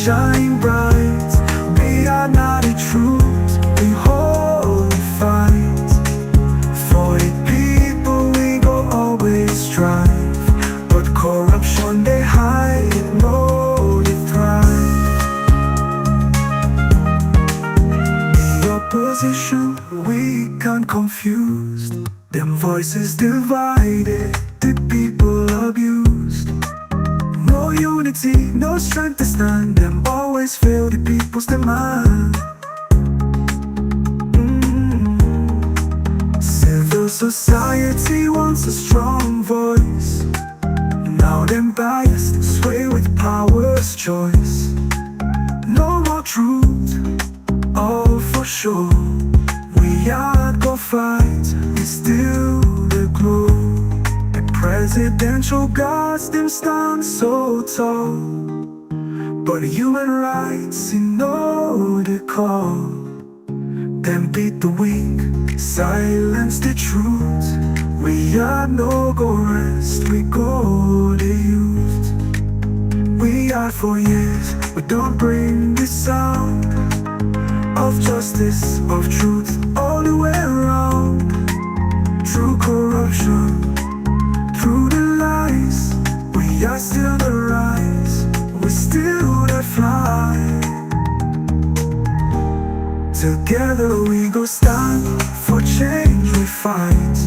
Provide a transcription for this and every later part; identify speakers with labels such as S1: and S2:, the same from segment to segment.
S1: shine bright. We are not the truth, we hold the fight. For the people we go always strive, but corruption they hide, no they thrive. The opposition weak and confused, them voices divided, the people abused. No unity, no strength to stand, them always fail the people's demand. Civil society wants a strong voice. Now them biased, sway with power's choice. No more truth, all for sure. We are go fight, we still the glow. The presidential guards them stand so tall, but human rights you know they call. Them beat the weak, silence the truth. We are no go rest, we go the youth. We are for years, we don't bring the sound of justice, of truth, all the way around. Through corruption, through the lies, we are still the rise, we still the fly. Together we go stand, for change we fight.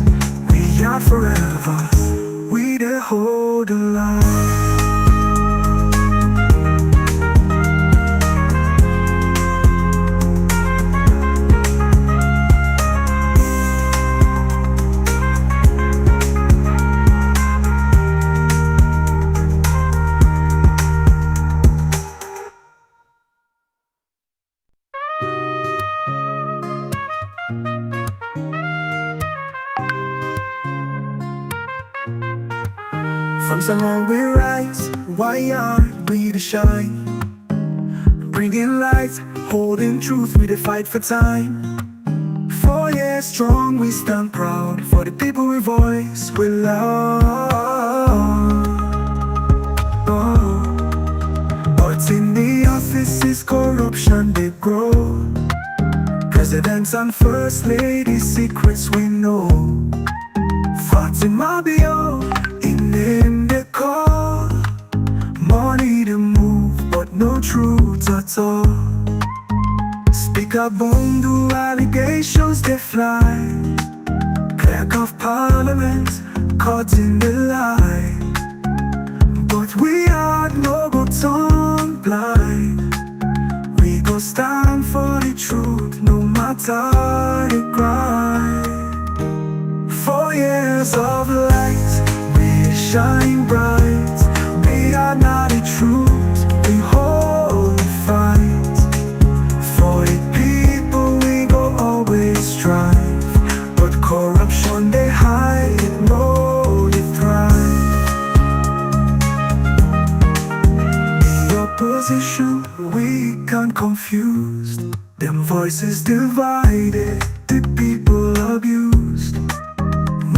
S1: We are forever, we the hold the line. From someone we rise, why aren't we the shine? Bringing light, holding truth, we the fight for time. 4 years strong, we stand proud. For the people we voice, we love. But in the offices, corruption they grow. Presidents and first ladies, secrets we know. Fatima Bio, in name they call. Money to move, but no truth at all. Speaker Bundu, allegations they fly. Clerk of Parliament, caught in the lie. But we are no go turn blind. We go stand for the truth, no matter the grind. 4 years of light, we shine bright. We are not the truth, we hold the fight. For the people we go always strive, but corruption they hide, no they thrive. The opposition weak and confused, them voices divided, the people abused.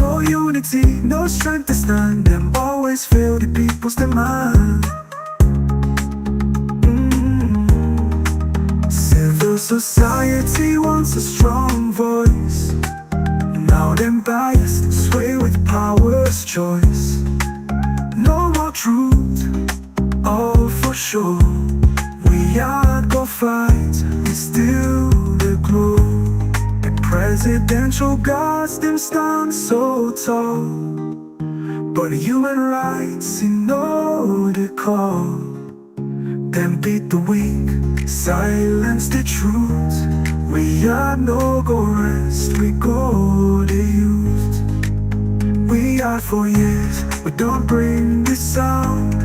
S1: No unity, no strength to stand, them always fail the people's demand. Civil society wants a strong voice. Now them biased, sway with power's choice. No more truth, all for sure. We are go fight, we still the glow. The presidential guards them stand so tall, but human rights you know they call. Them beat the weak, silence the truth. We are no go rest, we go the youth. We are for years, we don't bring the sound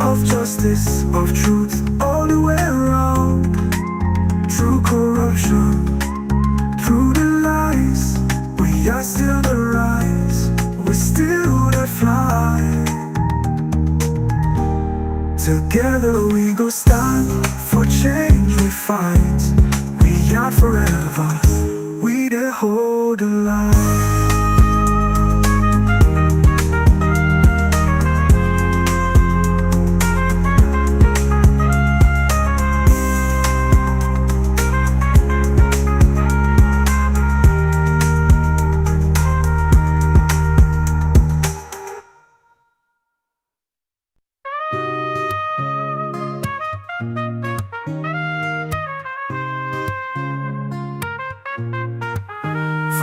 S1: of justice, of truth, all the way around. Through corruption, through the lies, we are still the rise, we still the fly. Together we go stand, for change we fight. We are forever, we the hold the line.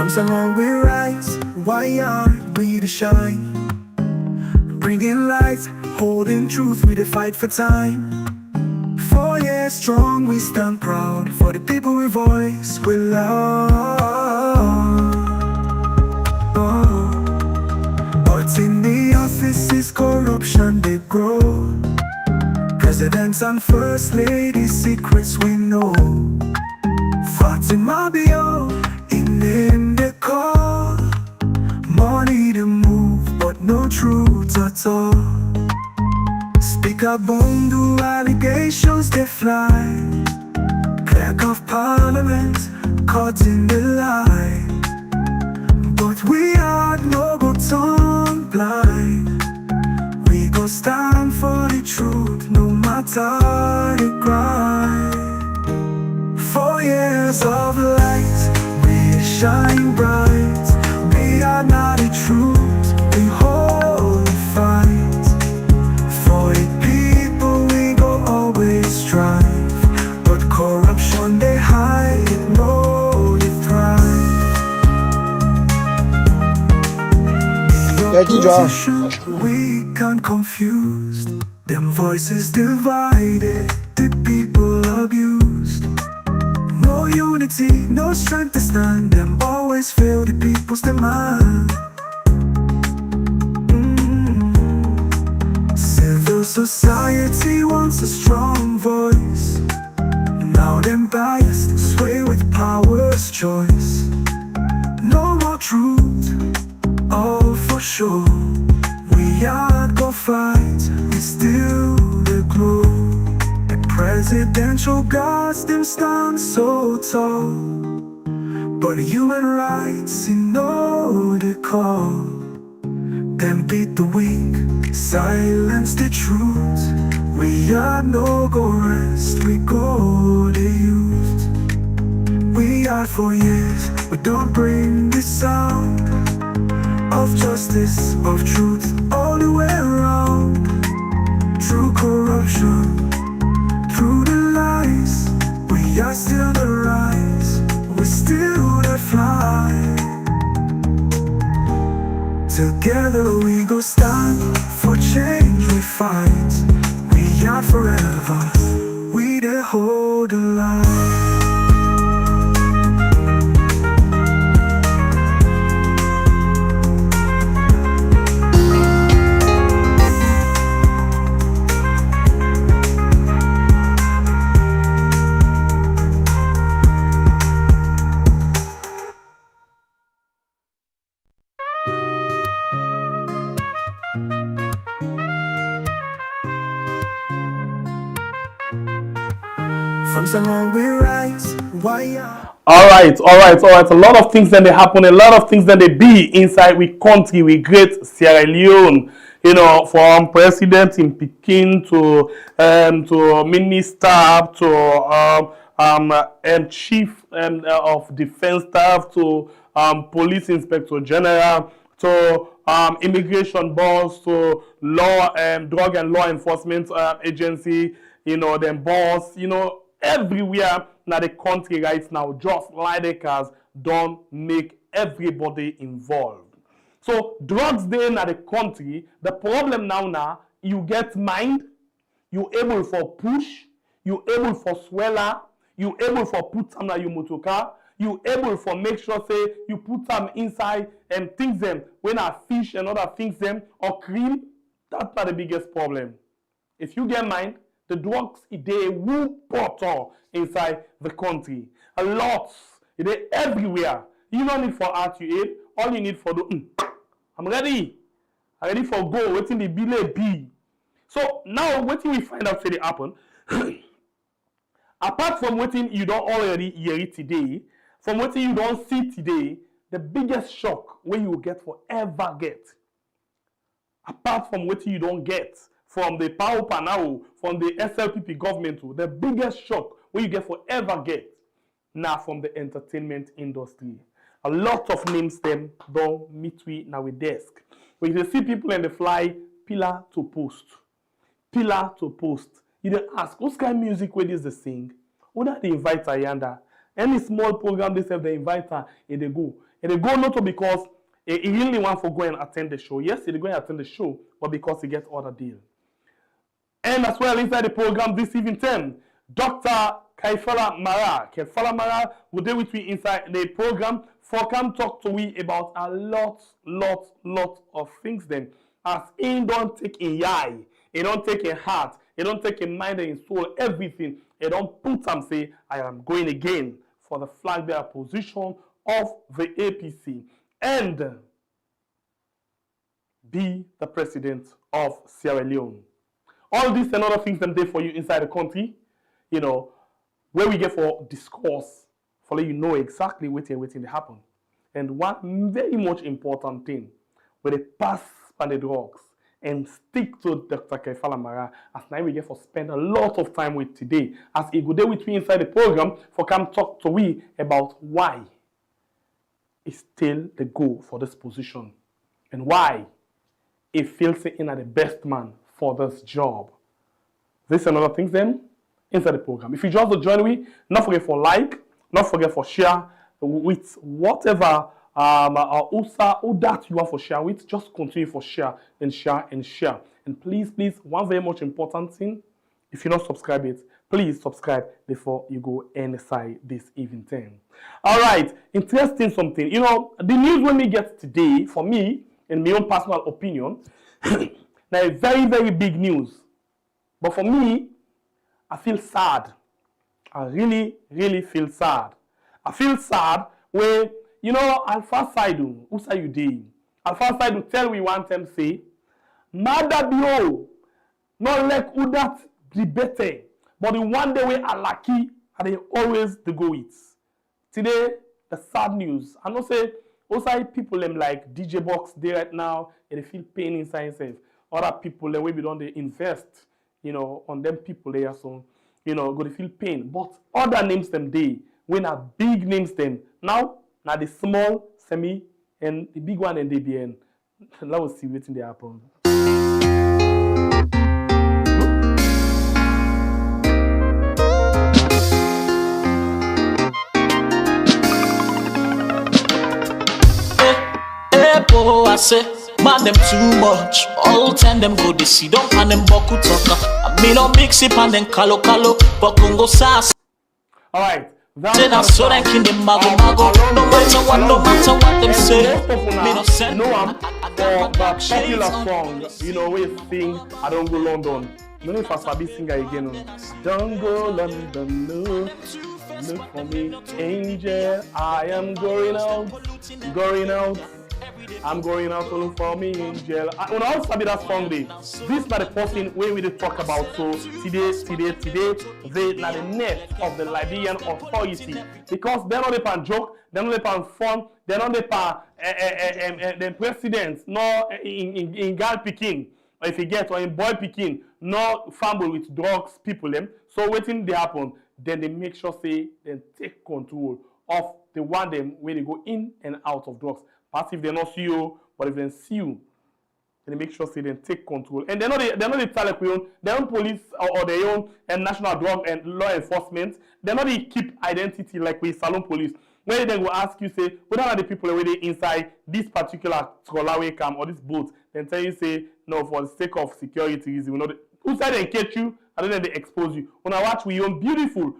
S1: From someone we rise, why aren't we to shine? Bringing light, holding truth, we the fight for time. 4 years strong, we stand proud for the people we voice, we love. But in the offices, corruption they grow. Presidents and first ladies, secrets we know. Fatima Bio, in the call. Money to move, but no truth at all. Speaker Bundu, allegations they fly. Clerk of Parliament, caught in the lie. But we are no go tongue blind. We go stand for the truth, no matter the grind. 4 years of light, we shine bright. We are not the truth, we hold the fight. For the people we go always strive. But corruption they hide, no they thrive. Opposition, weak and confused. Them voices divided, the people abused. No unity, no strength to stand. Them always fail the people's demand. Civil society wants a strong voice. Now them biased, sway with power's choice. No more truth, all for sure. We are go fight, we still the glow. The presidential guards, them stand so tall. But human rights, you know the call. Them beat the weak, silence the truth. We are no go rest, we go the youth. We are for years, we don't bring the sound of justice, of truth, all the way around. Through corruption, through the lies, we are still the rise, we still the fly. Together we go stand, for change we fight. We are forever, we the hold the line. From someone we rise, why
S2: all right. A lot of things then they happen, a lot of things then they be inside we country, we great Sierra Leone. You know, from president in Peking to minister to chief of defense staff to police inspector general to immigration boss to law drug and law enforcement agency. You know, them boss. You know, everywhere now the country right now, just like the cars, don't make everybody involved. So drugs there in the country, the problem now, you get mind, you able for push, you able for sweller, you able for put them in your motor car, you able for make sure say you put them inside and things them when I fish and other things them or cream. That's not the biggest problem. If you get mind, the drugs they will bottle inside the country. A lot. They everywhere. You don't need for R2A. All you need for the I'm ready. I'm ready for go. Waiting the bill be. So now waiting we find out say it happen. Apart from waiting you don't already hear it today, from waiting you don't see today, the biggest shock when you get forever get. Apart from waiting you don't get from the power panel, from the SLPP government, the biggest shock when you get forever get now from the entertainment industry. A lot of names them don't meet we now with desk. When you see people in the fly, pillar to post. Pillar to post. You don't ask, what kind of music where is the sing? Who that they invite her yonder? Any small program they say they invite her and they go. And they go not because he really want to go and attend the show. Yes, he go and attend the show, but because he gets other deal. And as well inside the program this evening, Dr. Kaifala Marrah will deal with me inside the program for come talk to we about a lot of things then. As he don't take in eye, he don't take in heart, he don't take in mind and in soul, everything. He don't put and say, I am going again for the flag bearer position of the APC and be the president of Sierra Leone. All these and other things them there for you inside the country, you know, where we get for discourse, for let you know exactly waiting to happen. And one very much important thing, where they pass by the drugs and stick to Dr. Kaifala Marrah, as now we get for spend a lot of time with today, as he go there with me inside the program for come talk to we about why it's still the goal for this position and why he feels in the best man for this job. This and other things then inside the program. If you just join me, not forget for like, not forget for share with whatever who that you want for share with. Just continue for share and share and share. And please, one very much important thing, if you're not subscribed yet, please subscribe before you go inside this evening. All right, interesting something. You know, the news when we get today, for me, in my own personal opinion, now a very big news. But for me, I feel sad. I really feel sad. I feel sad when, you know, Alpha Saidu, who say you did? Alpha Saidu tell we want them say, Mada bio, not like who that be better, but the one day we are lucky, and they always the go it. Today, the sad news. I know say, also people them like DJ Box there right now, and they feel pain inside themselves. Other people, the way we don't they invest, you know, on them people there, so, you know, go to feel pain. But other names them they, when are big names them. Now the small, semi, and the big one and they be in. Let's see what's in the happen.
S3: Oh, I say, man, them too much. All time them go to see, don't pan them boku talker. I mean, don't mix it and then kalo, but Congo sass.
S2: All right.
S3: Then I saw them king them mago. No matter what them say. Me no send.
S2: No, I'm for the popular song. You know, we sing, I don't go London. No, if I sabi singer again. I don't go London, no. Look for me, angel. I am going out. I'm going out to look for me, angel. When I also sabi that song, this is not the person where we talk about. So today, they are the net of the Liberian authority because they're not a joke, they're not a fun, they're not a the president, no in girl picking, or if you get or in boy picking, no fumble with drugs people them. So waiting they happen, then they make sure say they take control of the one them where they go in and out of drugs. Perhaps if they not see you, but if they see you, then they make sure say they take control. And they're not the talent their own police or their own national drug and law enforcement. They're not the keep identity like with Salon police. Where they will ask you say, whether are the people already inside this particular trolley camp or this boat, then tell you say, no, for the sake of security reason, we know who said they catch you, and then they expose you. When I watch we own beautiful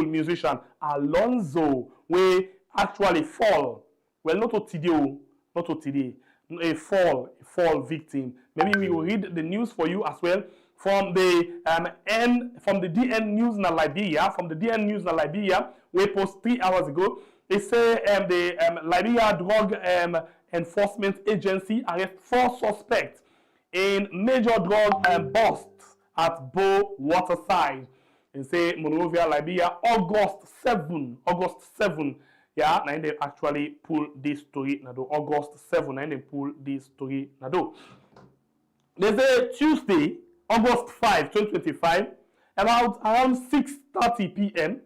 S2: musician, Alonzo, we actually fall. Well, not today, a fall victim. Maybe we will read the news for you as well from the DN News in Liberia, we post 3 hours ago. They say the Liberia Drug Enforcement Agency arrest 4 suspects in major drug busts at Bow Waterside. They say Monrovia, Liberia, August 7. Yeah, now they actually pull this story now. August 7, and they pull this story now. They say Tuesday, August 5, 2025, around 6:30 p.m.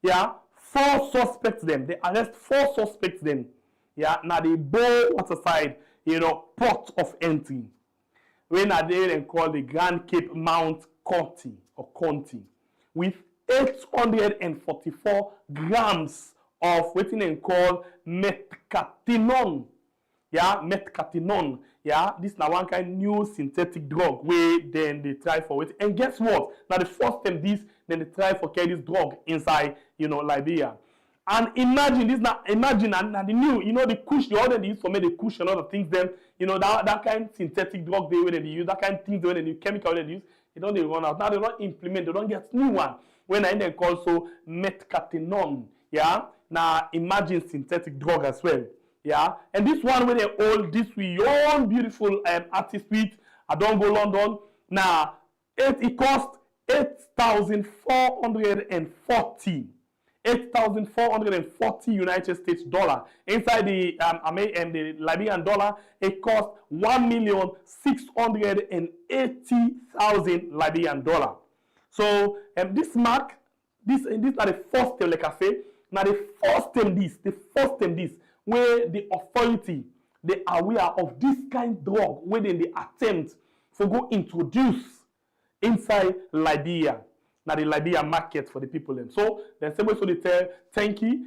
S2: Yeah, 4 suspects them. They arrest 4 suspects them. Yeah, now they Bow Waterside, port of entry. When are they then called the Grand Cape Mount County, with 844 grams of what they call metcatinon. Yeah, metcatinon. Yeah, this is one kind new synthetic drug where then they try for it. And guess what? Now the first time this, then they try for carry this drug inside, Liberia. And imagine this now, imagine and the new, the kush, the other they use for me, the kush and other things, then, that kind of synthetic drug they use, that kind of things they use, chemical they use, they don't run out. Now they don't implement, they don't get new one. When I then call so metcatinon, yeah. Now imagine synthetic drug as well. Yeah, and this one where they hold this with young beautiful artist with I don't go London. Now it cost 8,440 United States dollar. Inside the the Liberian dollar, it cost 1,680,000 Liberian dollar. So this mark, this are the first time, like I say, now the first time this. Where the authority, they are aware of this kind of drug, where they attempt to go introduce inside Liberia. Now the Liberia market for the people. So then somebody so they tell thank you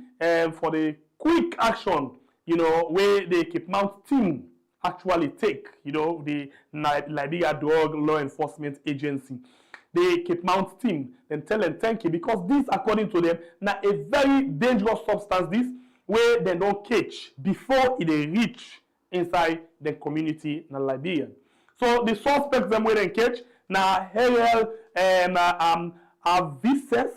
S2: for the quick action, where the Cape Mount team actually take, the Liberia Drug Law Enforcement Agency. The Cape Mount team then tell them thank you because this, according to them, now a very dangerous substance this, where they don't catch before it reach inside the community in Liberia. So the suspects them where they catch now Heriel Avises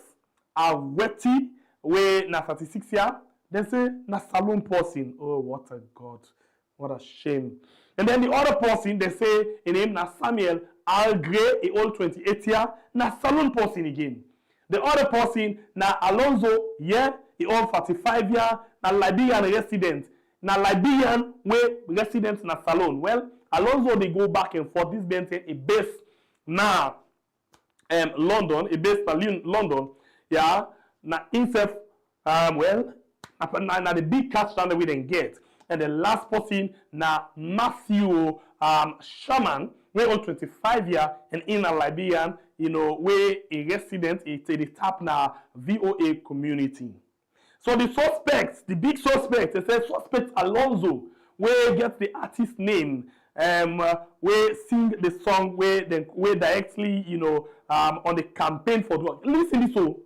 S2: Aweti where na 36 years. They say na saloon person. Oh, what a God. What a shame. And then the other person they say in name na Samuel Algre, a old 28 years, na saloon person again. The other person na Alonso, yeah, he own 45 years, na Liberian resident. Na Liberian where residents na salon. Well, Alonso they go back and forth. This being a base na London, a base na London. Yeah, na himself well, na the big catch down that we didn't get. And the last person na Matthew Sherman, where own 25 years and in a Liberian, where a resident is the tap na VOA community. So the suspects, the big suspects, they say suspect Alonzo, where gets the artist name, where sing the song where directly, on the campaign for drug. Listen this so.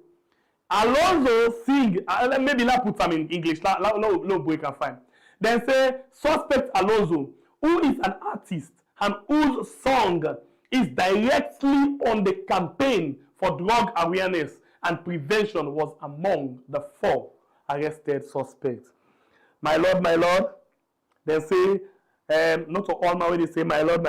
S2: Alonzo sing, maybe I put some in English, no break and fine. Then say suspect Alonzo, who is an artist and whose song is directly on the campaign for drug awareness and prevention was among the 4 arrested suspects. My lord, they say, not all my way they say, my lord,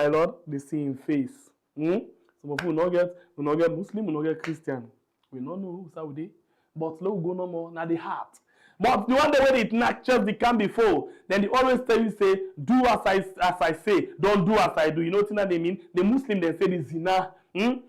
S2: they see in face. Some of you not get Muslim, we not get Christian. We don't know who's how they, but low go no more, now the heart. But the one day when it not just the camp before, then they always tell you say, do as I say, don't do as I do. You know what they mean? The Muslim then say the zina. And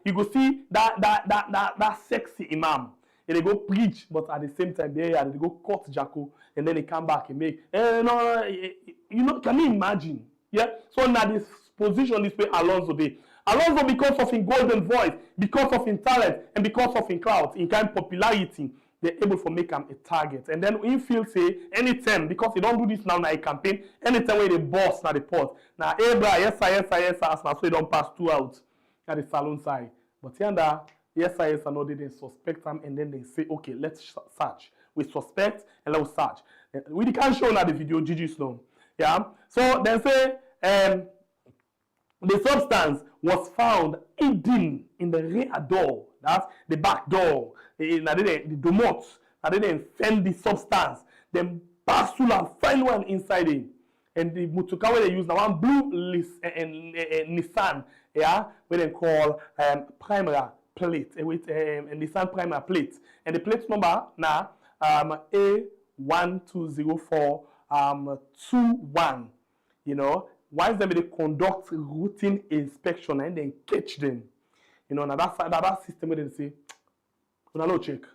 S2: you go see that sexy imam. And they go preach, but at the same time they go cut Jacko, and then they come back and make can you imagine? Yeah. So now this position this way Alonso did. Alonso, because of his golden voice, because of his talent, and because of his clout, in kind of popularity, they're able to make him a target. And then in field say anytime, because he don't do this now a campaign, anytime where they boss now the port. Now yes, so he don't pass 2 out at the salon side. But here yes, I know they didn't suspect him, and then they say, okay, let's search. We suspect and let's search. We can't show now the video, GG Sloan. Yeah. So they say the substance was found hidden in the rear door. That's the back door. The domot. Now they didn't find the substance. Then pass through and find one inside it. And the Mutukawa they use now one blue Nissan, yeah, where they call primary plate with Nissan primary plate. And the plate number now A120421. Once they conduct routine inspection and then catch them. Now that system where they say, no check.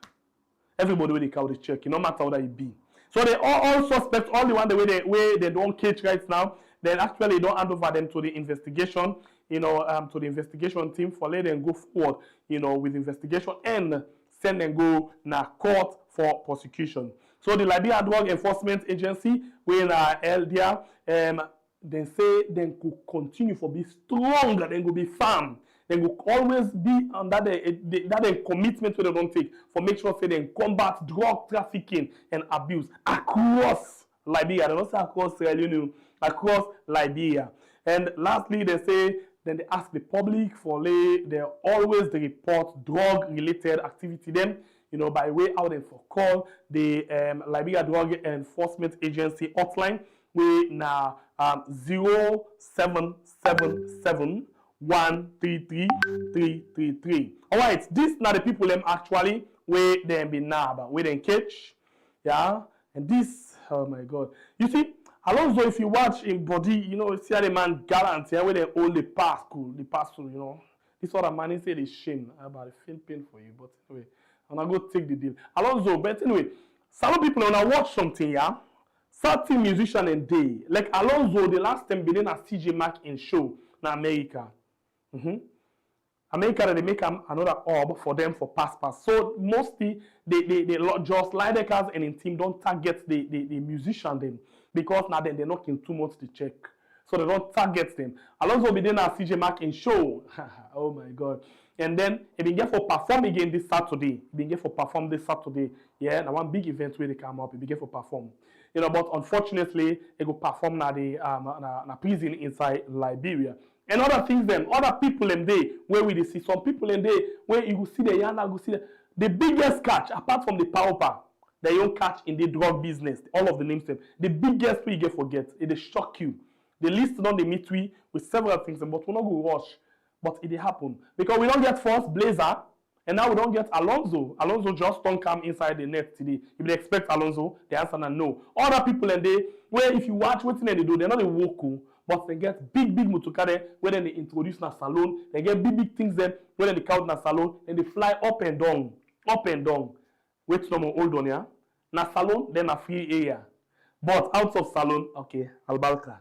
S2: Everybody with the car will check, no matter what it be. So they all suspects, all the one the way they don't catch right now, then actually don't hand over them to the investigation, to the investigation team for let them go forward, with investigation and send them go na court for prosecution. So the Liberia Drug Enforcement Agency, we in LDR, they say they could continue for be strong, they could be firm. They will always be on that commitment where they don't take for make sure say they combat drug trafficking and abuse across Liberia. They don't say across Sierra Leone, across Liberia. And lastly, they say then they ask the public for they always they report drug-related activity them, by way out and for call the Liberia Drug Enforcement Agency hotline we now 0777 133 All right, this now the people them actually where they be nab, where they catch, yeah. And this, oh my God, you see, Alonso, if you watch in body, see how the man gallant, yeah, where they hold the pass, this other man is say the shame about the feel pain for you, but anyway, I'm gonna go take the deal. Alonso, but anyway, some people when I watch something, yeah. Certain musician and day, like Alonso, the last time been in a CJ Mac in show in America. America, they make another orb for them for pass. So mostly they just like the cars and in team don't target the musician them because now they're not in too much to check. So they don't target them. Alonso be then a CJ Mac in show. Oh my God. And then he been get for perform again this Saturday. He been get for perform this Saturday. Yeah, now one big event where they come up, he been get for perform. But unfortunately, he go perform na the na prison inside Liberia. And other things them, other people in there where we see some people in there where you go see the yana, go see the biggest catch apart from the power they don't catch in the drug business. All of the names them. The biggest way you get forget, it shock you. The list on the meet with several things, but we not go rush. But it happen because we don't get first Blazer. And now we don't get Alonso. Alonso just don't come inside the net today. If they expect Alonso, the answer is no. Other people in there, where if you watch what they do, they're not a woku, but they get big mutukade, where then they introduce na salon. They get big things then, where then they count na salon, and they fly up and down. Wait no more, hold on, yeah? Na salon, then a free area. But out of salon, okay, Albalka.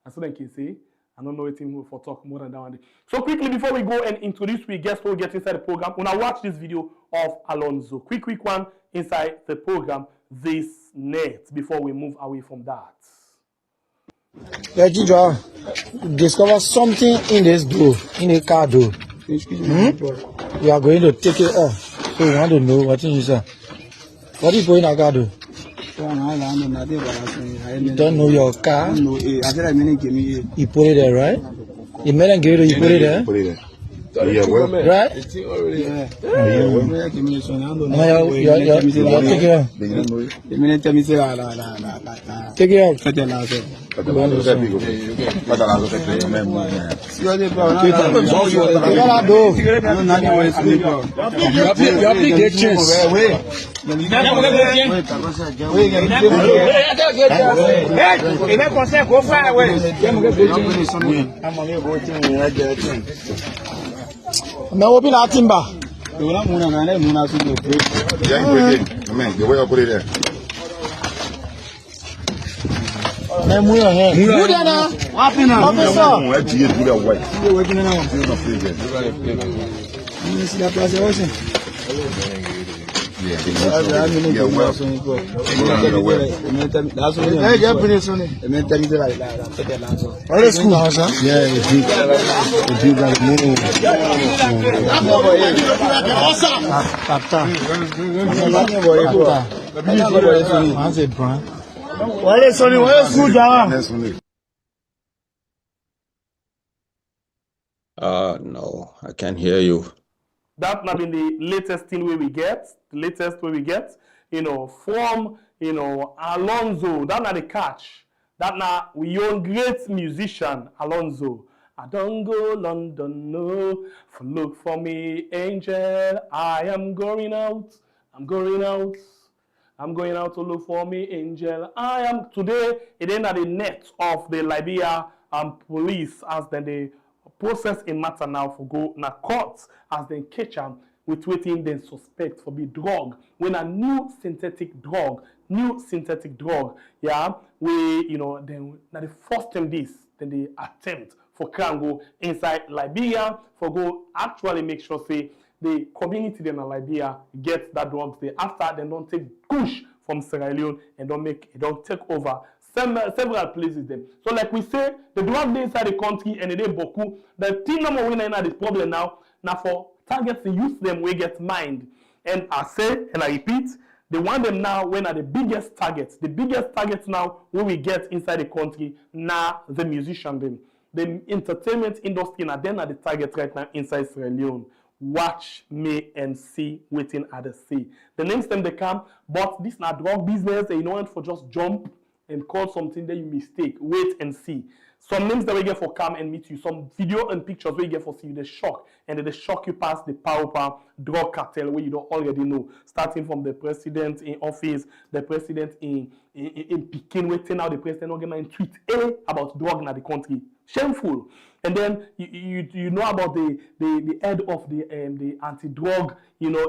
S2: That's what I can say. I don't know anything for talk more than that one. So quickly before we go and introduce we guests who get inside the program, when I watch this video of Alonso, quick one inside the program this net before we move away from that.
S4: Yeah, Gijo, discover something in this door, in a car door. You are going to take it off. So you want to know what you say. What is going on car door? You don't know your car? You put it there, right? You made and give it, you put it there?
S5: Yeah, well,
S4: right?
S5: Yeah.
S4: Take it out. Now open our timber.
S5: Yeah, man, the way I put it there.
S4: Move your hand. Move there now.
S6: No, I can't hear you.
S2: That not been the latest thing we get, from, Alonso. That not the catch. That not we own great musician, Alonso. I don't go London, no. Look for me, angel. I am going out. I'm going out to look for me, angel. I am today. It ain't at the net of the Liberia police as then they process in matter now for go na court as they catch them with waiting then suspect for be drug when a new synthetic drug, yeah, we then na the first time this then they attempt for can go inside Liberia for go actually make sure say the community then in Liberia get that drugs there after they don't take push from Sierra Leone and don't take over several places them. So like we say, the drug they inside the country and they boku. The thing number one now this problem now for targets to use them we get mined. And I say and I repeat, they want them now when are the biggest targets. The biggest targets now when we get inside the country now the musician them. The entertainment industry now then are the target right now inside Sierra Leone. Watch me and see waiting at the sea. The next time they come, but this not drug business, you know, for just jump and call something that you mistake. Wait and see. Some names that we get for come and meet you. Some video and pictures we get for see you. They shock. And then they shock you past the power drug cartel where you don't already know. Starting from the president in office, the president in Peking, waiting out the president organizing tweet about drug in the country. Shameful. And then you know about the head of the anti-drug,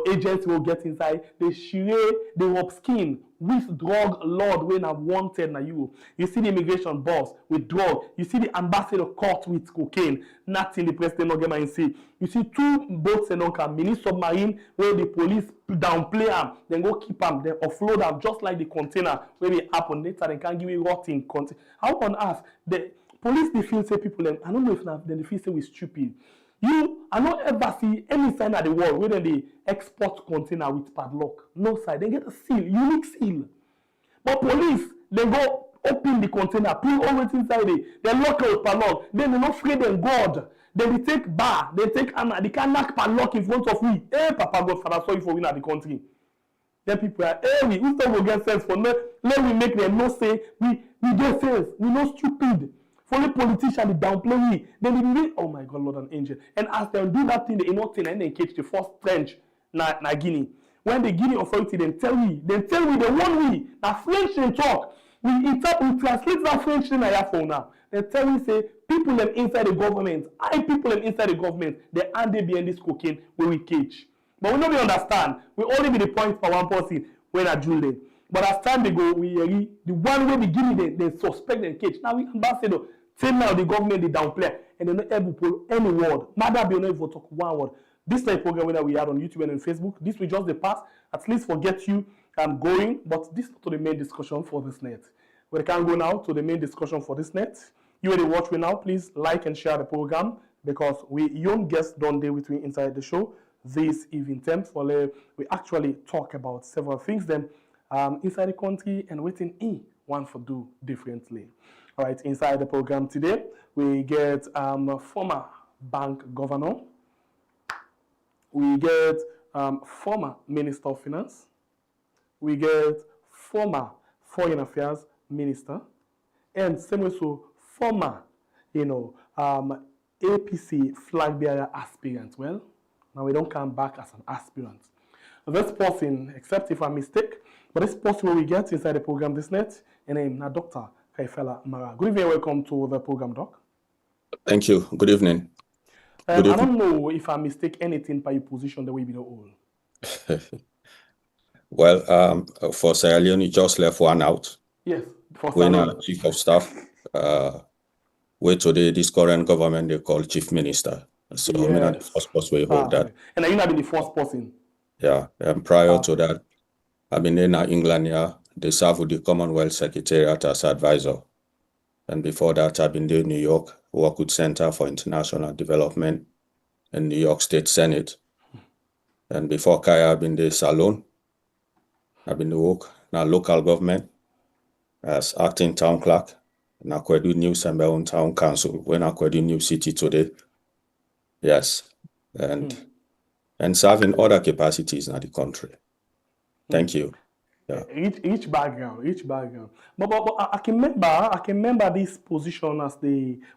S2: agents will get inside. They shire, they rub skin with drug lord when I'm wanted na you. You see the immigration boss with drug. You see the ambassador caught with cocaine. Nothing the president not get see. You see two boats and mini submarine where the police downplay them, then go keep them, then offload them just like the container where they happen later they can't give you rotting container. How on earth the police they feel say people I don't know if now they feel say we stupid. I don't ever see any sign of the world where they export container with padlock. No side. They get a seal, unique seal. But police, they go open the container, put all what's inside it. They lock out padlock. Then they're not afraid of God. Then they take bar, they take hammer, they can knock padlock in front of we. Hey, Papa God, Father, sorry for winning the country. Then people are, hey, we still will get sense for no. Let me make them no say we get sense. We no stupid. For the politician, they downplay me. Then they oh my God, Lord and angel. And as they do that thing, they not thing and they catch the first trench na Guinea. When the Guinea authority then tell me, they want me. Now French they talk. We translate that French in our phone now. They tell me say people them inside the government, people them inside the government, they and they behind this cocaine where we catch. But we don't understand. We only be the point for one person when I do them. But as time they go, we the one way the Guinea they suspect and catch. Now we ambassador. Till now, the government, they downplay, and they're not able to pull any word. Mother be not able to talk one word. This like program that we had on YouTube and on Facebook, this will just the past, at least forget you going, but this is not to the main discussion for this net. We can go now to the main discussion for this net. You already watch me now, please like and share the program, because we young guests don't deal with me inside the show. This evening time for we actually talk about several things then inside the country and waiting in one for do differently. All right, inside the program today, we get former bank governor. We get former minister of finance. We get former foreign affairs minister. And same also former, APC flagbearer aspirant. Well, now we don't come back as an aspirant. This person, except if I'm mistaken, but this person we get inside the program this night, and I'm not Dr. Marrah. Good evening, welcome to the program, Doc.
S6: Thank you. Good evening. Good evening.
S2: I don't know if I mistake anything by your position the way we all.
S6: Well, for Sierra Leone, you just left one out.
S2: Yes, for
S6: when chief of staff, where today this current government they call chief minister. So yes. I'm not the first person we hold that.
S2: And are you not been the first person?
S6: Yeah, and prior to that, I've been in England here. They serve with the Commonwealth Secretariat as advisor. And before that, I've been in New York, work with Center for International Development in New York State Senate. And before Kaya, I've been in Salon. I've been to work in local government as acting town clerk in Akwedu New Sembeon Town Council, when Akwedu New City today. Yes. And serving other capacities in the country. Thank you. Yeah.
S2: Each background. But I can remember this position as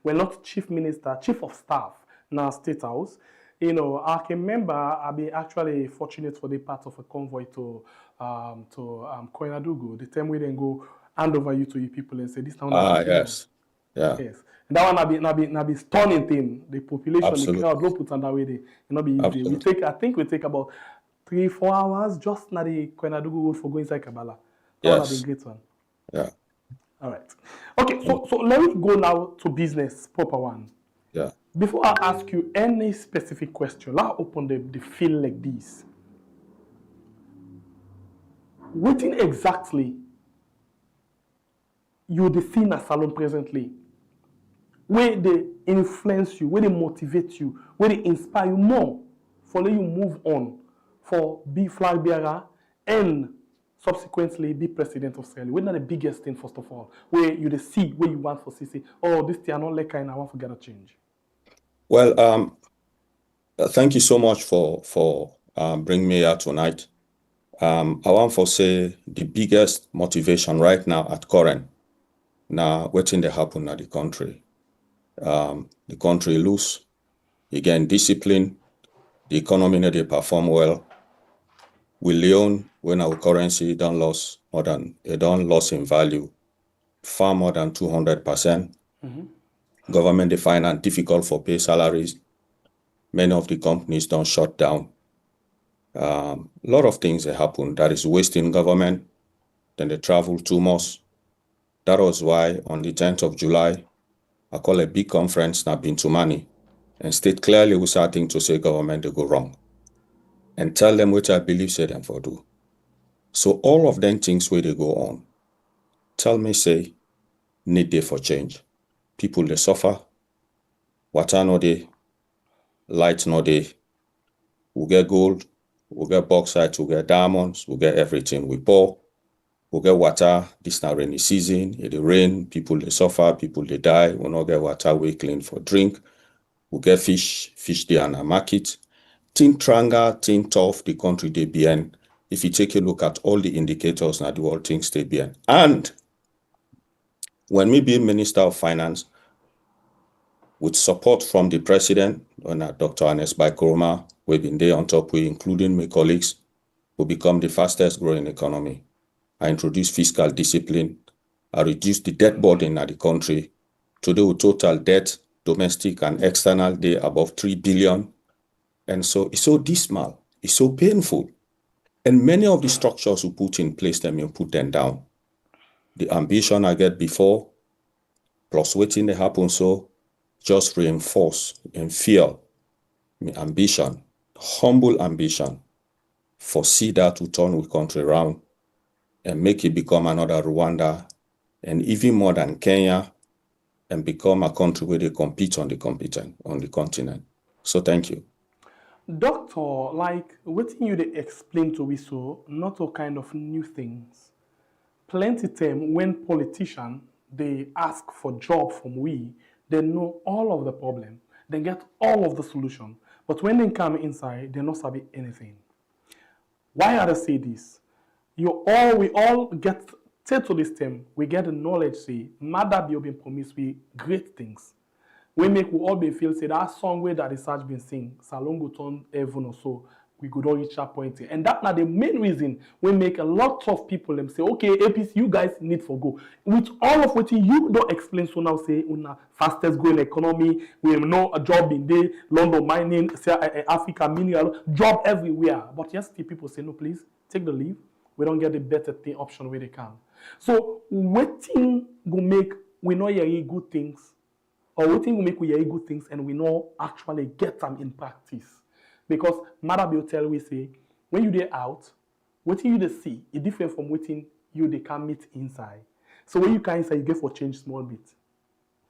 S2: not chief minister, chief of staff in our state house. I can remember I've been actually fortunate for the part of a convoy to Koinadugu. The time we then go hand over you to your people and say this town.
S6: Yes. Yeah.
S2: Yes. And that one be stunning thing. The population,
S6: Absolutely.
S2: The crowd, don't put on that way. Be easy. I think we take about 3-4 hours just na the Koinadugu road for going inside Kabbalah. That would be a great one.
S6: Yeah.
S2: All right. Okay, so let me go now to business, proper one.
S6: Yeah.
S2: Before I ask you any specific question, let's open the field like this. Waiting exactly you the seen as Salon presently, where they influence you, where they motivate you, where they inspire you more for let you move on, for be flag bearer and subsequently be president of Sierra Leone. Where not the biggest thing first of all, where you the see where you want for say, oh this thing I not like kind I want to get a change.
S6: Well, thank you so much for bringing me here tonight. I want to say the biggest motivation right now at current, now waiting to happen at the country. The country loose, again discipline, the economy not they perform well. We Leone, when our currency don't lost more than it don't lost in value, far more than 200%. Government they find it difficult for pay salaries. Many of the companies don't shut down. A lot of things that happen that is wasting government. Then they travel too much. That was why on the 10th of July, I call a big conference now been to money and state clearly we starting to say government they go wrong and tell them what I believe say them for do. So all of them things where they go on, tell me say need day for change. People they suffer, water no day, light no day. We get gold, we get bauxite, we get diamonds, we get everything. We pour, we get water. This now rainy season, it rain, people they suffer, people they die. We not get water we clean for drink. We get fish there in the market. Think tranga, think tough, the country they behind. If you take a look at all the indicators now, the whole things stay behind. And when me being Minister of Finance, with support from the President, Dr. Ernest Koroma, we've been there on top, we including my colleagues, we become the fastest growing economy. I introduced fiscal discipline. I reduced the debt burden at the country. Today, with total debt, domestic and external, they above 3 billion. And so it's so dismal, it's so painful. And many of the structures we put in place, them you put them down. The ambition I get before, plus waiting they happen, so just reinforce and fuel my ambition, humble ambition, for see that to turn the country around and make it become another Rwanda and even more than Kenya and become a country where they compete on the continent. So thank you.
S2: Doctor, like what you they explain to we so not all kind of new things. Plenty time when politicians they ask for job from we, they know all of the problem, they get all of the solution. But when they come inside, they not sabi anything. Why are they say this? We all get to this time, we get the knowledge say, Mother be been promised we great things. We make we all be feel say that song where that research been sing, Salon go turn heaven or so, we could all reach that point. And that's not the main reason we make a lot of people them say, okay, APC, you guys need for go. With all of what you don't explain so now say una fastest growing economy, we know a job in there, London mining, Africa mineral, job everywhere. But yes, the people say, no, please, take the leave. We don't get the better thing option where they can. So waiting go make we know hear good things, or waiting go make we hear good things and we know actually get them in practice. Because Marrah will tell we say, when you dey out, waiting you dey see is different from waiting you they can meet inside. So when you can inside, you get for change small bit.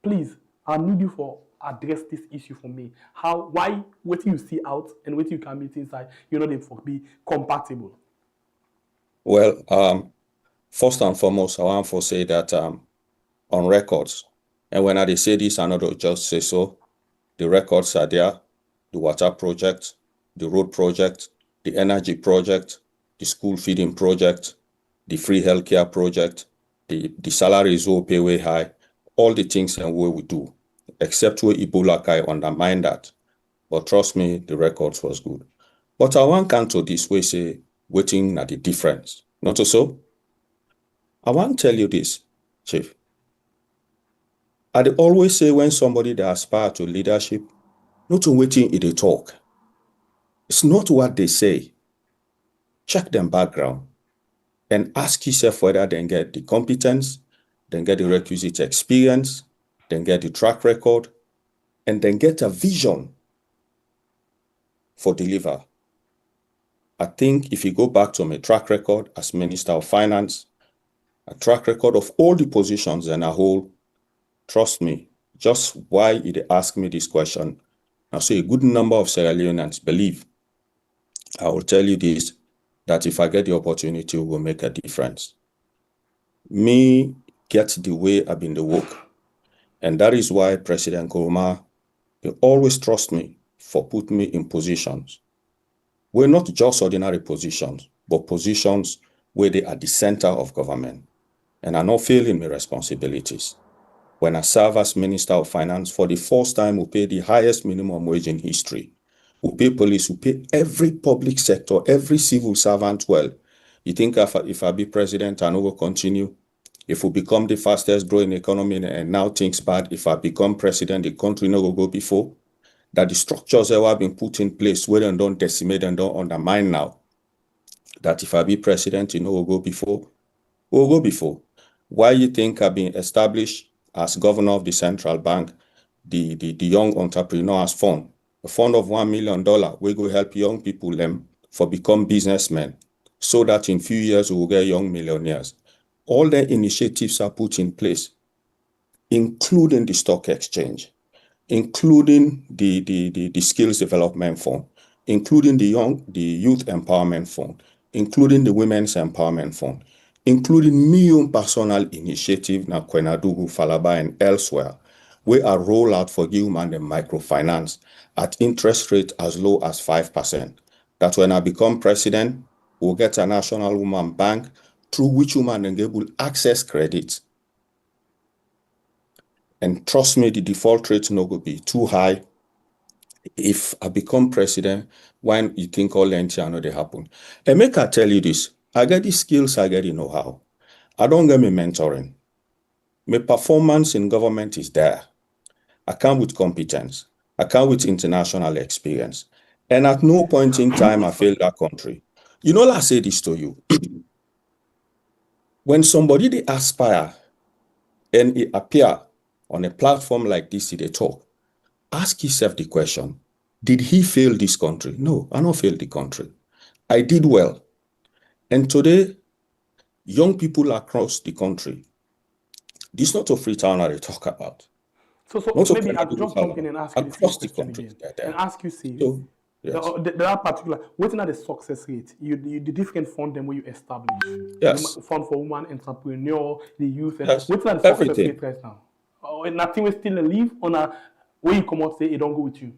S2: Please, I need you for address this issue for me. Why waiting you see out and waiting you can meet inside, you know they for be compatible.
S6: Well, first and foremost, I want to say that on records, and when I say this, I not just say so, the records are there, the water project, the road project, the energy project, the school feeding project, the free healthcare project, the salaries will pay way high, all the things and what we do, except where Ebola Kai undermine that. But trust me, the records was good. But I want to this way say, waiting at the difference. Not so? I want to tell you this, Chief. I always say when somebody that aspire to leadership, not to waiting in the talk. It's not what they say. Check them background and ask yourself whether they get the competence, then get the requisite experience, then get the track record, and then get a vision for deliver. I think if you go back to my track record as Minister of Finance, a track record of all the positions in a whole, trust me, just why they ask me this question, I say a good number of Sierra Leoneans believe, I will tell you this, that if I get the opportunity, it will make a difference. Me get the way I've been the work. And that is why President Nkrumah, he always trust me for putting me in positions. We're not just ordinary positions, but positions where they are the center of government. And I'm not failing my responsibilities. When I serve as Minister of Finance, for the first time, we pay the highest minimum wage in history. We pay police, we pay every public sector, every civil servant well. You think if I be president, I know will continue? If we become the fastest growing economy and now things bad, if I become president, the country no will go before? That the structures that have been put in place, where they don't decimate and don't undermine now, that if I be president, will go before? Will go before. Why you think I've been established as governor of the central bank, the Young Entrepreneurs Fund, a fund of $1 million, we go help young people them for become businessmen, so that in few years we will get young millionaires. All the initiatives are put in place, including the stock exchange, including the skills development fund, including the youth empowerment fund, including the women's empowerment fund, including my own personal initiative na Kwenadugu, Falaba, and elsewhere, where I roll out for human and microfinance at interest rate as low as 5%. That when I become president, we'll get a national woman bank through which women will access credit. And trust me, the default rate no will be too high. If I become president, when you think all the know they happen. And make I tell you this, I get the skills, I get the know-how. I don't get me mentoring. My performance in government is there. I come with competence. I come with international experience. And at no point in time, I failed that country. You know, I say this to you. When somebody they aspire and it appear on a platform like this, they talk, ask yourself the question, did he fail this country? No, I don't fail the country. I did well. And today, young people across the country, this is not a free town that they talk about.
S2: So maybe I'll just jump in and ask you the same question again. And ask you, see,
S6: so, yes.
S2: There are particular, what's not the success rate? The different fund them where you establish.
S6: Yes.
S2: The fund for women, entrepreneur, the youth. And
S6: Yes.
S2: what's not the success rate right now? Nothing will still live on a, where you come out say it don't go with you.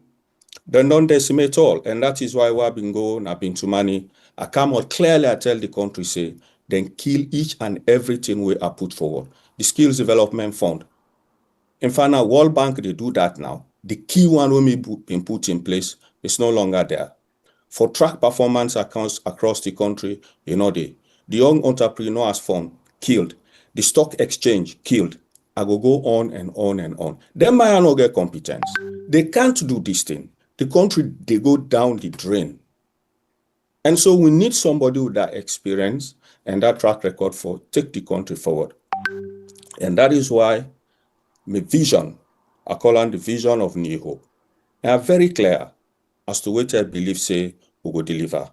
S6: Then don't decimate all. And that is why I've been going, I've been to money. I come out clearly, I tell the country, say, then kill each and everything we are put forward. The Skills Development Fund. In fact, now, World Bank, they do that now. The key one when we been put in place is no longer there. For track performance accounts across the country, the Young Entrepreneurs Fund killed. The stock exchange killed. I go on and on and on. Them might not get competence. They can't do this thing. The country, they go down the drain. And so we need somebody with that experience and that track record for take the country forward. And that is why my vision, I call on the vision of New Hope. And I'm very clear as to what I believe, say, we will deliver.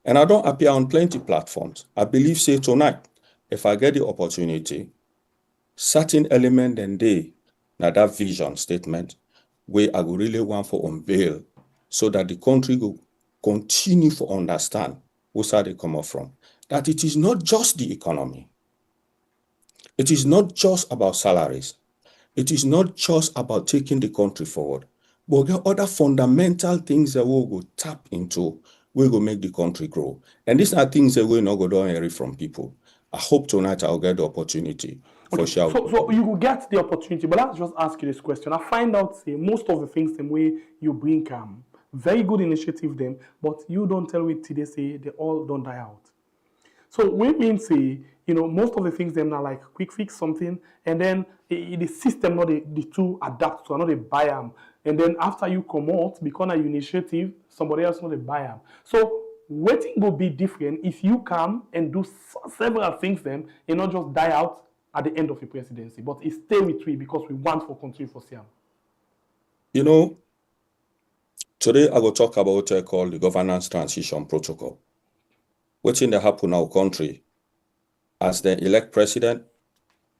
S6: And I don't appear on plenty platforms. I believe, say, tonight, if I get the opportunity, certain element and day, now that vision statement, where I will really want for unveil, so that the country will continue to understand where they come up from. That it is not just the economy. It is not just about salaries. It is not just about taking the country forward, but there are other fundamental things that we will tap into, we will make the country grow. And these are things that we're not going to hear from people. I hope tonight I'll get the opportunity for sure.
S2: So you will get the opportunity, but let's just ask you this question. I find out, say, most of the things the way you bring very good initiative them, but you don't tell me today, say, they all don't die out. So we mean say, most of the things them are like quick fix something, and then the system, not the two adapt to another buy them. And then after you come out, become an initiative, somebody else not buy them. So waiting will be different if you come and do several things then, and not just die out at the end of your presidency, but it stay with we because we want for country for Siam.
S6: Today I will talk about called the Governance Transition Protocol. Wetin dey happen now country, as they elect president,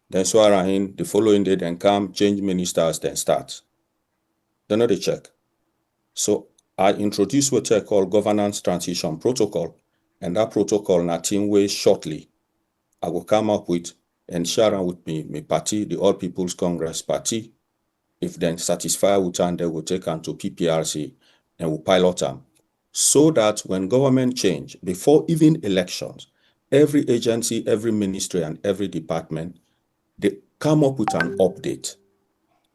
S6: then swear in, the following day then come, change ministers, then start. They no dey check. So I introduce what I call governance transition protocol, and that protocol na team way shortly I will come up with and share am with me party, the All People's Congress Party. If then satisfied with am, they will take am to PPRC and will pilot am. So that when government change, before even elections, every agency, every ministry, and every department, they come up with an update.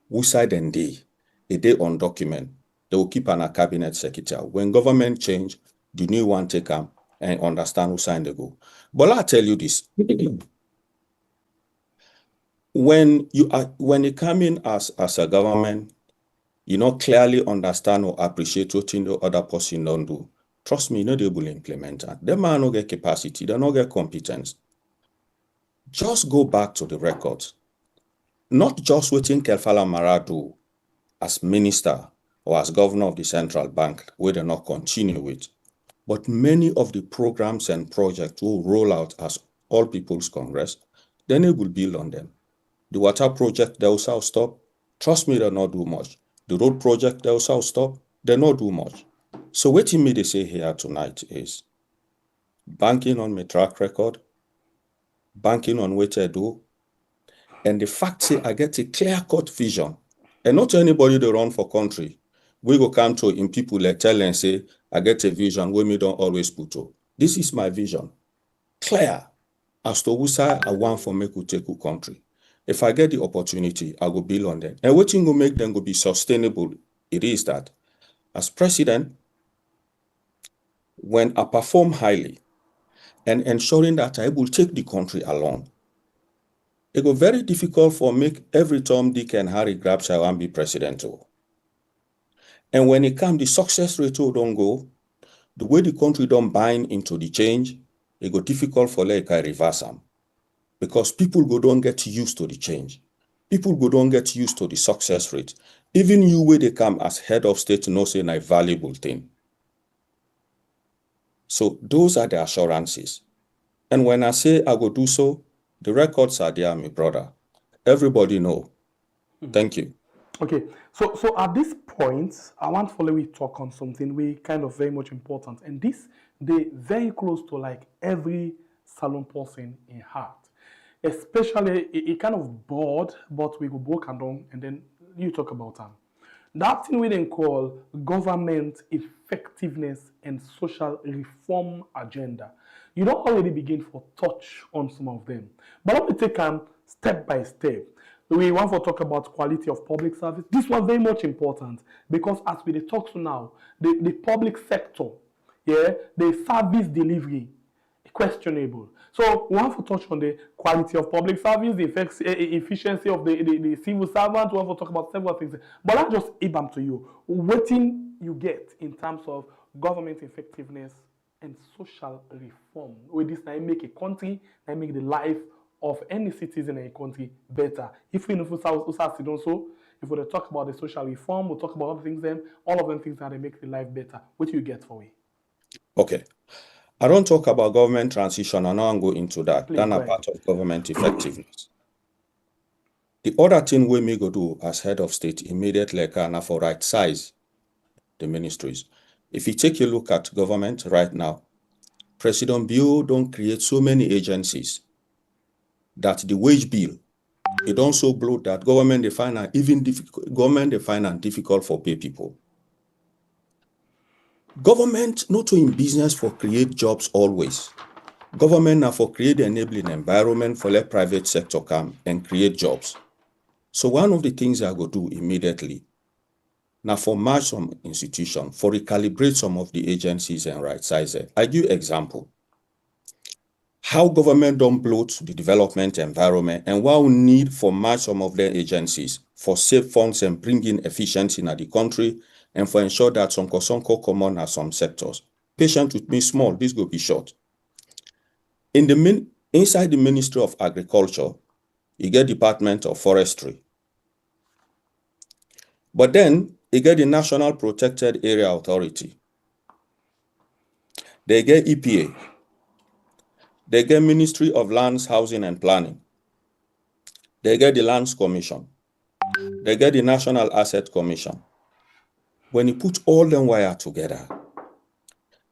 S6: Who side and they on document. They will keep an a cabinet secretary. When government change, the new one take them and understand who signed the go. But I tell you this. When you come in as a government, you not clearly understand or appreciate what the other person don't do. Trust me, not able to implement that. Them man no get capacity, they no get competence. Just go back to the records. Not just waiting Kelfala Marrah do as minister or as governor of the central bank, where they not continue with. But many of the programs and projects will roll out as All People's Congress, then it will build on them. The water project, they also stop. Trust me, they not do much. The road project, they also stop. They not do much. So what me they say here tonight is banking on my track record, banking on what I do, and the fact say I get a clear-cut vision. And not anybody they run for country. We go come to in people like tell and say, I get a vision where me don't always put to. This is my vision. Clear as to who side I want for make to take a country. If I get the opportunity, I will build on them. And what thing will make them go be sustainable, it is that as president, when I perform highly and ensuring that I will take the country along, it go very difficult for make every Tom, Dick, and Harry grab shall and be presidential. And when it comes, the success rate don't go, the way the country don't bind into the change, it go difficult for like I reverse them. Because people go don't get used to the change. People go don't get used to the success rate. Even you where they come as head of state know say a valuable thing. So those are the assurances. And when I say I go do so, the records are there, my brother. Everybody know. Thank you.
S2: Okay, so at this point, I want to follow we talk on something we kind of very much important, and this they very close to like every salon person in heart, especially it kind of broad, but we go broke and down, and then you talk about them. That thing we then call government effectiveness and social reform agenda. You don't already begin for touch on some of them, but let me take them step by step. We want to talk about quality of public service. This was very much important because as we talk to now, the public sector, yeah, the service delivery, questionable. So we want to touch on the quality of public service, the efficiency of the civil servant. We want to talk about several things. But I'll just IBAM to you. What you get in terms of government effectiveness and social reform. With this, I make a country, I make the life of any citizen in a country better. If we know so, if we talk about the social reform, we'll talk about other things, then all of them things that they make the life better. What do you get for me?
S6: Okay. I don't talk about government transition, and now I'm going into that.
S2: Please,
S6: That's a part of government effectiveness. The other thing we may go do as head of state immediately can for right size the ministries. If you take a look at government right now, President Bio don't create so many agencies that the wage bill, it also blow that government they find difficult for pay people. Government not to in business for create jobs always. Government now for create the enabling environment for let private sector come and create jobs. So one of the things I go do immediately, now for merge some institution, for recalibrate some of the agencies and right size it. I give example. How government don't bloat the development environment and what we need for merge some of their agencies for save funds and bring in efficiency in the country and for ensure that some common at some sectors. Patient with me small, this will be short. Inside the Ministry of Agriculture, you get Department of Forestry. But then you get the National Protected Area Authority. They get EPA. They get Ministry of Lands, Housing and Planning. They get the Lands Commission. They get the National Asset Commission. When you put all them wire together,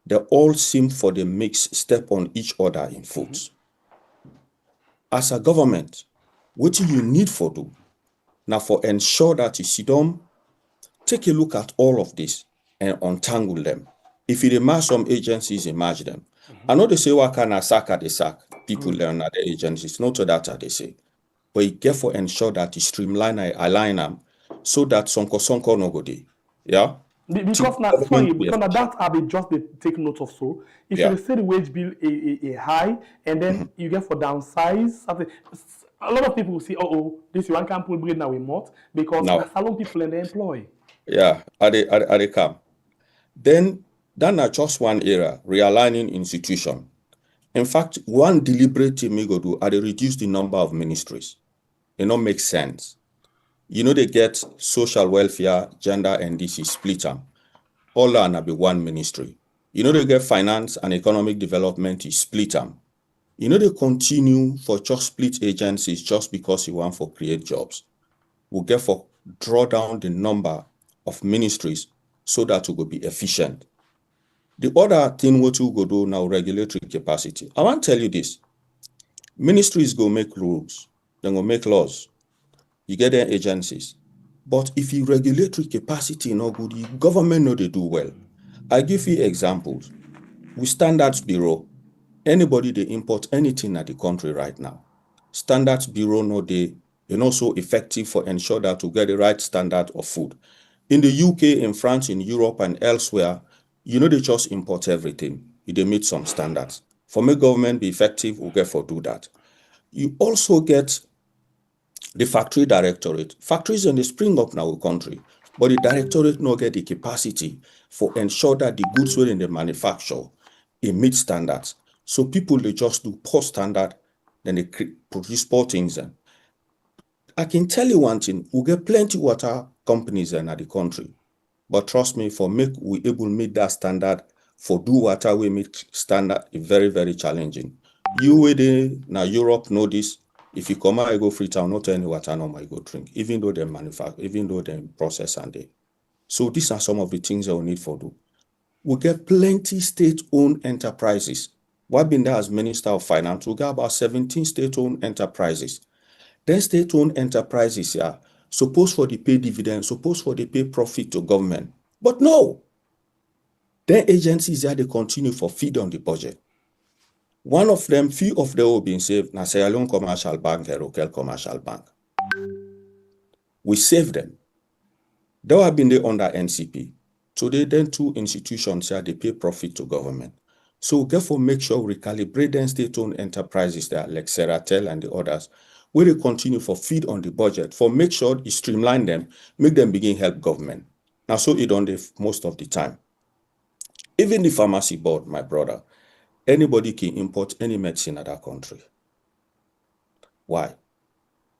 S6: they all seem for the mix step on each other in foot. As a government, what you need for do now for ensure that you sit down, take a look at all of this and untangle them. If you merge some agencies, merge them. I know they say what kind of sack at the sack. People learn at the agencies, not to that they say. But you get for ensure that you streamline and align them so that sonko no go dey. Yeah.
S2: Because now, sorry, because now that I be just they take note of so. If you say the wage bill a high and then you get for downsize something, a lot of people will see, this one can't pull bread now we not because the salon people and they employ.
S6: Yeah, are they come? Then not just one area, realigning institution. In fact, one deliberate thing we go do are they reduce the number of ministries. It not make sense. You know, they get social welfare, gender, and DC split them. All are be one ministry. You know, they get finance and economic development is split them. You know, they continue for just split agencies just because you want for create jobs. We'll get for draw down the number of ministries so that it will be efficient. The other thing what you go do now, regulatory capacity. I want to tell you this. Ministries go make rules, they go make laws. You get their agencies. But if you regulatory capacity no good, the government know they do well. I give you examples. With Standards Bureau, anybody they import anything at the country right now. Standards Bureau know they not so effective for ensure that to get the right standard of food. In the UK, in France, in Europe, and elsewhere, you know they just import everything. They meet some standards. For make government be effective, we'll get for do that. You also get the factory directorate. Factories in the spring up now in country, but the directorate no get the capacity for ensure that the goods when they manufacture, it meet standards. So people they just do poor standard, then they produce poor things. And I can tell you one thing, we get plenty water companies in the country. But trust me, for make we able to meet that standard, for do water we meet standard, is very, very challenging. You within now Europe know this. If you come out, I go Freetown, not any water no I go drink, even though they manufacture, even though they process and they. So these are some of the things that we need for do. We get plenty state-owned enterprises. What been there as Minister of Finance, we got about 17 state-owned enterprises. Then state-owned enterprises here, suppose for the pay dividends, suppose for the pay profit to government. But no. Then agencies here, they continue for feed on the budget. One of them, few of them will be saved, na Sierra Leone Commercial Bank and Local Commercial Bank. We save them. They have been there under NCP. Today, then two institutions here, they pay profit to government. So therefore, make sure we recalibrate them state-owned enterprises there, like Serratel and the others, where they continue for feed on the budget, for make sure you streamline them, make them begin help government. Now, so it on the most of the time. Even the pharmacy board, my brother, anybody can import any medicine at that country. Why?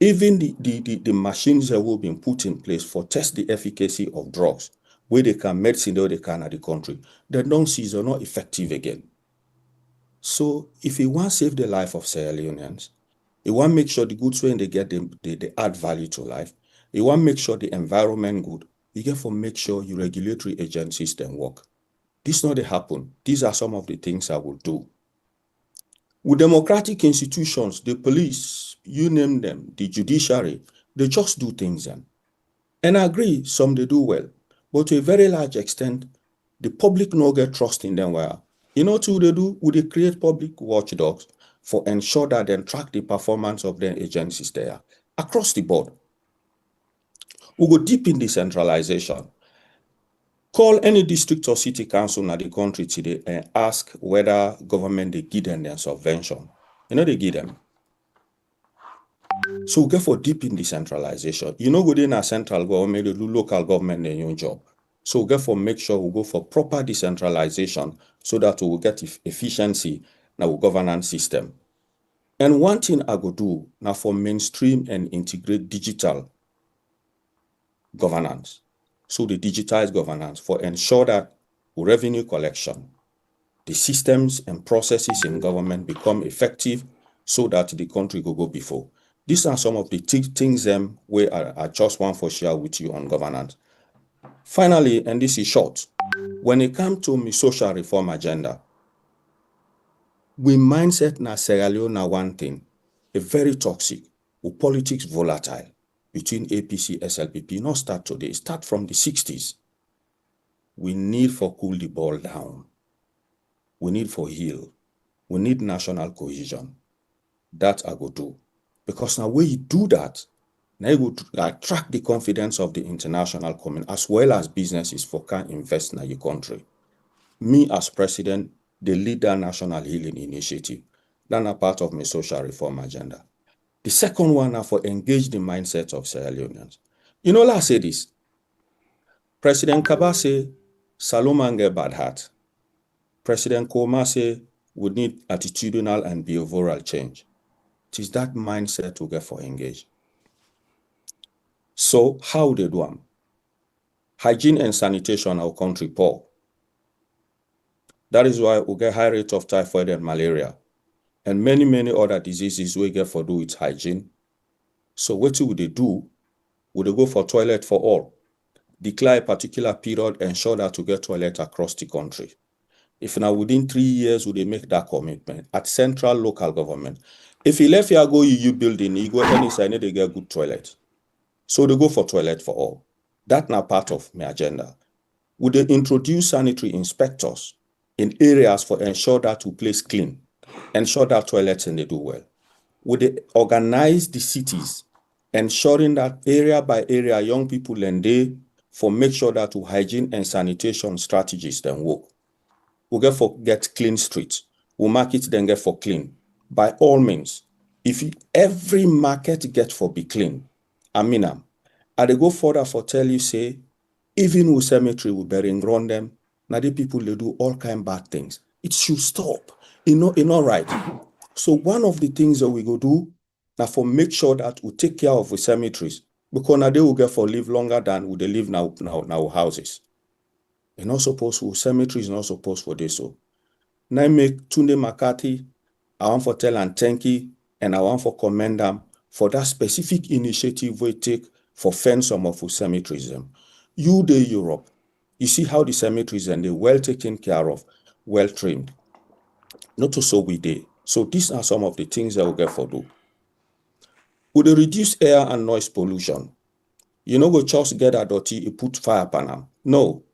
S6: Even the machines that will be put in place for test the efficacy of drugs, where they can medicine or they can at the country, they don't see they're not effective again. So if you want to save the life of Sierra Leoneans, you want to make sure the goods when they get them, they add value to life. You want to make sure the environment good. You get to make sure your regulatory agencies then work. This not they happen. These are some of the things I will do. With democratic institutions, the police, you name them, the judiciary, they just do things then. And I agree, some they do well. But to a very large extent, the public no get trust in them well. You know what they do? Would they create public watchdogs for ensure that they track the performance of their agencies there across the board? We go deep in decentralization. Call any district or city council in the country today and ask whether government they give them their subvention. You know they give them. So we go for deep in decentralization. You know, go in a central government, they do local government their own job. So we go for make sure we go for proper decentralization so that we will get efficiency in our governance system. And one thing I go do now for mainstream and integrate digital governance. So the digitized governance for ensure that revenue collection, the systems and processes in government become effective so that the country go before. These are some of the things where I just want to share with you on governance. Finally, and this is short, when it comes to my social reform agenda, we mindset na Sierra Leone na one thing, a very toxic, or politics volatile between APC, SLPP, not start today, start from the 60s. We need for cool the ball down. We need for heal. We need national cohesion. That I go do. Because now when you do that, now you go attract the confidence of the international community as well as businesses for can invest in your country. Me as president, the lead that national healing initiative. That's a part of my social reform agenda. The second one are for engage the mindset of Sierra Leoneans. You know, let's say this. President Kaba say, Salomon get bad heart. President Koma say, we need attitudinal and behavioral change. It is that mindset to get for engage. So how they do them? Hygiene and sanitation our country poor. That is why we get high rate of typhoid and malaria and many other diseases we get for do with hygiene. So what would they do? Would they go for toilet for all? Declare a particular period, ensure that to get toilet across the country. If now within 3 years would they make that commitment at central local government. If you left here go EU building, you go any side, they get good toilet. So they go for toilet for all. That's not part of my agenda. Would they introduce sanitary inspectors in areas for ensure that to place clean, ensure that toilets and they do well? Would they organize the cities, ensuring that area by area young people and they for make sure that to hygiene and sanitation strategies then work? We get clean streets. We market then get for clean. By all means, if every market get for be clean, I they go further for tell you say, even with cemetery we burying ground them, now the people they do all kind bad things. It should stop. It's not right. So one of the things that we go do now for make sure that we take care of the cemeteries, because now they will get for live longer than we they live now houses. You're not supposed to, cemetery is not supposed for this. So now make Tunde McCarthy, I want for tell and thank you, and I want for commend them for that specific initiative we take for fence some of the cemeteries. You the Europe, you see how the cemeteries and they well taken care of, well trained. Not to so we did. So these are some of the things that we get for do. Would they reduce air and noise pollution? You know, go just get a dirty, you put fire pan them. No.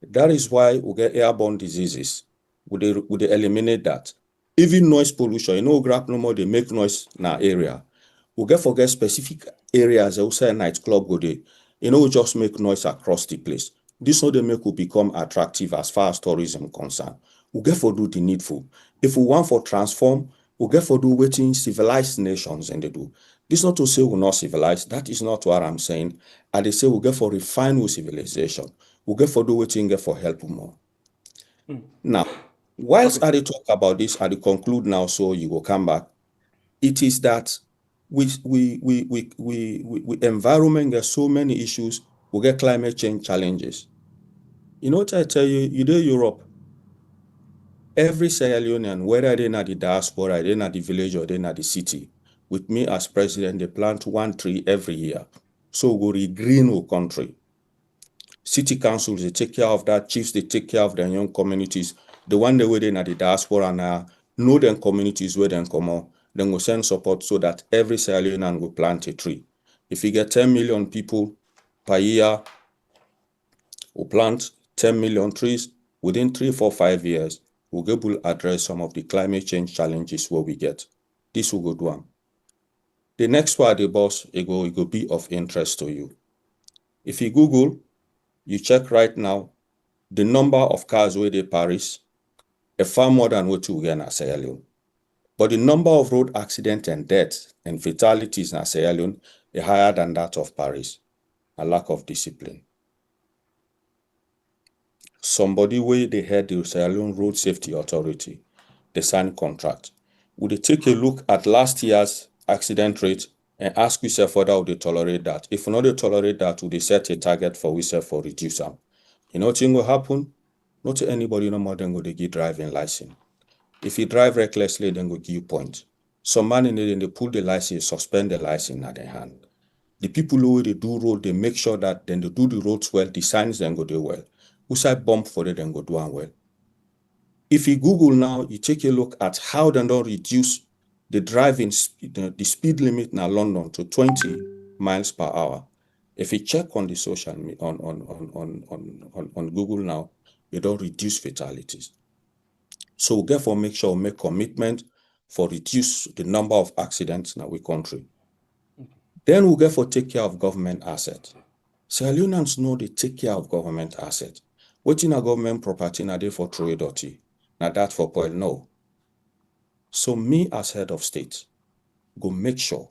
S6: That is why we get airborne diseases. Would they eliminate that? Even noise pollution, you know, grab no more, they make noise in our area. We forget specific areas, I will say nightclub go there. You know, we just make noise across the place. This how they make will become attractive as far as tourism concerned. We get for do the needful. If we want for transform, we get for do waiting civilized nations and they do. This not to say we're not civilized. That is not what I'm saying. And they say we get for refine with civilization. We get for do waiting get for help more. Now, whilst I talk about this, I conclude now, so you will come back. It is that we environment get so many issues. We get climate change challenges. You know what I tell you? You do Europe. Every Sierra Leonean, whether they're not the diaspora, they're not the village, or they're not the city, with me as president, they plant 1 tree every year. So we green our country. City councils, they take care of that. Chiefs, they take care of their young communities. The one they were in at the diaspora now, know them communities where they come out. Then we'll send support so that every Sierra Leonean will plant a tree. If you get 10 million people per year, we'll plant 10 million trees. Within 3, 4, 5 years, we'll be able to address some of the climate change challenges where we get. This will go do. The next part, the boss, it will be of interest to you. If you Google, you check right now, the number of cars where they Paris, a far more than what we get in Sierra Leone. But the number of road accidents and deaths and fatalities in Sierra Leone is higher than that of Paris. A lack of discipline. Somebody where they had the Sierra Leone Road Safety Authority, they sign contract. Would they take a look at last year's accident rate and ask yourself whether would they tolerate that? If not they tolerate that, would they set a target for yourself for reduce them? You know what will happen? Not to anybody no more than go to give driving license. If you drive recklessly, then go give you points. Some man in they pull the license, suspend the license at their hand. The people who they do road, they make sure that then they do the roads well, the signs then go do well. Who side bump for it then go do well. If you Google now, you take a look at how they don't reduce the driving the speed limit in London to 20 miles per hour. If you check on the social on Google now, you don't reduce fatalities. So therefore, make sure we make commitment for reduce the number of accidents in our country. Then we'll therefore take care of government assets. Sierra Leoneans know they take care of government assets. What in a government property na they for throw dirty? Now that for point no. So me as head of state go make sure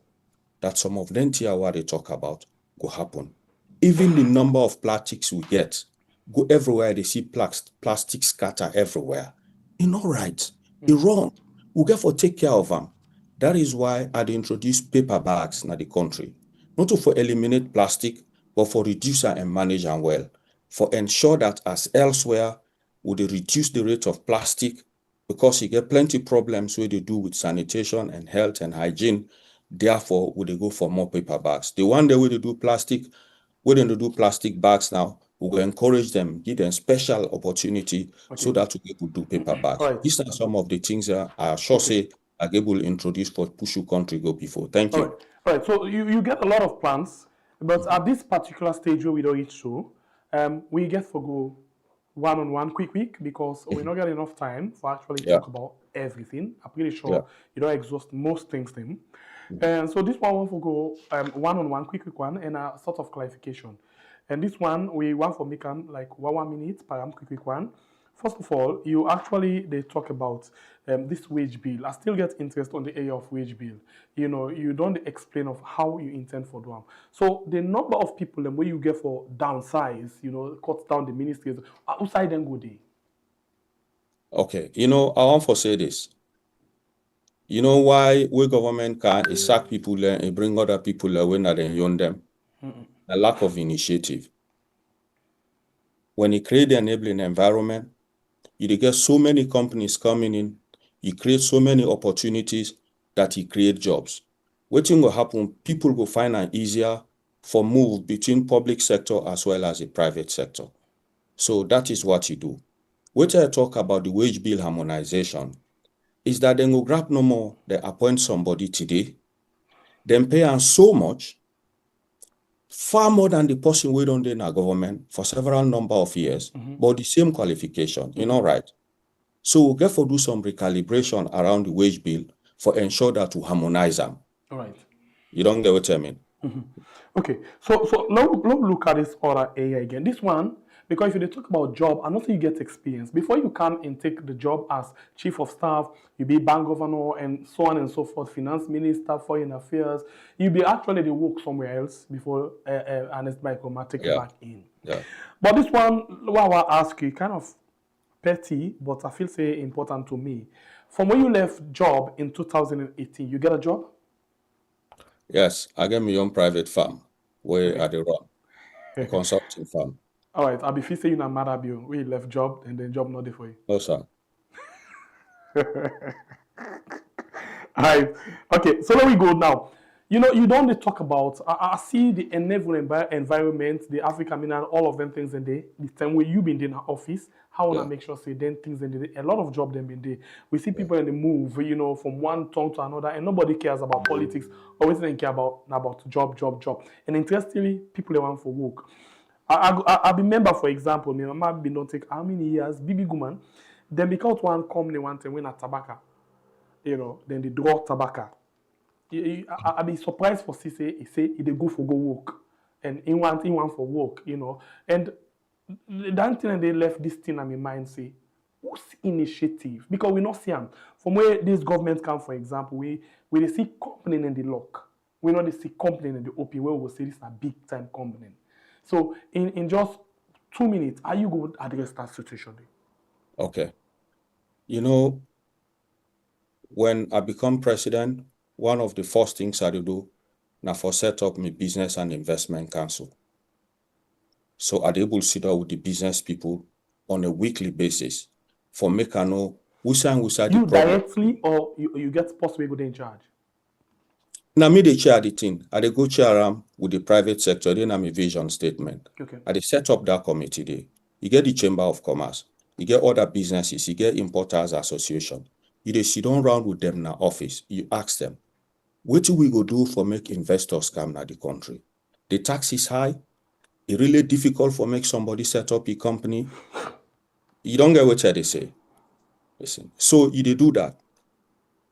S6: that some of them tier what they talk about go happen. Even the number of plastics we get go everywhere. They see plastic scatter everywhere. It's not right. It's wrong. We get for take care of them. That is why I introduce paper bags in the country. Not to for eliminate plastic, but for reduce and manage and well. For ensure that as elsewhere, we reduce the rate of plastic because you get plenty problems where they do with sanitation and health and hygiene. Therefore, we go for more paper bags. The one day where they do plastic, where they do plastic bags now, we will encourage them, give them special opportunity so that we could do paper bags.
S2: Right.
S6: These are some of the things that I sure say I will introduce for push your country go before. Thank you.
S2: All right. So you get a lot of plans, but at this particular stage where we don't reach to, we get for go one-on-one quick because we not get enough time for actually talk about everything. I'm pretty sure you don't exhaust most things then. And so this one want to go one-on-one quick one and a sort of clarification. And this one we want for make like 1 minute per quick one. First of all, they talk about this wage bill. I still get interest on the area of wage bill. You know, you don't explain of how you intend for them. So the number of people where you get for downsize, you know, cut down the ministries, outside then go there.
S6: Okay, you know, I want to say this. You know why we government can sack people and bring other people when they young them? A lack of initiative. When you create the enabling environment, you get so many companies coming in, you create so many opportunities that you create jobs. What will happen, people will find it easier for move between public sector as well as the private sector. So that is what you do. What I talk about the wage bill harmonization is that they will grab no more, they appoint somebody today, then pay them so much, far more than the person we don't in our government for several number of years, but the same qualification, you know, right? So we'll get for do some recalibration around the wage bill for ensure that we harmonize them.
S2: All right.
S6: You don't get what I mean?
S2: Okay, so now look at this other area again. This one, because if you talk about job, and also you get experience. Before you come and take the job as chief of staff, you be bank governor and so on and so forth, finance minister, foreign affairs, you be actually the work somewhere else before Ernest Michael might take you back in.
S6: Yeah.
S2: But this one, what I ask you, kind of petty, but I feel say important to me. From when you left job in 2018, you get a job?
S6: Yes, I get my own private firm where I run, a consulting firm.
S2: All right, I'll be say you na Marrah we left job and then job not there for you.
S6: No, sir.
S2: All right. Okay, so let me go now. You know, you don't talk about, I see the enabling environment, the African Mineral, all of them things in there. The time where you been in the office, how want to make sure say then things in there. A lot of job them in there. We see people in the move, you know, from one tongue to another, and nobody cares about politics. Always they care about job. And interestingly, people they want for work. I remember, for example, my mama been don't take how many years, Bibi Guman, then because one company want to win a tobacco, you know, then they draw tobacco. I be surprised for say they go work, and he want for work, you know. And that thing they left this thing on my mind say, whose initiative? Because we not see them from where this government come, for example, we they see company in the lock, we know they see company in the open where we will say this is a big time company. So in just 2 minutes, are you going to address that situation?
S6: Okay. You know, when I become president, one of the first things I do now for set up my business and investment council. So I'd able to sit down with the business people on a weekly basis for make I know who's the
S2: You
S6: problem.
S2: directly or you get possibly go in charge?
S6: Now me they chair the thing. I dey go chair with the private sector. Then I'm a vision statement.
S2: Okay.
S6: I dey set up that committee there. You get the Chamber of Commerce. You get other businesses. You get Importers Association. You dey sit down round with them in the office. You ask them, what do we go do for make investors come na the country? The tax is high. It really difficult for make somebody set up a company. You don't get what they say. Listen. So you dey do that.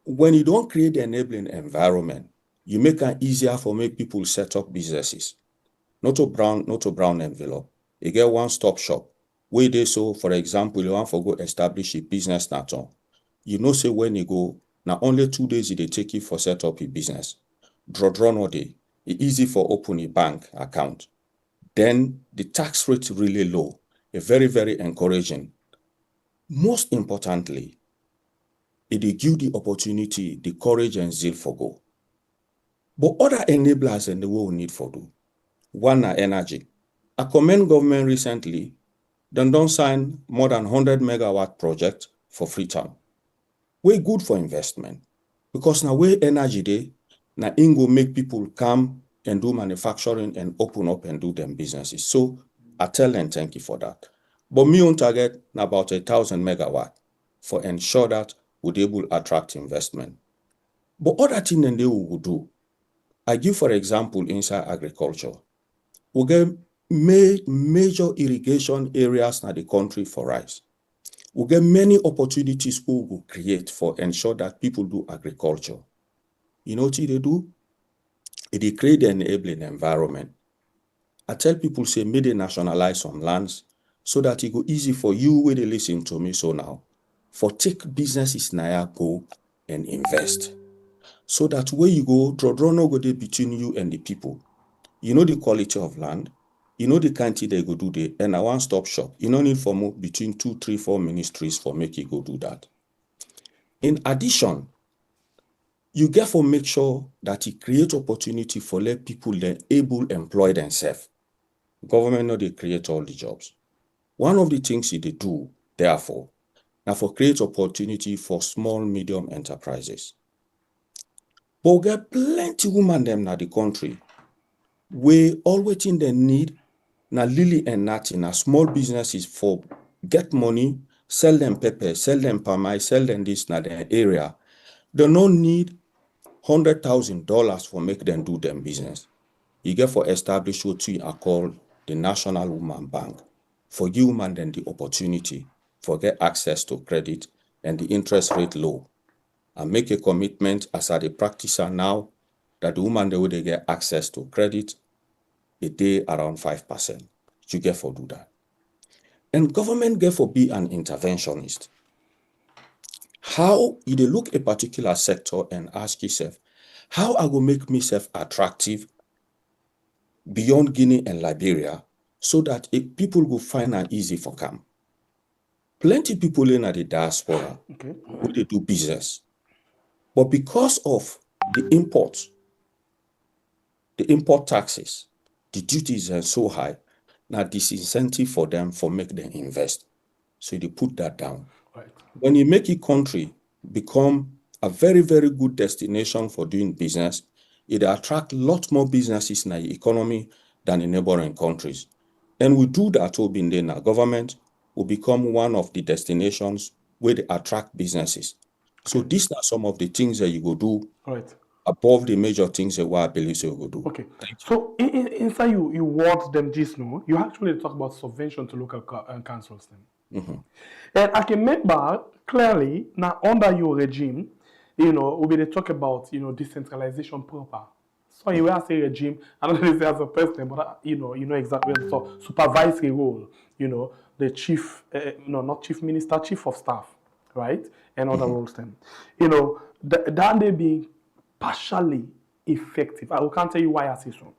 S6: When you don't create the enabling environment, you make it easier for make people set up businesses. Not a brown envelope. You get one-stop shop. Where they so, for example, you want to go establish a business na turn. You know, say when you go, now only 2 days they take you for set up a business. Draw no day. It's easy for open a bank account. Then the tax rate really low. It's very, very encouraging. Most importantly, it dey give the opportunity, the courage and zeal for go. But other enablers in the world need for do. One na energy. I commend government recently, them don't sign more than 100 megawatt project for Freetown. Way good for investment. Because now where energy dey, na in go make people come and do manufacturing and open up and do them businesses. So I tell them thank you for that. But me on target na about 1,000 megawatt for ensure that would able attract investment. But other thing they will do, I give for example inside agriculture, we get major irrigation areas in the country for rice. We get many opportunities we will create for ensure that people do agriculture. You know what they do? They create an enabling environment. I tell people say, may they nationalize some lands so that it go easy for you when they listen to me so now, for take businesses now go and invest. So that where you go, draw no go there between you and the people. You know the quality of land, you know the country they go do there, and a one-stop shop. You don't need for more between 2, 3, 4 ministries for make you go do that. In addition, you get for make sure that it create opportunity for let people then able employ themselves. Government know they create all the jobs. One of the things they do, therefore, now for create opportunity for small, medium enterprises. But we get plenty women them na the country where all waiting they need na lily and nothing na small businesses for get money, sell them pepper, sell them palm, sell them this na their area. They don't need $100,000 for make them do them business. You get for establish what we are called the National Woman Bank. For give women then the opportunity for get access to credit and the interest rate low. And make a commitment as a practitioner now that the woman they will get access to credit a day around 5%. You get for do that. And government get for be an interventionist. How you dey look a particular sector and ask yourself, how I go make myself attractive beyond Guinea and Liberia so that people go find it easy for come. Plenty people in the diaspora who they do business. But because of the import taxes, the duties are so high, now disincentive for them for make them invest. So they put that down.
S2: Right.
S6: When you make a country become a very, very good destination for doing business, it attracts a lot more businesses in the economy than in neighboring countries. And we do that all being there. Government will become one of the destinations where they attract businesses. So these are some of the things that you go do above the major things that I believe you go do.
S2: Okay. So inside you word them this, no? You actually talk about subvention to local councils then.
S6: Mm-hmm.
S2: And I can remember clearly now under your regime, you know, we they talk about, you know, decentralization proper. So you will say regime, I don't know if as a president, but you know exactly. So supervisory role, you know, the chief, not chief minister, chief of staff, right, and other roles. Then, you know, that they being partially effective. I can't tell you why I say so.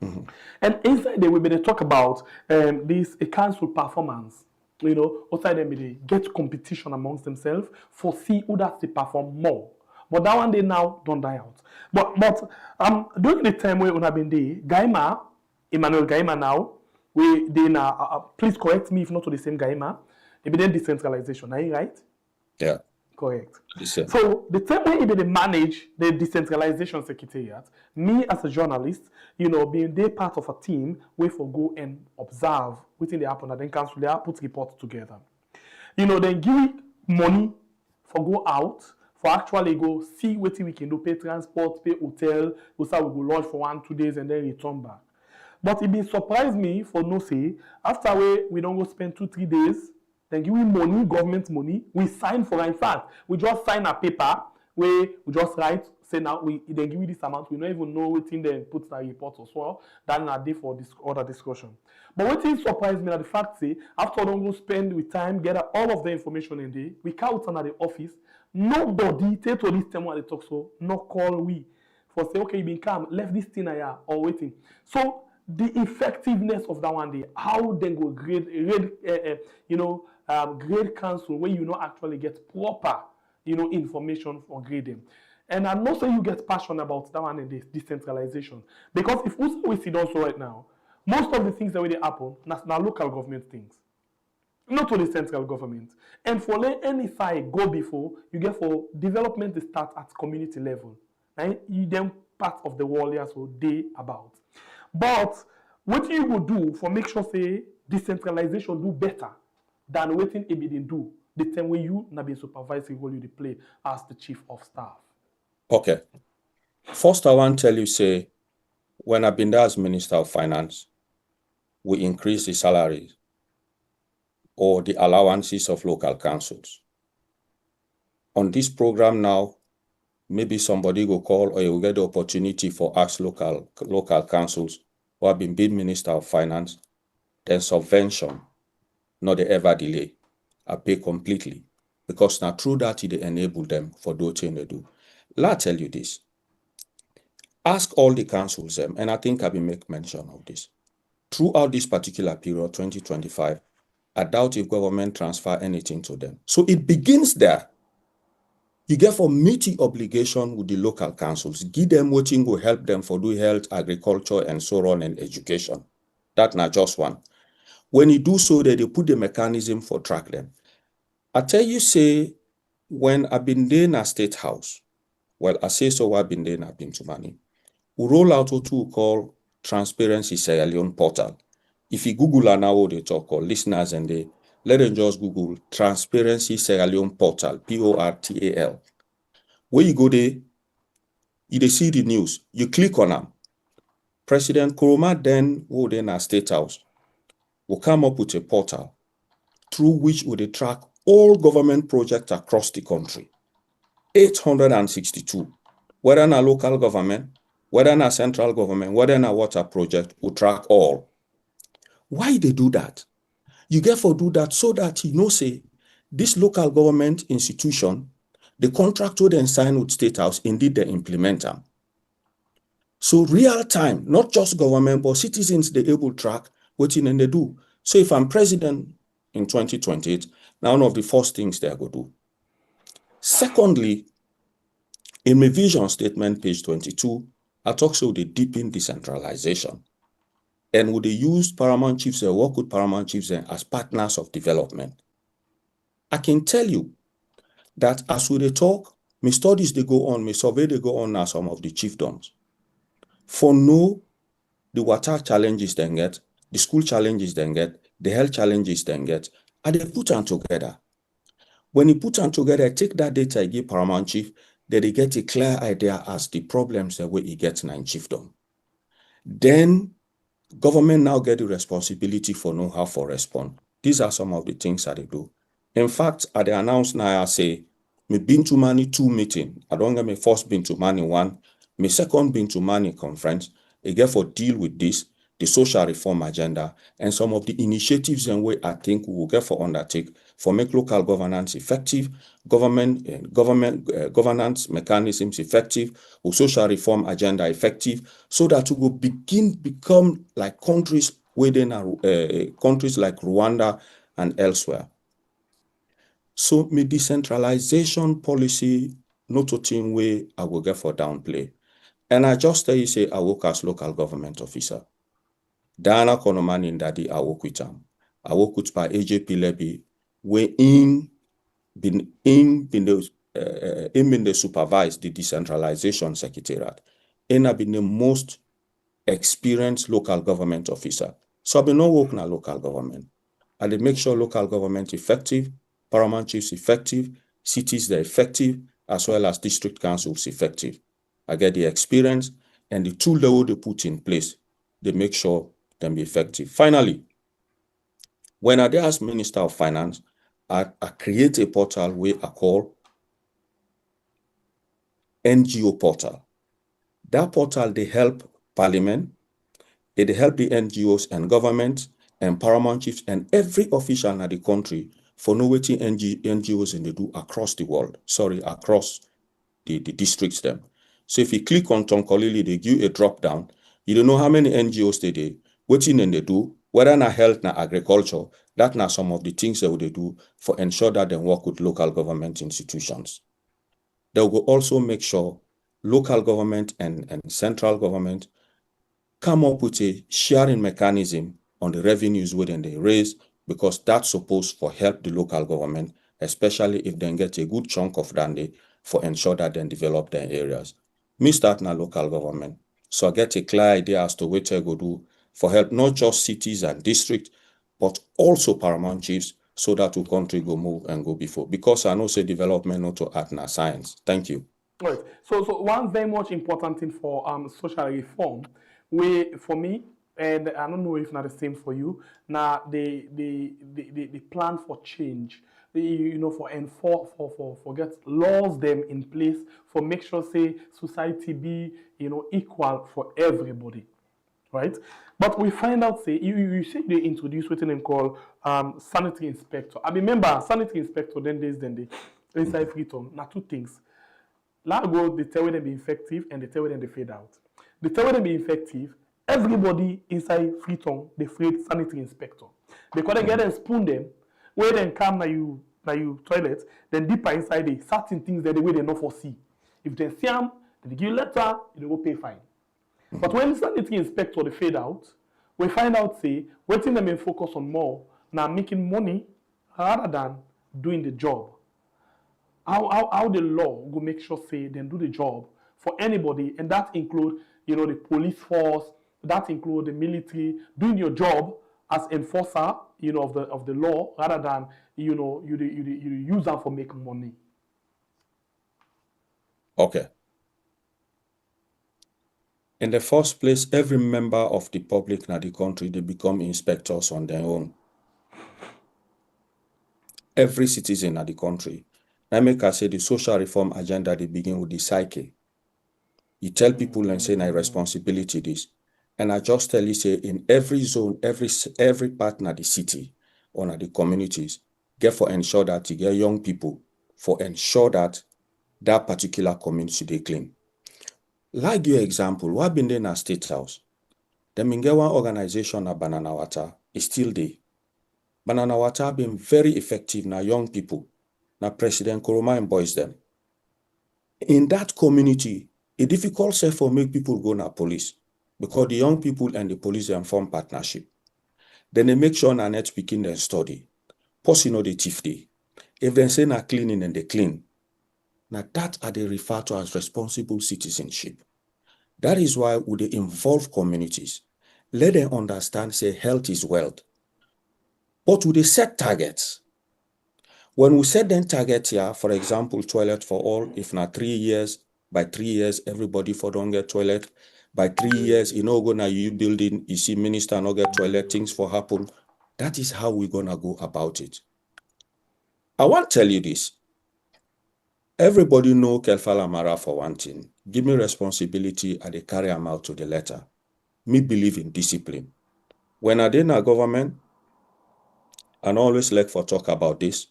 S6: Mm-hmm.
S2: And inside there, we better talk about this a council performance. You know, outside them they get competition amongst themselves for see who that they perform more. But that one they now don't die out. But during the time when I been there, Emmanuel Gaima now, we then please correct me if not to the same guy, ma. It be then decentralization, are you right?
S6: Yeah.
S2: Correct.
S6: The same.
S2: So the same way they manage the decentralization secretariat, me as a journalist, being they part of a team, we for go and observe within the happen and then council they put reports together. Then give money for go out, for actually go see what we can do, pay transport, pay hotel, we go lodge for 1-2 days and then return back. But it been surprised me for no say, after we don't go spend 2-3 days, then give we money, government money, we sign for it. In fact, we just sign a paper where we just write, say now we then give you this amount, we don't even know what in there put in the report as well. Then a day for this other discussion. But what is surprised me that the fact say, after we don't go spend with time, gather all of the information in there, we count on at the office, nobody take to this time when they talk so, no call we for say, okay, you been calm, left this thing here or waiting. So the effectiveness of that one day, how then go grade council when you not actually get proper, information for grading. And I'm not saying you get passionate about that one in this decentralization. Because if we see also right now, most of the things that really happen, now local government things. Not to the central government. And for any side go before, you get for development to start at community level. Right? You then part of the warriors so they about. But what you will do for make sure say decentralization do better than waiting it didn't do the time when you not be supervising role you play as the chief of staff.
S6: Okay. First, I want to tell you, say, when I've been there as Minister of Finance, we increase the salaries or the allowances of local councils. On this program now, maybe somebody will call or you will get the opportunity for ask local councils who have been Minister of Finance, then subvention, not the ever delay. I pay completely. Because now through that, they enable them for those things they do. Let tell you this. Ask all the councils, and I think I will make mention of this. Throughout this particular period, 2025, I doubt if government transfer anything to them. So it begins there. You get for meeting obligation with the local councils, give them what will help them for do health, agriculture, and so on, and education. That's not just one. When you do so, they put the mechanism for track them. I tell you, say, when I've been there in a state house, well, I say so I've been there and I've been to money. We roll out what we call Transparency Sierra Leone portal. If you Google now what they talk or listeners and they let them just Google Transparency Sierra Leone portal, PORTAL. Where you go there, you see the news. You click on them. President Kuruma then, who then a state house, will come up with a portal through which would track all government projects across the country. 862. Whether in a local government, whether in a central government, whether in a water project, will track all. Why they do that? You get for do that so that say this local government institution, the contract would then sign with State House, indeed they implement them. So real time, not just government, but citizens, they able to track what they do. So if I'm president in 2028, now one of the first things they go do. Secondly, in my vision statement, page 22, I talk about the deepening decentralization. And would they use paramount chiefs and work with paramount chiefs as partners of development? I can tell you that as we talk, my studies they go on, my survey they go on now some of the chiefdoms. For no, the water challenges they get, the school challenges they get, the health challenges they get, and they put them together. When you put them together, take that data, I give paramount chief, that they get a clear idea as the problems that way he gets in chiefdom. Then government now get the responsibility for know how to respond. These are some of the things that they do. In fact, at the announcement now, I say, me been to Mani 2 meeting. I don't get me first been to Mani 1, me second been to Mani conference. I get for deal with this, the social reform agenda, and some of the initiatives and way I think we will get for undertake for make local governance effective, governance mechanisms effective, or social reform agenda effective, so that we will become like countries within countries like Rwanda and elsewhere. So my decentralization policy, not a thing way I will get for downplay. And I just tell you say I work as local government officer. Dana Konomani Ndadi Awokwitam. Awokut by AJP Leby, where in been the supervise the decentralization secretariat. And have been the most experienced local government officer. So I've been no work na local government. And they make sure local government effective, paramount chiefs effective, cities they're effective, as well as district councils effective. I get the experience and the tool they put in place, they make sure them be effective. Finally, when I as Minister of Finance, I create a portal where I call NGO portal. That portal, they help Parliament, it help the NGOs and government and paramount chiefs and every official in the country for know what NGOs in they do across the world. Sorry, across the districts them. So if you click on Tom Colili, they give you a drop down. You don't know how many NGOs they do, what in they do, whether na health, na agriculture, that na some of the things that they do for ensure that they work with local government institutions. They will also make sure local government and central government come up with a sharing mechanism on the revenues within they raise, because that's supposed for help the local government, especially if they get a good chunk of that for ensure that they develop their areas. Me start na local government, so I get a clear idea as to what I go do for help not just cities and districts, but also paramount chiefs, so that our country go move and go before. Because I know say development not to art na science. Thank you.
S2: Right. So one very much important thing for social reform, for me, and I don't know if not the same for you. Now the plan for change, for get laws them in place for make sure say society be equal for everybody, right? But we find out say you say they introduce what they call sanitary inspector. I remember sanitary inspector then they inside Freetown. Now two things. Largo, they tell them be effective and they tell them they fade out. They tell them be effective, everybody inside Freetown, they afraid sanitary inspector. Because they get them spoon them, where then come na you toilet, then deeper inside they certain things that the way they not foresee. If they see them, they give you letter, they go pay fine. But when sanitary inspector they fade out, we find out say, waiting them and focus on more, now making money rather than doing the job. How the law will make sure say then do the job for anybody, and that include the police force, that include the military, doing your job as enforcer of the law rather than you use them for making money.
S6: Okay. In the first place, every member of the public in the country, they become inspectors on their own. Every citizen of the country. I make I say the social reform agenda, they begin with the psyche. You tell people and say, na responsibility this. And I just tell you, say, in every zone, every part of the city or the communities, get for ensure that you get young people for ensure that that particular community they clean. Like your example, what been there in a state house? The Mingewa organization at Banana Water is still there. Banana Water been very effective now, young people. Now President Koroma employs them. In that community, it's difficult say for make people go na police because the young people and the police them form partnership. Then they make sure na net speaking them study. Plus, the thief day. If they say na cleaning and they clean, now that are they refer to as responsible citizenship. That is why would they involve communities. Let them understand say health is wealth. But would they set targets? When we set them targets here, for example, toilet for all, if not 3 years, by 3 years, everybody for don't get toilet. By 3 years, go na you building, you see minister not get toilet, things for happen. That is how we're gonna go about it. I want to tell you this. Everybody know Kelfala Marrah for one thing. Give me responsibility and they carry them out to the letter. Me believe in discipline. When I did in a government, I always like for talk about this.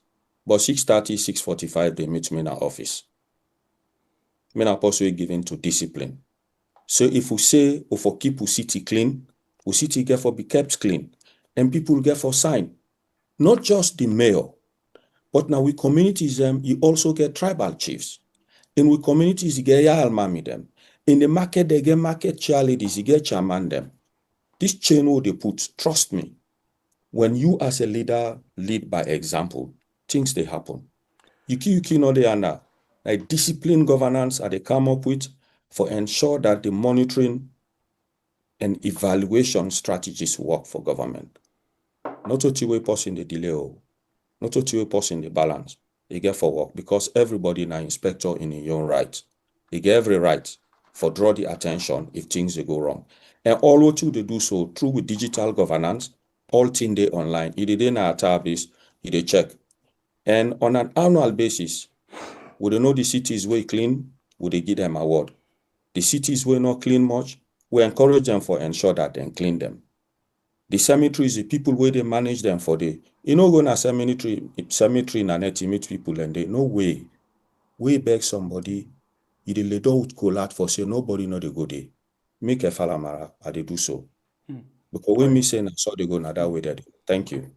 S6: But 6:30, 6:45, they meet me in our office. Me na person given to discipline. So if we say, for keep our city clean, our city get for be kept clean, and people get for sign. Not just the mayor, but now we communities you also get tribal chiefs. In we communities, you get Yahal Mami them. In the market, they get market cheerleaders, you get chairman them. This chain will they put, trust me, when you as a leader lead by example, things they happen. You know they are now. Like discipline governance are they come up with for ensure that the monitoring and evaluation strategies work for government. Not to way in the delay, not to way in the balance. You get for work because everybody now inspector in your own right. You get every right for draw the attention if things they go wrong. And all what you they do so through with digital governance, all thing they online. You did in our database, you they check. And on an annual basis, we don't know the cities where clean, we they give them award. The cities where not clean much, we encourage them for ensure that they clean them. The cemeteries, the people where they manage them for the, you know, go na cemetery na net meet people and they no way. We beg somebody, you the leader would collate for say nobody know they go there. Make a falamara, they do so. Because when me say na so they go na that way there. Thank you.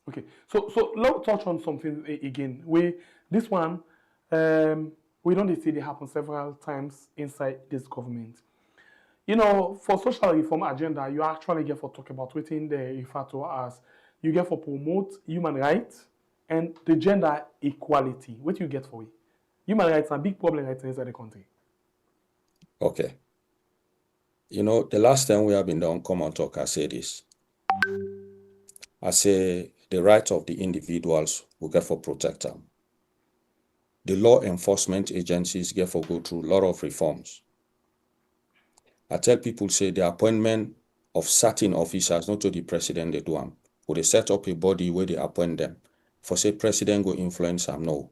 S2: Okay, so let's touch on something again. This one, we don't see it happen several times inside this government. You know, for social reform agenda, you actually get for talk about within the refer to as you get for promote human rights and the gender equality. What do you get for it? Human rights are a big problem right inside the country.
S6: Okay. You know, the last time we have been done, come on talk, I say this. I say the right of the individuals will get for protect them. The law enforcement agencies get for go through a lot of reforms. I tell people say the appointment of certain officers, not to the president they do them, or they set up a body where they appoint them. For say president go influence them, no.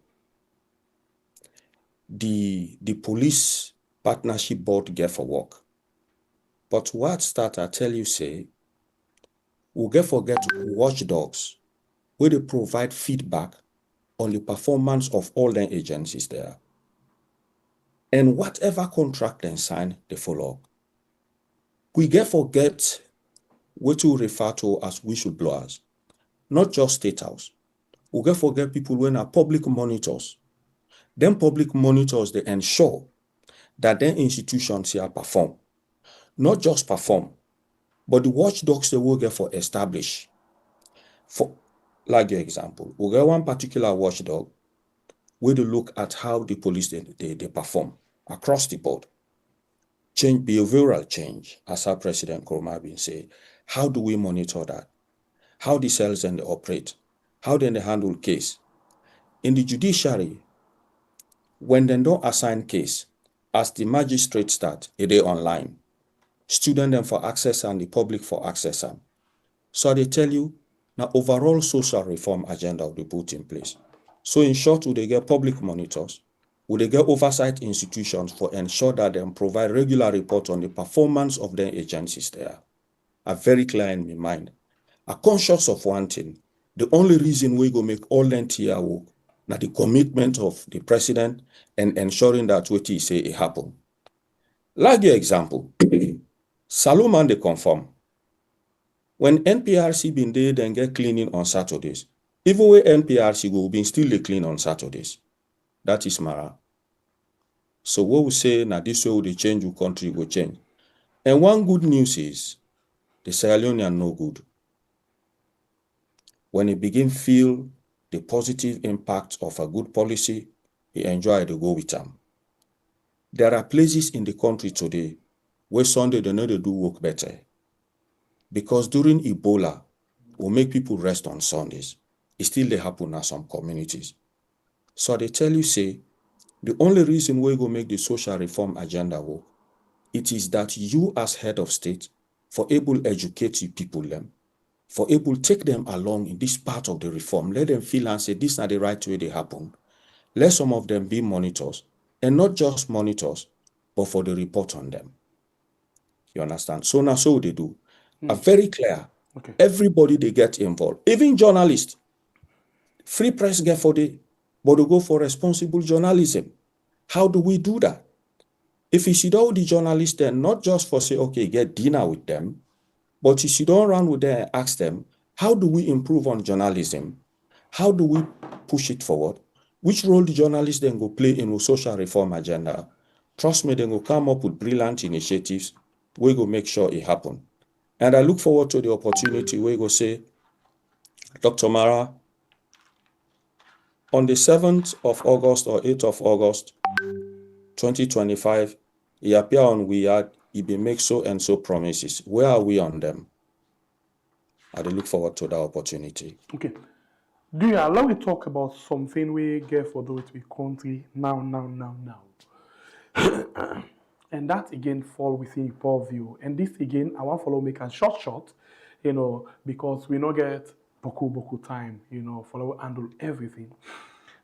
S6: The police partnership board get for work. But what start I tell you say, we get forget watchdogs where they provide feedback on the performance of all the agencies there. And whatever contract they sign, they follow up. We get forget what we refer to as whistleblowers, not just state house. We get forget people when are public monitors. Them public monitors, they ensure that their institutions here perform. Not just perform, but the watchdogs they will get for establish. For like your example, we get one particular watchdog where they look at how the police they perform across the board. Change, behavioral change, as our President Kurma been say. How do we monitor that? How the cells then they operate? How then they handle case? In the judiciary, when they don't assign case, as the magistrate start, it is online. Student them for access and the public for access them. So they tell you, now overall social reform agenda will be put in place. So in short, would they get public monitors? Would they get oversight institutions for ensure that they provide regular reports on the performance of their agencies there? Are very clear in my mind. Are conscious of one thing. The only reason we go make all them tier work, now the commitment of the president and ensuring that what he say it happen. Like your example, Salomon they confirm. When NPRC been there, then get cleaning on Saturdays. Even when NPRC go been still they clean on Saturdays. That is Marrah. So what we say now this way the change your country will change. And one good news is the Sierra Leonean no good. When he begin feel the positive impact of a good policy, he enjoy to go with them. There are places in the country today where Sunday they know they do work better. Because during Ebola, we make people rest on Sundays. It still they happen in some communities. So they tell you, say, the only reason we go make the social reform agenda work, it is that you as head of state, for able educate you people them, for able take them along in this part of the reform, let them feel and say, this is not the right way they happen. Let some of them be monitors, and not just monitors, but for the report on them. You understand? So now so they do. Are very clear.
S2: Okay.
S6: Everybody they get involved, even journalists. Free press get for the, but to go for responsible journalism. How do we do that? If you sit down with the journalists, then not just for say, okay, get dinner with them, but you sit down around with them and ask them, how do we improve on journalism? How do we push it forward? Which role the journalists then go play in the social reform agenda? Trust me, they will come up with brilliant initiatives. We go make sure it happen. And I look forward to the opportunity where you go say, Dr. Marrah, on the 7th of August or 8th of August, 2025, he appear on We Are, he be make so and so promises. Where are we on them? I look forward to that opportunity.
S2: Okay. Do you allow me talk about something we get for those with country now? And that again fall within purview. And this again, I want follow make a short, because we not get boku time, follow handle everything.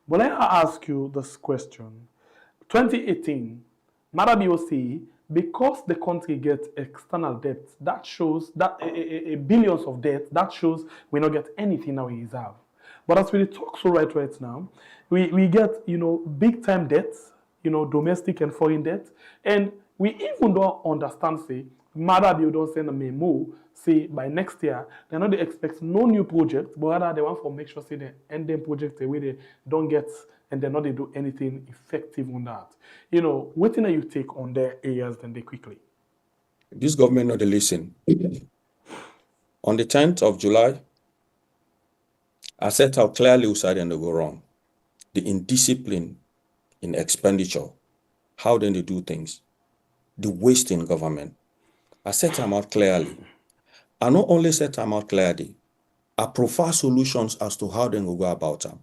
S2: But let me ask you this question. 2018, Marrah BOC, because the country gets external debt, that shows that a billions of debt, that shows we not get anything now we reserve. But as we talk so right now, we get, big time debts, domestic and foreign debt. And we even don't understand, say, Marrah BOC don't send a memo, say, by next year, they're not they expect no new project, but rather they want to make sure, say, they end them project the way they don't get, and they're not they do anything effective on that. What thing you take on their areas, then they quickly?
S6: This government not they listen. On the 10th of July, I set out clearly who side and they go wrong. The indiscipline in expenditure, how then they do things, the waste in government. I set them out clearly. I not only set them out clearly, I profile solutions as to how they will go about them.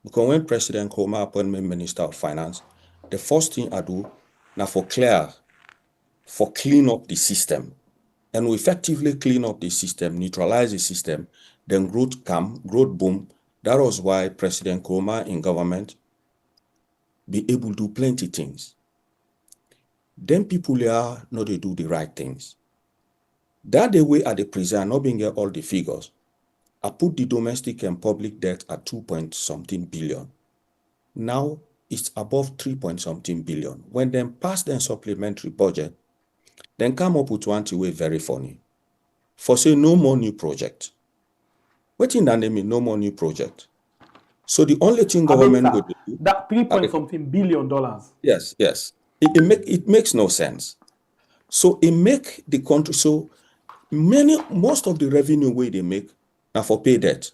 S6: Because when President Koma appointed me Minister of Finance, the first thing I do now for clean up the system. And we effectively clean up the system, neutralize the system, then growth come, growth boom. That was why President Koma in government be able to do plenty things. Then people here know they do the right things. That the way at the present, not being get all the figures. I put the domestic and public debt at 2-point-something billion. Now it's above 3-point-something billion. When they pass their supplementary budget, then come up with one way very funny. For say no more new project. What in that name no more new project? So the only thing government would do
S2: that 3-point-something billion dollars.
S6: Yes. It makes no sense. So it make the country so most of the revenue way they make now for pay debt.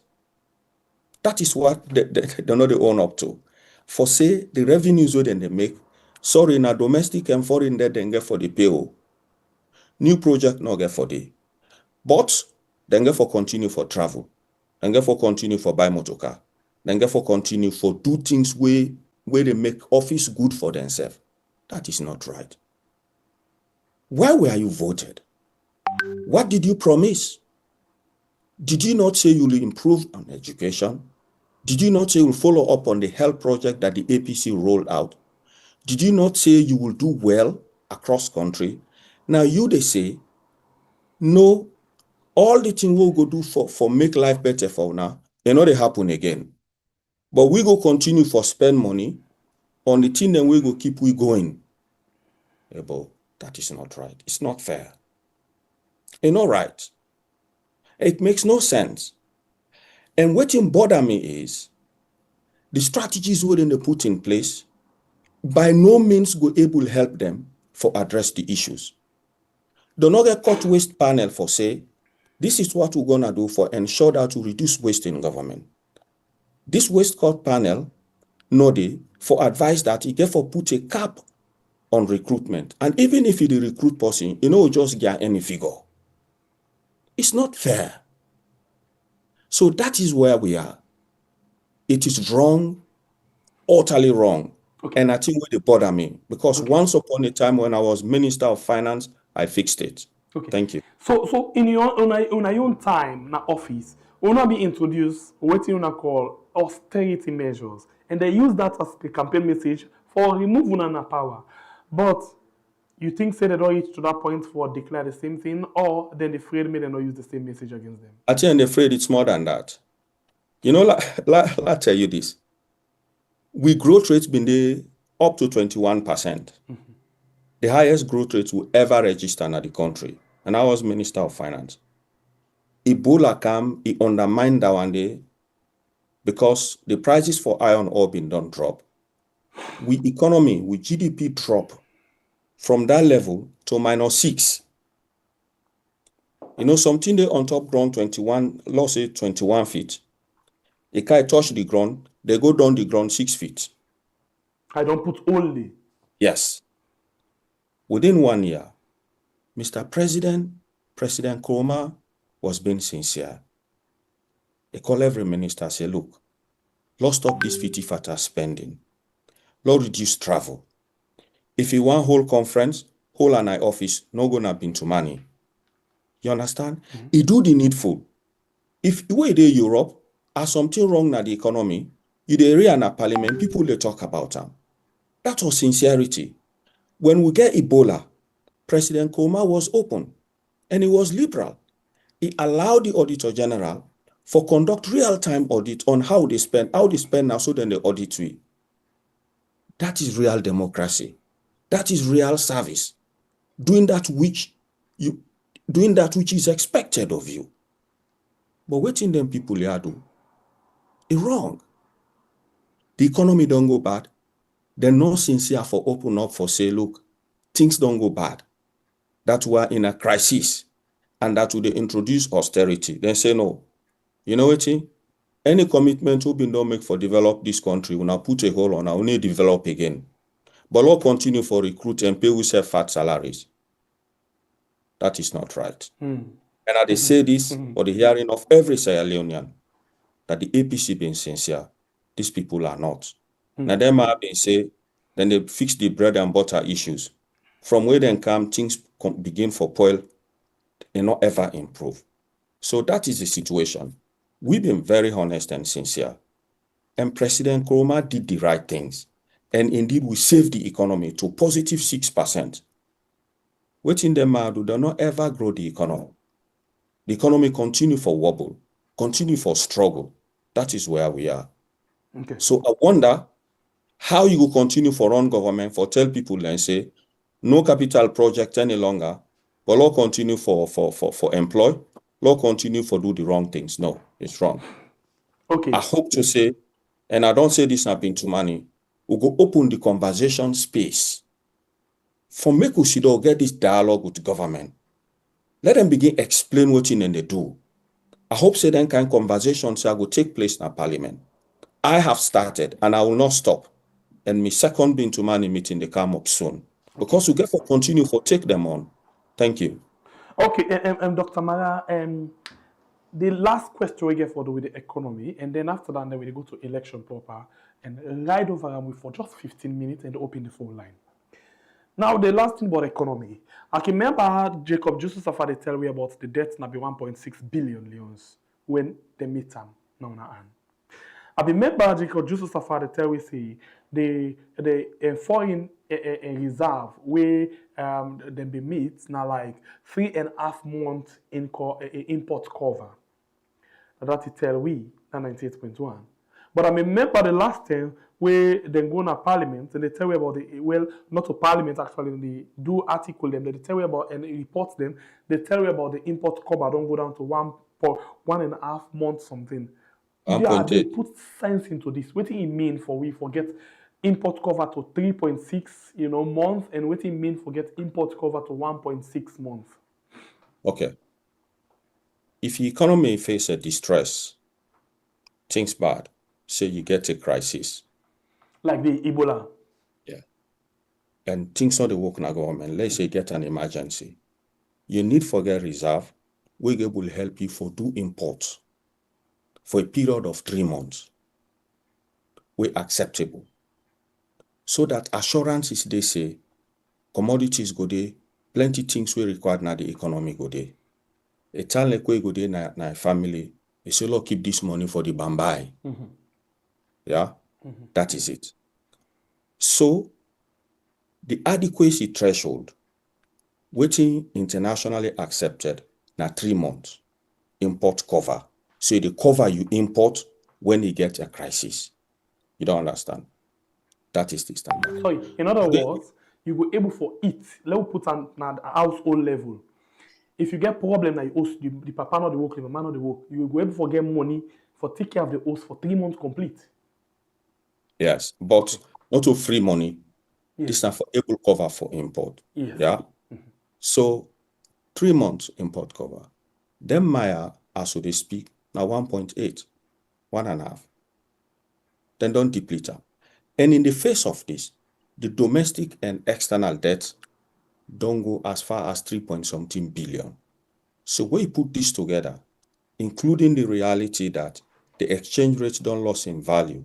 S6: That is what they're not the own up to. For say the revenues what they make, sorry, now domestic and foreign debt they get for the payroll. New project not get for the. But then get for continue for travel. Then get for continue for buy motor car. Then get for continue for do things where they make office good for themselves. That is not right. Why were you voted? What did you promise? Did you not say you will improve on education? Did you not say you will follow up on the health project that the APC rolled out? Did you not say you will do well across country? Now they say, no, all the things we'll go do for make life better for now, they happen again. But we go continue for spend money on the thing then we go keep we going. Yeah, but that is not right. It's not fair. It's not right. It makes no sense. And what bother me is the strategies within they put in place by no means go able to help them for address the issues. Do not get cut waste panel for say, this is what we're gonna do for ensure that to reduce waste in government. This waste cut panel, for advice that he get for put a cap on recruitment. And even if you recruit person, just get any figure. It's not fair. So that is where we are. It is wrong, utterly wrong. Okay. And I think what they bother me, because once upon a time when I was Minister of Finance, I fixed it. Okay. Thank you.
S2: So in your own time na office, will be introduced what you call austerity measures, and they use that as the campaign message for removing power. But you think say they don't reach to that point for declare the same thing, or then the afraid may they not use the same message against them?
S6: I think they're afraid it's more than that. I'll tell you this. We growth rates been there up to 21%. Mm-hmm. The highest growth rates we ever register in the country. And I was Minister of Finance. Ebola came, it undermined that one day because the prices for iron ore been done drop. We GDP drop from that level to -6. You know, something they on top ground 21, let's say 21 feet. A car touch the ground, they go down the ground 6 feet.
S2: I don't put only.
S6: Yes. Within 1 year, Mr. President Nkrumah was being sincere. He called every minister, say, look, let's stop this fiti-fata spending. Let's reduce travel. If you want whole conference, whole an office, no gonna be into money. You understand? He do the needful. If the way they Europe, are something wrong na the economy, you dey rear na parliament, people they talk about them. That was sincerity. When we get Ebola, President Nkrumah was open and he was liberal. He allowed the Auditor General for conduct real-time audit on how they spend now, so then they audit we. That is real democracy. That is real service. Doing that which is expected of you. But waiting them people here do, it's wrong. The economy don't go bad. They're not sincere for open up for say, look, things don't go bad. That we're in a crisis and that would introduce austerity. Then say no. You know what? Any commitment we been don't make for develop this country, we now put a hold on, we need develop again. But we'll continue for recruit and pay with fat salaries. That is not right. And I say this for the hearing of every Sierra Leonean, that the APC being sincere, these people are not. Now them have been say, then they fix the bread and butter issues. From where then come, things begin for spoil and not ever improve. So that is the situation. We've been very honest and sincere. And President Nkrumah did the right things. And indeed, we saved the economy to positive 6%. Waiting them do not ever grow the economy. The economy continue for wobble, continue for struggle. That is where we are.
S2: Okay.
S6: So I wonder how you will continue for run government, for tell people and say, no capital project any longer, but law continue for employ, law continue for do the wrong things. No, it's wrong.
S2: Okay.
S6: I hope to say, and I don't say this have been too money, we'll go open the conversation space for make we should all get this dialogue with the government. Let them begin explain what in and they do. I hope say then kind conversations will take place in parliament. I have started and I will not stop. And my second being to money meeting they come up soon. Because we get for continue for take them on. Thank you.
S2: Okay, Dr. Marrah, the last question we get for with the economy, and then after that, then we go to election proper and ride over them for just 15 minutes and open the phone line. Now, the last thing about economy, I can remember Jacob Joseph Safari tell me about the debt now be 1.6 billion leons when they meet them now. I remember Jacob Joseph Safari tell me say the foreign reserve where them be meet now like 3.5 months import cover. That it tell we na 98.1. But I remember the last time where they go to parliament and they tell you about the, well, not to parliament actually, they do article them, they tell you about and report them, they tell you about the import cover don't go down to 1.5 months something. Yeah, they put sense into this. What do it mean for we forget import cover to 3.6 months and what it mean forget import cover to 1.6 months?
S6: Okay. If the economy face a distress, things bad, say you get a crisis.
S2: Like the Ebola.
S6: Yeah. And things not the work in the government. Let's say you get an emergency. You need for get reserve, we will help you for do imports for a period of 3 months. We're acceptable. So that assurance is they say commodities go there, plenty things we require now the economy go there. A child like we go there na family, they say, look, keep this money for the Bambai. Yeah, that is it. So the adequacy threshold, waiting internationally accepted, na 3 months import cover. So the cover you import when you get a crisis. You don't understand. That is the standard.
S2: So in other words, you go able for it. Let me put on a household level. If you get problem like the papa not the work, the mama not the work, you go able for get money for take care of the house for 3 months complete.
S6: Yes, but not to free money.
S2: Yes.
S6: This is not for able cover for import.
S2: Yes.
S6: Yeah. So 3 months import cover. Then Maya, as they speak, now 1.8, 1.5. Then don't deplete them. And in the face of this, the domestic and external debt don't go as far as 3-point-something billion. So when you put this together, including the reality that the exchange rate don't lose in value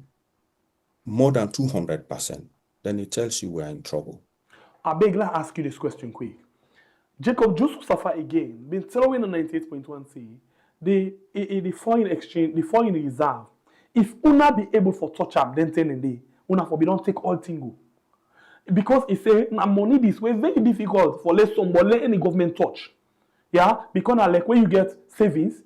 S6: more than 200%, then it tells you we're in trouble.
S2: I beg, let ask you this question quick. Jacob, just to suffer again, been throwing on 98.1C, the foreign exchange, the foreign reserve, if una be able for touch up, then 10 a day, una for be don't take all tingo. Because it say, na money this way, very difficult for let somebody, let any government touch. Yeah, because like when you get savings,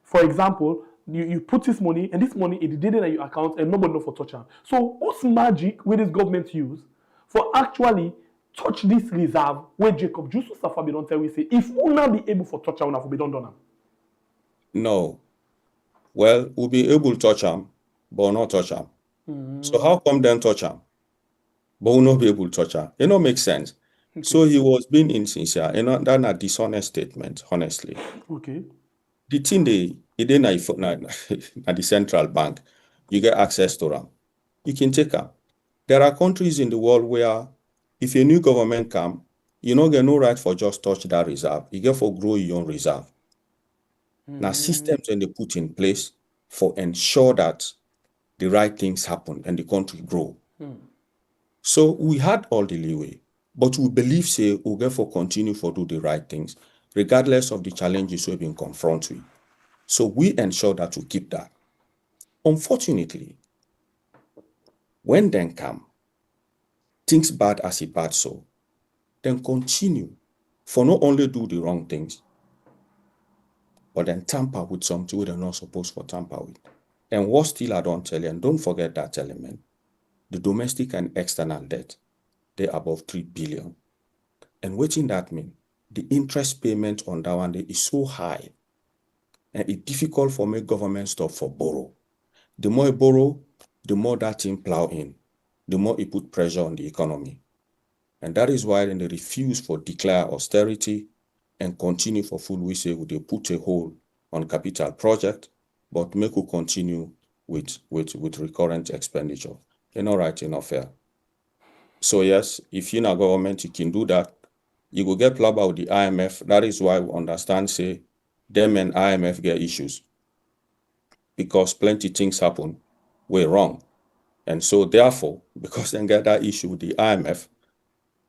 S2: for example, you put this money, and this money it did in your account, and nobody know for touch am. So what's magic where this government use for actually touch this reserve where Jacob just suffer be don't tell we say if una be able for touch am, una for be don't done am.
S6: No. Well, we'll be able to touch them, but not touch them. So how come then touch them? But we'll not be able to touch them. It don't make sense. Okay. So he was being insincere, and that's a dishonest statement, honestly.
S2: Okay.
S6: The thing it didn't at the central bank, you get access to them. You can take them. There are countries in the world where if a new government come, you don't get no right for just touch that reserve. You get for grow your own reserve. Now systems and they put in place for ensure that the right things happen and the country grow. So we had all the leeway, but we believe say we'll get for continue for do the right things, regardless of the challenges we've been confronted with. So we ensure that we keep that. Unfortunately, when then come, things bad as it bad so, then continue for not only do the wrong things, but then tamper with something they're not supposed to tamper with. And what still I don't tell you, and don't forget that element, the domestic and external debt, they're above 3 billion. And what in that mean? The interest payment on that one is so high, and it's difficult for make government stop for borrow. The more it borrow, the more that thing plow in, the more it put pressure on the economy. And that is why then they refuse for declare austerity and continue for full we say they put a hold on capital project, but make we continue with recurrent expenditure. You're not right, you're not fair. So yes, if you're in a government, you can do that. You will get plugged out the IMF. That is why we understand, say, them and IMF get issues. Because plenty things happen, we're wrong. And so therefore, because they get that issue with the IMF,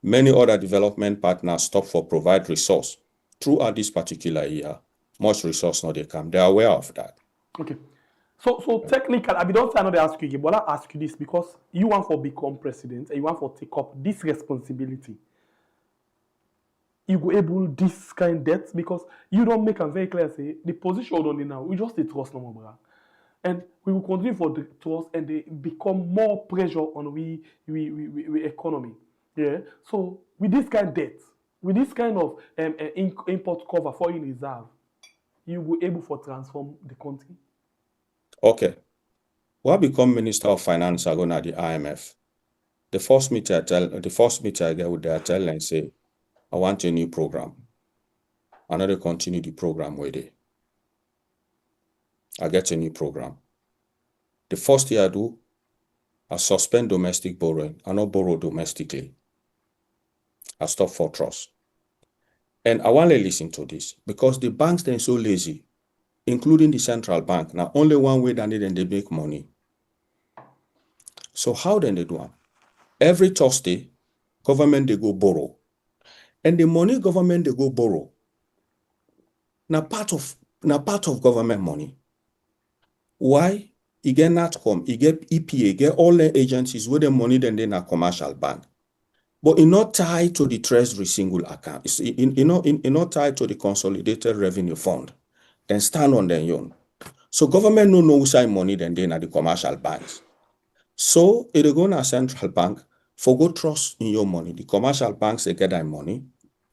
S6: many other development partners stop for provide resource. Throughout this particular year, much resource now they come. They're aware of that.
S2: Okay. So technically, I don't say I know they ask you again, but I ask you this because you want to become president and you want to take up this responsibility. You go able this kind of debt because you don't make them very clear say the position on now we just trust no more, brother. And we will continue for the trust and they become more pressure on we economy. Yeah. So with this kind of debt, with this kind of import cover foreign reserve, you will able to transform the country.
S6: Okay. When I become Minister of Finance, I go to the IMF. The first meeting I get with them, I tell and say, I want a new program. I know they continue the program with it. I get a new program. The first year I do, I suspend domestic borrowing. I not borrow domestically. I stop for trust. And I want to listen to this because the banks they're so lazy, including the central bank. Now only one way that they make money. So how then they do it? Every Thursday, government they go borrow. And the money government they go borrow. Now part of government money. Why? You get NatCom, you get EPA, get all the agencies with the money then they na commercial bank. But it's not tied to the treasury single account. It's not tied to the consolidated revenue fund. Then stand on their own. So government no know side money then they na the commercial banks. So it go na central bank for go trust in your money. The commercial banks they get their money,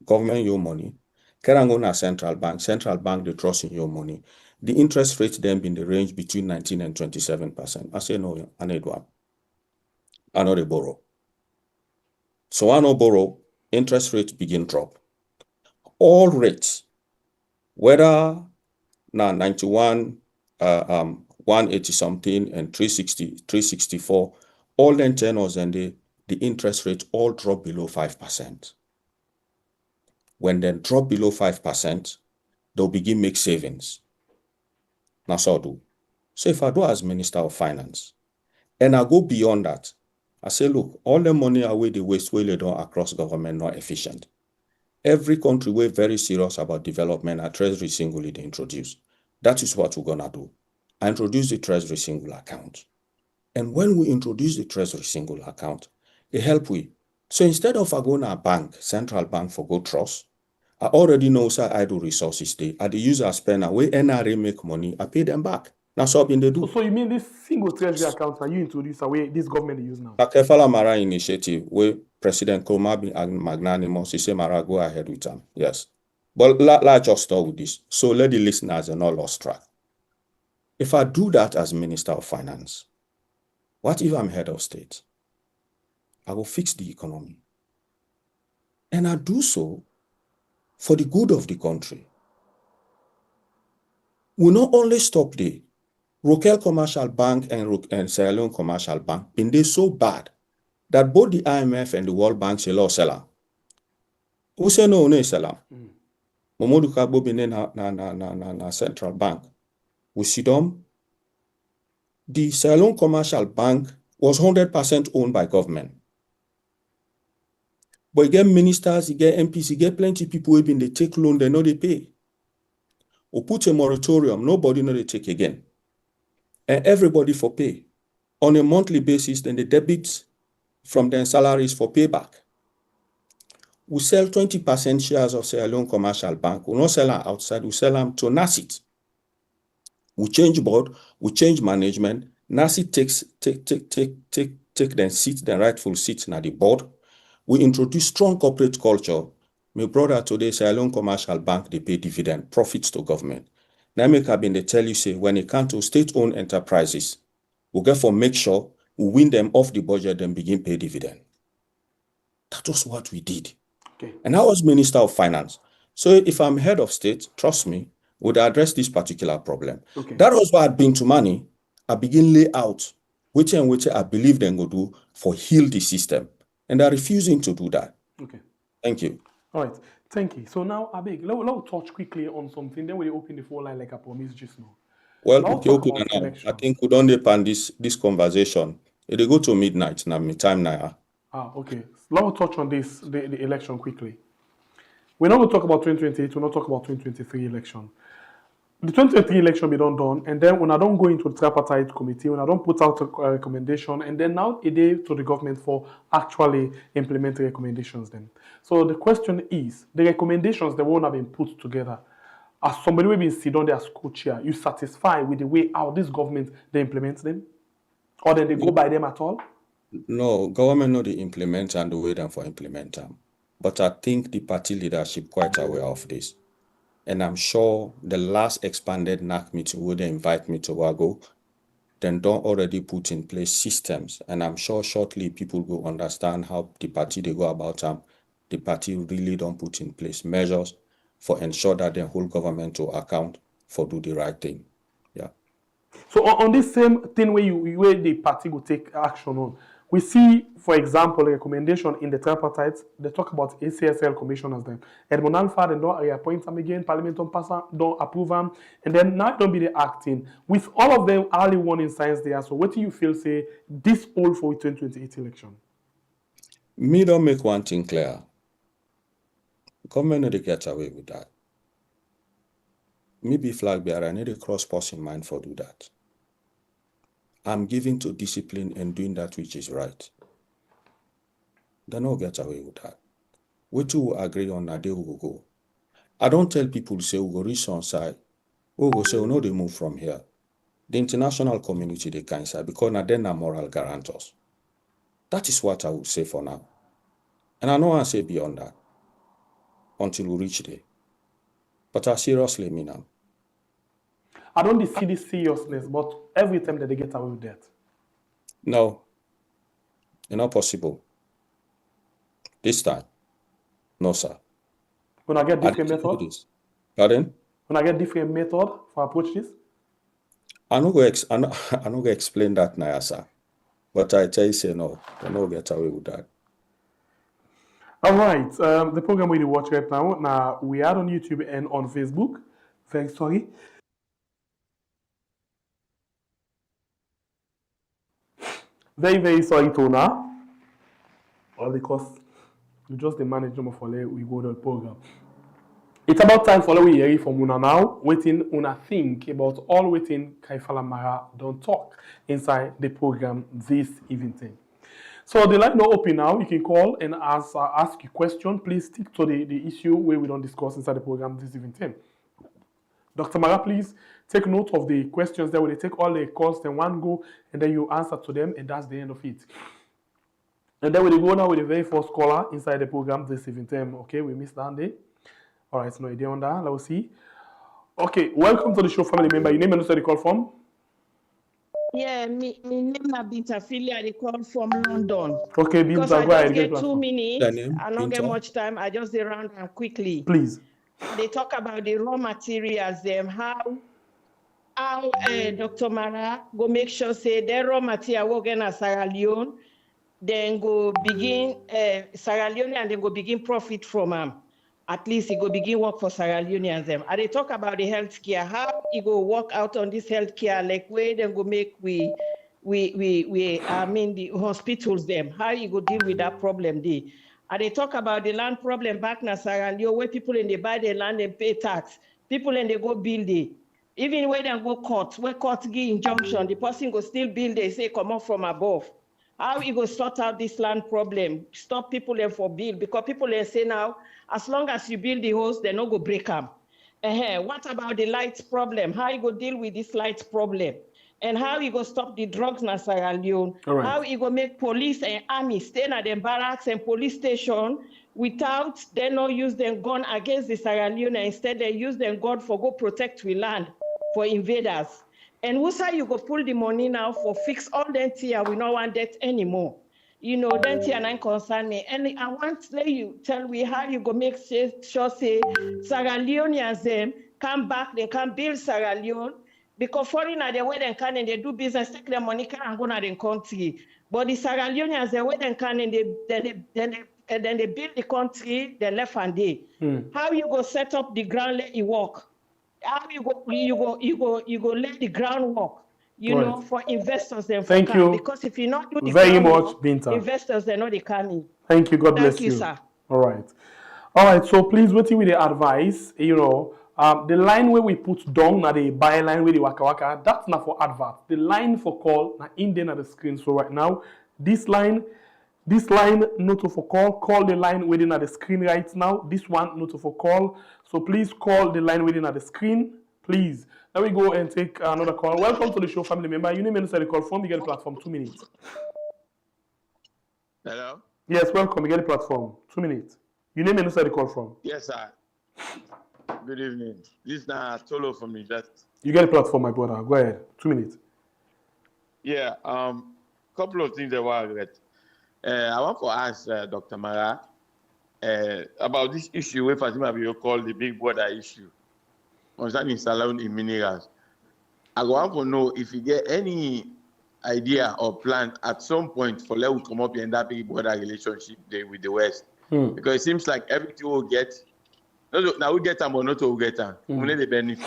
S6: government your money. Can go na central bank they trust in your money. The interest rate then be in the range between 19 and 27%. I say no, I need one. I know they borrow. So I know borrow, interest rate begin drop. All rates, whether now 91, 180 something, and 360, 364, all them tenors and the interest rate all drop below 5%. When they drop below 5%, they'll begin make savings. Now, so I do. So if I do as Minister of Finance, and I go beyond that, I say, look, all the money away the waste way they don't across government not efficient. Every country we're very serious about development, a treasury single they introduce. That is what we're gonna do. I introduce the treasury single account. And when we introduce the treasury single account, it help we. So instead of I go to a bank, central bank for go trust, I already know say idle resources they. I the user spend away NRA make money, I pay them back. That's what they do.
S2: So you mean this single treasury account that you introduce away this government they use now?
S6: Like a Marrah initiative where President Kroma be magnanimous, he say Marrah go ahead with them. Yes. But let's just start with this. So let the listeners not lost track. If I do that as Minister of Finance, what if I'm head of state? I will fix the economy. And I do so for the good of the country. We not only stop there. Rokel Commercial Bank and Sierra Leone Commercial Bank been they so bad that both the IMF and the World Bank say law seller. Who say no seller? Momodu Kabo been na central bank. We see them. The Sierra Leone Commercial Bank was 100% owned by government. But you get ministers, you get MPs, you get plenty of people who been they take loan, they know they pay. Or put a moratorium, nobody know they take again. And everybody for pay. On a monthly basis, then they debit from their salaries for payback. We sell 20% shares of Sierra Leone Commercial Bank. We not sell them outside, we sell them to NACIT. We change board, we change management. NACIT take their seat, their rightful seats in the board. We introduce strong corporate culture. My brother today, Sierra Leone Commercial Bank, they pay dividend, profits to government. Now make up in they tell you, say, when it comes to state-owned enterprises, we therefore make sure we win them off the budget and begin pay dividend. That was what we did.
S2: Okay.
S6: And I was Minister of Finance. So if I'm head of state, trust me, would address this particular problem.
S2: Okay.
S6: That was why I'd been to money. I begin lay out which I believe they go do for heal the system. And they're refusing to do that.
S2: Okay.
S6: Thank you.
S2: All right. Thank you. So now, Abeg, let's touch quickly on something. Then we open the phone line like I promised just now.
S6: Well,
S2: Let's
S6: okay,
S2: talk
S6: open
S2: about
S6: now.
S2: election.
S6: I think we don't depend this conversation. They go to midnight now, me time now.
S2: Okay. Let's touch on this, the election quickly. We're not going to talk about 2028, we're not talk about 2023 election. The 2023 election be done, and then when I don't go into the tripartite committee, when I don't put out a recommendation, and then now a day to the government for actually implementing recommendations then. So the question is, the recommendations that won't have been put together, as somebody will be sit on their school chair, you satisfied with the way how this government they implement them? Or then they go by them at all?
S6: No, government know they implement and the way them for implement them. But I think the party leadership quite aware of this. And I'm sure the last expanded NAC meeting where they invite me to Wago, then don't already put in place systems. And I'm sure shortly people will understand how the party they go about them. The party really don't put in place measures for ensure that the whole government to account for do the right thing. Yeah.
S2: So on this same thing where the party will take action on, we see, for example, a recommendation in the tripartite, they talk about ACSL commissioners then. Edmond Alpha, then don't reappoint them again, Parliament don't pass them, don't approve them, and then now don't be the acting. With all of them early warning signs there, so what do you feel say this all for 2028 election?
S6: Me don't make one thing clear. Government need to get away with that. Me be flag bearer, I need a cross-person mind for do that. I'm giving to discipline and doing that which is right. They don't get away with that. We two will agree on that day we will go. I don't tell people say we go reach on side. We go say we know they move from here. The international community they can say because now they're not moral guarantors. That is what I would say for now. And I know I say beyond that until we reach there. But I seriously mean them.
S2: I don't see this seriousness, but every time that they get away with that.
S6: No, it's not possible. This time, no, sir.
S2: When I get different method?
S6: Pardon?
S2: When I get different method for approach this?
S6: I no go explain that now, sir. But I tell you, say no, I no get away with that.
S2: All right, the program we watch right now we are on YouTube and on Facebook. Very sorry. Very, very sorry, Tona. All because we just the management for we go to the program. It's about time for we hear from Una now. Waiting Una think about all waiting Kaifala Marrah don't talk inside the program this evening. So the line now open now. You can call and ask your question. Please stick to the issue where we don't discuss inside the program this evening. Dr. Marrah, please take note of the questions there. Will they take all the calls in one go and then you answer to them and that's the end of it. And then we go now with the very first caller inside the program this evening. Okay, we missed that day. All right, no idea on that. Let's see. Okay, welcome to the show, family member. Your name and also the call from?
S7: Yeah, me name na Binta Philly. I call from London.
S2: Okay, Binta,
S7: because I
S2: go ahead.
S7: just get 2 minutes. I don't get
S6: Binta?
S7: much time. I just round them quickly.
S2: Please.
S7: They talk about the raw materials, how Dr. Marrah go make sure say the raw material work in Sierra Leone, then go begin Sierra Leone and then go begin profit from them. At least he go begin work for Sierra Leone and them. And they talk about the healthcare, how he go work out on this healthcare, like where they go make the hospitals them, how he go deal with that problem there. And they talk about the land problem back in Sierra Leone, where people in they buy the land and pay tax, people in they go build it. Even when they go court, where court give injunction, the person go still build, they say come up from above. How you go sort out this land problem? Stop people there for build, because people there say now, as long as you build the house, they no go break them. What about the lights problem? How you go deal with this lights problem? And how you go stop the drugs in Sierra Leone?
S2: Right.
S7: How you go make police and army stay at the barracks and police station without they no use them gun against the Sierra Leone, instead they use them gun for go protect we land for invaders. And who say you go pull the money now for fix all them tier, we don't want that anymore. You know, that tier not concern me. And I want to let you tell me how you go make sure say Sierra Leoneans them come back, they can build Sierra Leone, because foreigners they where they can and they do business, take their money and go to their country. But the Sierra Leoneans they where they can and then they build the country, they left and they. How you go set up the ground, let it work? How you go lay the groundwork, you
S2: Right.
S7: know, for investors then for
S2: Thank you
S7: because if you not do the
S2: very much,
S7: groundwork,
S2: Binta.
S7: investors they know they coming.
S2: Thank you. God bless
S7: Thank you, sir.
S2: All right. So please, what with the advice, you know, the line where we put down na the buy line where the waka waka, that's not for advert. The line for call na in there na the screen. So right now, this line not for call the line within at the screen right now. This one not for call. So please call the line within at the screen, please. Now we go and take another call. Welcome to the show, family member. You name and the call from, you get the platform, 2 minutes.
S8: Hello?
S2: Yes, welcome, you get the platform, 2 minutes. You name and the call from.
S8: Yes, sir. Good evening. This is Tolo from New Jersey.
S2: You get the platform, my brother. Go ahead, 2 minutes.
S8: Yeah, couple of things that were great. I want to ask Dr. Marrah about this issue where Fatima Bio called the big border issue concerning Salon in minerals. I want to know if you get any idea or plan at some point for let we come up in that big border relationship there with the West. Because it seems like everything we'll get, now we get them or not we'll get them. Only the benefit.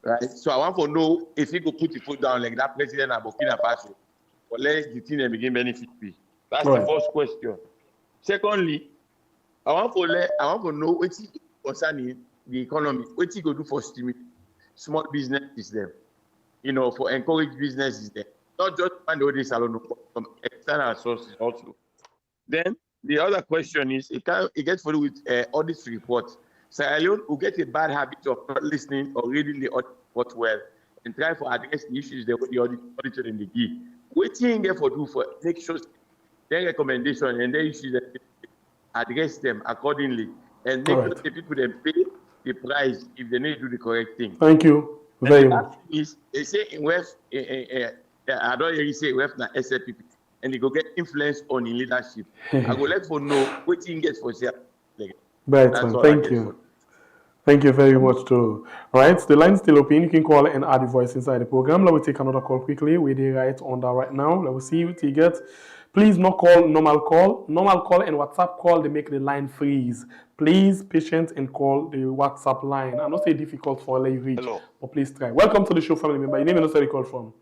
S8: Right? So I want to know if you could put the foot down like that president of Burkina Faso, or let the thing begin benefit be. That's
S2: Right.
S8: the first question. Secondly, I want to know what concerning the economy, what you go do for stimulate small businesses there, you know, for encourage businesses there. Not just find all this alone, from external sources also. Then the other question is, it gets for with audit report. Sierra Leone will get a bad habit of not listening or reading the audit report well and try to address the issues that the auditor in the give. What you get for do for make sure their recommendation and their issues that address them accordingly and make sure the people then pay the price if they need to do the correct thing.
S2: Thank you very much.
S8: Is they say in West, I don't really say West na SLPP, and they go get influence on in leadership. I go let for know what you get for share.
S2: Right, thank you. Thank you very much, too. All right, the line's still open. You can call and add the voice inside the program. Let me take another call quickly. We're there right on that right now. Let me see what you get. Please not call normal call. Normal call and WhatsApp call, they make the line freeze. Please, patient and call the WhatsApp line. I'm not saying difficult for you reach,
S9: Hello.
S2: but please try. Welcome to the show, family member. Your name and also where you call from.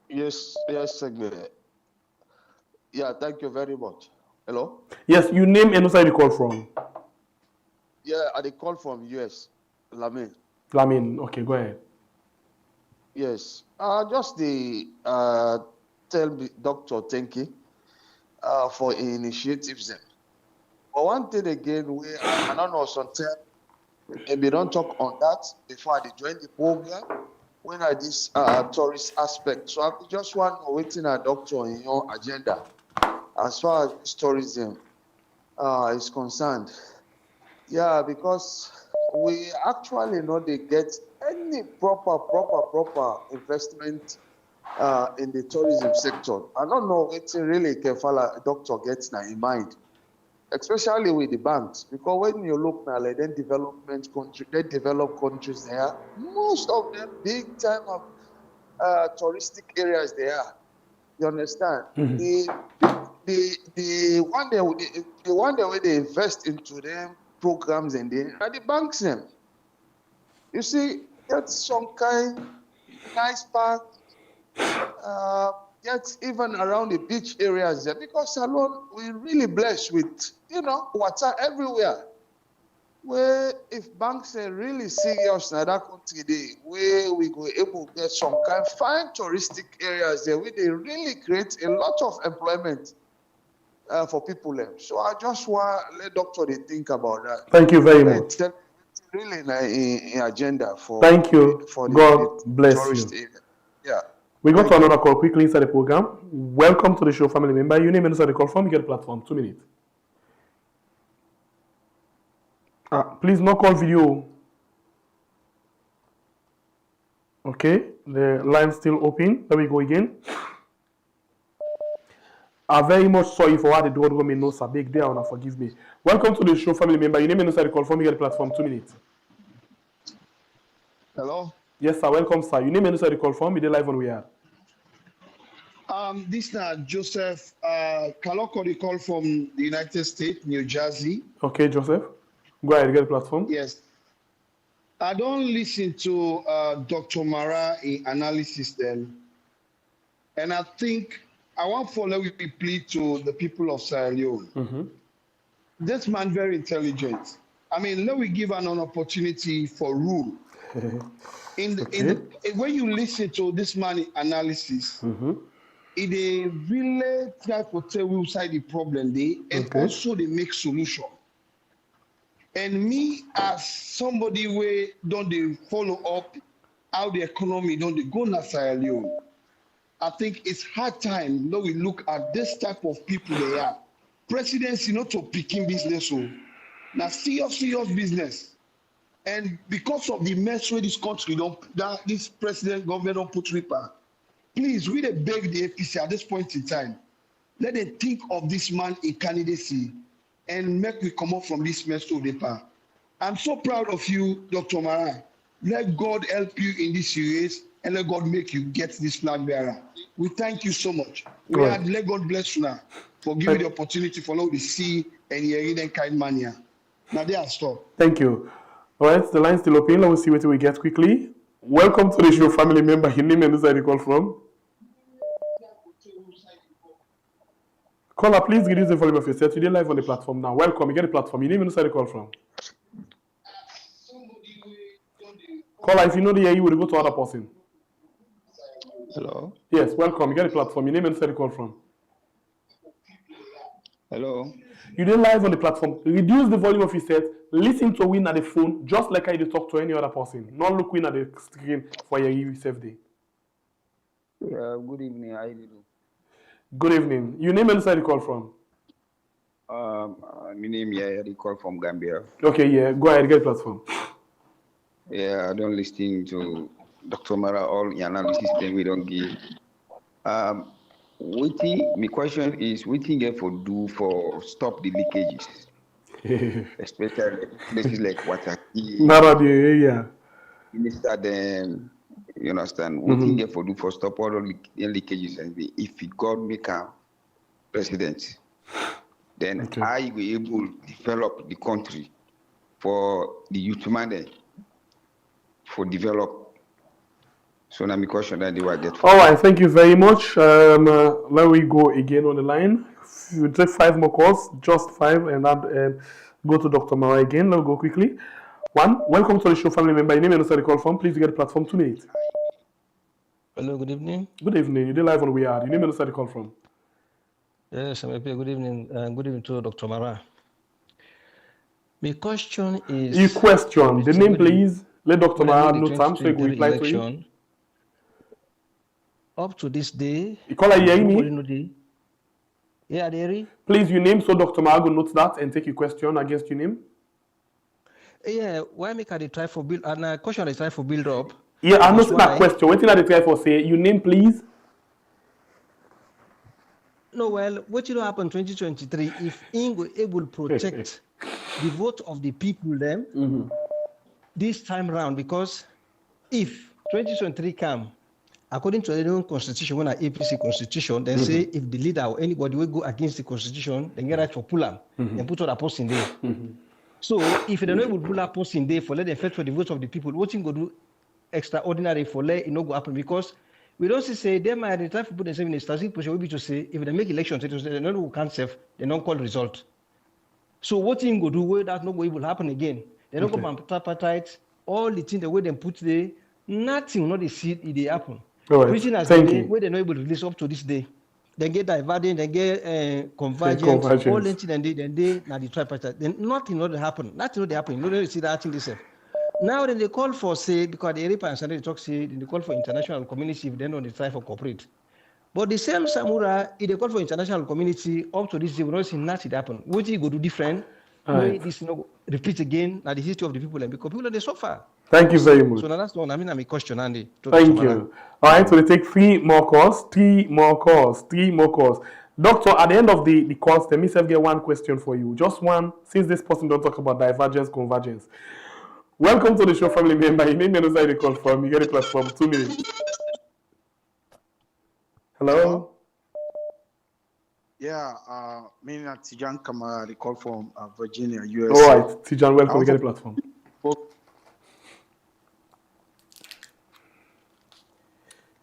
S9: Yes, Segbe. Yeah, thank you very much. Hello?
S2: Yes, your name and also where you call from.
S9: Yeah, I call from US, Lamin.
S2: Lamin, okay, go ahead.
S9: Yes. Just the tell me, Dr. Thank you for initiatives them. But one thing again, I don't know sometimes, and we don't talk on that before I join the program. When I this tourist aspect, so I just want to waiting a doctor in your agenda as far as this tourism is concerned. Yeah, because we actually know they get any proper investment in the tourism sector. I don't know what really Kefala doctor gets now in mind, especially with the banks, because when you look now, like then development country, they developed countries there, most of them big time of touristic areas there. You understand? The one where they invest into them programs and the banks them. You see, get some kind nice park, get even around the beach areas there, because alone we're really blessed with water everywhere. Where if banks are really serious in that country, where we go able to get some kind fine touristic areas there, where they really create a lot of employment for people there. So I just want to let Doctor they think about that.
S2: Thank you very much.
S9: It's really in agenda for.
S2: Thank you.
S9: For
S2: God
S9: the
S2: bless
S9: tourist
S2: you.
S9: area. Yeah.
S2: We got to another call quickly inside the program. Welcome to the show, family member. Your name and inside the call from. You get the platform. 2 minutes. Please no call video. Okay, the line's still open. There we go again. I'm very much sorry for what the door go me no sir. Big day, and forgive me. Welcome to the show, family member. Your name and inside the call from. You get the platform. 2 minutes.
S10: Hello.
S2: Yes, sir. Welcome, sir. Your name and inside the call from. We live on we are.
S10: This is Joseph Kaloko, the call from the United States, New Jersey.
S2: Okay, Joseph. Go ahead, get the platform.
S10: Yes. I don't listen to Dr. Marrah in analysis then. And I think I want to follow with the plea to the people of Sierra Leone. This man very intelligent. I mean, let me give an opportunity for rule. When you listen to this man analysis, it really try to tell you side the problem there, and also they make solution. And me as somebody where don't they follow up how the economy don't they go na Sierra Leone, I think it's hard time when we look at this type of people they are. Presidency not to picking business, so now serious business. And because of the mess where this country this president government don't put ripper, please we dey beg the APC at this point in time. Let them think of this man in candidacy and make we come up from this mess to the path. I'm so proud of you, Dr. Marrah. Let God help you in this series and let God make you get this flag bearer. We thank you so much. Let God bless you now for giving the opportunity for all to see and hear that kind mania. Now they are stop.
S2: Thank you. All right, the line's still open. Let us see what we get quickly. Welcome to the show, family member. Your name and where you call from. Caller, please reduce the volume of your set. You're live on the platform now. Welcome. You get the platform. Your name and where you call from. Caller, if you know the AE, you will go to other person.
S11: Hello.
S2: Yes, welcome. You get the platform. Your name and where you call from.
S11: Hello.
S2: You didn't live on the platform. Reduce the volume of your set. Listen to win at the phone, just like I do talk to any other person. Not look win at the screen for your safe day.
S11: Good evening. How do you do?
S2: Good evening. Your name and where you call from.
S11: My name is I call from Gambia.
S2: Okay, yeah. Go ahead, get the platform.
S11: Yeah, I don't listen to Dr. Marrah all the analysis then we don't give. My question is, what thing you for do for stop the leakages? especially places like Wataki,
S2: Marrah, the area.
S11: Minister, then you understand. What thing they for do for stop all the leakages and if God make a president, then I will able to develop the country for the youth money for develop. So now my question that they will get.
S2: All right, thank you very much. Let we go again on the line. You take 5 more calls, just 5, and then go to Dr. Marrah again. Let's go quickly. 1, welcome to the show, family member. Your name and also the call from. Please get the platform 2 minutes.
S12: Hello, good evening.
S2: Good evening. You're live on We Are. Your name and also the call from.
S12: Yes, I'm happy. Good evening. Good evening to Dr. Marrah. My question is...
S2: Your question. The name, please. Let Dr. Marrah know time so he will reply to you.
S12: Up to this day...
S2: You call her Yemi?
S12: Yeah, Derry.
S2: Please, your name so Dr. Marrah will note that and take your question against your name.
S12: Yeah, why make I try for build... And question I try for build up.
S2: Yeah, I'm not that question. What did I try for say? Your name, please.
S12: No, well, what will happen 2023 if Ingo able to protect the vote of the people then this time round? Because if 2023 come, according to their own constitution, when an APC constitution, they say if the leader or anybody will go against the constitution, they get right for pull up and put all the post in there. So if they don't able to pull up post in there for let them fight for the votes of the people, what thing go do extraordinary for let it not go happen? Because we don't say they might try to put themselves in a strategic position. We be to say if they make elections, they don't can't serve, they don't call result. So what thing go do where that not go able to happen again? They don't go tripartite, all the things the way they put there, nothing not the seed it they happen. Preaching as they where they're not able to release up to this day. They get diverting, they get convergence, all the things then they now the tripartite. Then nothing not happen. Nothing not happen. You don't see that thing themselves. Now then they call for say because the European and they talk say they call for international community if they don't try for corporate. But the same Samura, if they call for international community up to this day, we don't see nothing happen. What you go do different? Right. This repeat again now the history of the people and because people they suffer.
S2: Thank you very much.
S12: So now that's one. I mean, I'm a question, Andy.
S2: Thank you. All right, so we take 3 more calls. 3 more calls. 3 more calls. Doctor, at the end of the calls, let me get one question for you. Just one, since this person don't talk about divergence, convergence. Welcome to the show, family member. Your name and also the call from. You get a platform 2 minutes. Hello.
S13: Yeah, me and Tijan Kamara, the call from Virginia, USA.
S2: All right, Tijan, welcome. You get a platform.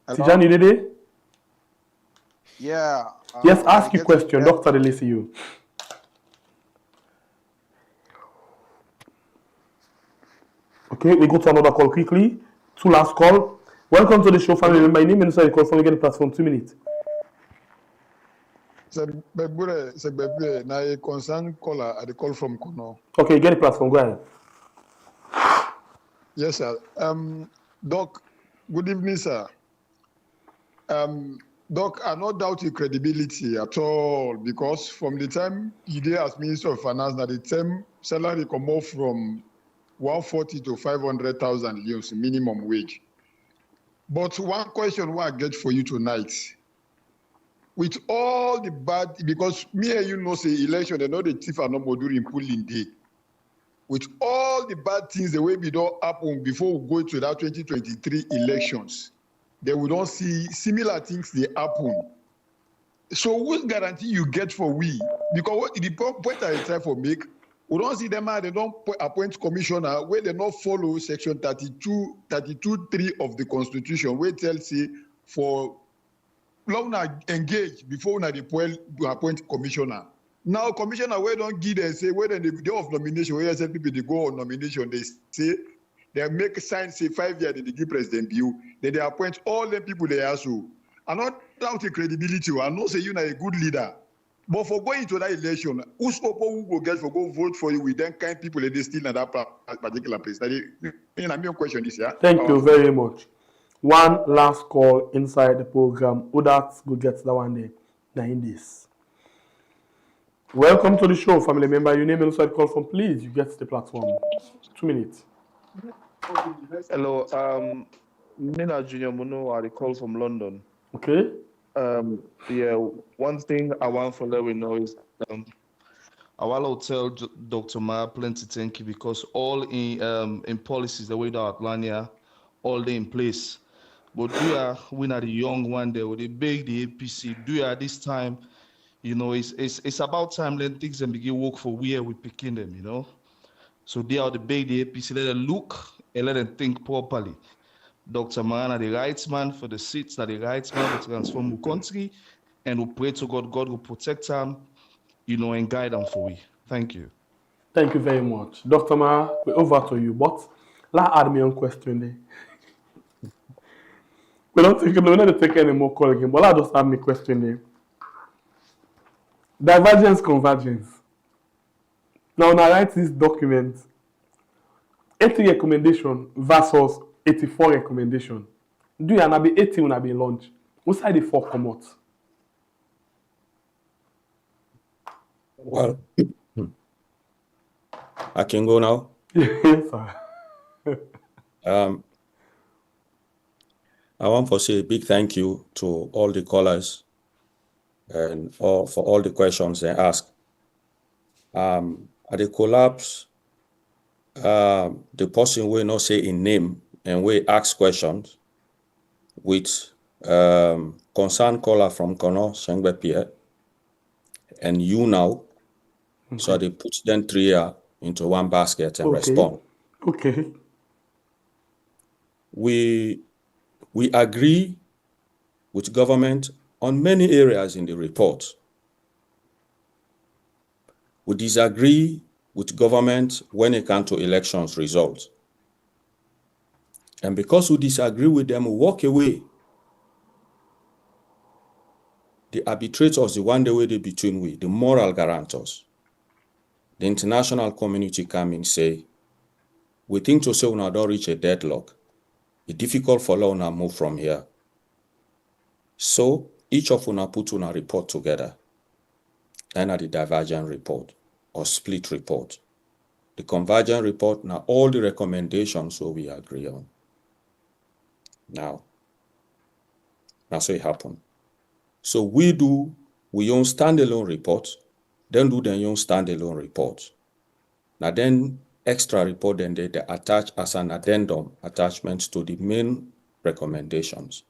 S2: Tijan, you ready?
S13: Yeah.
S2: Yes, ask your question. Doctor, they listen to you. Okay, we go to another call quickly. 2 last call. Welcome to the show, family member. My name is the call from. You get a platform 2 minutes.
S14: It's a concern caller at the call from Kono.
S2: Okay, get a platform. Go ahead.
S14: Yes, sir. Doc, good evening, sir. Doc, I not doubt your credibility at all because from the time you did as Minister of Finance, now the term salary come off from 140 to 500,000 euros minimum wage. But one question I get for you tonight, with all the bad, because me and you know say election, they know the thief are not more during polling day. With all the bad things, the way we don't happen before we go to that 2023 elections, they will don't see similar things they happen. So what guarantee you get for we? Because what the point I try for make, we don't see them they don't appoint commissioner where they don't follow section 32.3 of the constitution, where it tells you for long engage before they appoint commissioner. Now commissioner where don't give them say where the day of nomination, where say people they go on nomination, they say they make a sign say 5 years they give president view, then they appoint all the people they are so. I'm not doubting credibility, I know say you are a good leader. But for going to that election, who's who will get for go vote for you with them kind of people that they still in that particular place? My question is, yeah.
S2: Thank you very much. One last call inside the program. Who that go get that one day? 9 days. Welcome to the show, family member. Your name and also call from, please. You get the platform. 2 minutes.
S15: Hello, Nina Junior Muno, I call from London.
S2: Okay.
S15: Yeah, one thing I want to let we know is I want to tell Dr. Ma plenty thank you because all in policies the way that outline here, all they in place. But do ya we are the young one there with the big the APC. Do ya this time, you know, it's about time then things and begin work for where we picking them, you know. So they are the big the APC, let them look and let them think properly. Dr. Man are the right man for the seats, that the right man will transform the country, and we pray to God, God will protect them, you know, and guide them for we. Thank you.
S2: Thank you very much. Dr. Ma, we're over to you. But let's add me on question there. We're not taking any more call again, but let's just add me question there. Divergence, convergence. Now, when I write this document, 80 recommendation versus 84 recommendation. Do you have 80 when I be launch? What side the 4 come out?
S6: Well, I can go now.
S2: Yes, sir.
S6: I want to say a big thank you to all the callers and for all the questions they asked. At the collapse, the person will not say in name and we ask questions with concerned caller from Kono Sengbe Pierre and you now. Okay. So they put them 3 into one basket and respond.
S2: Okay.
S6: We agree with government on many areas in the report. We disagree with government when it comes to elections results. And because we disagree with them, we walk away. The arbitrators, the one the way they between we, the moral guarantors. The international community come and say, we think to say we don't reach a deadlock. It's difficult for us to move from here. So each of us put on a report together. And at the divergent report or split report. The convergent report, now all the recommendations so we agree on. Now so it happened. So we own standalone reports, then do their own standalone reports. Now then extra report then they attach as an addendum attachment to the main recommendations.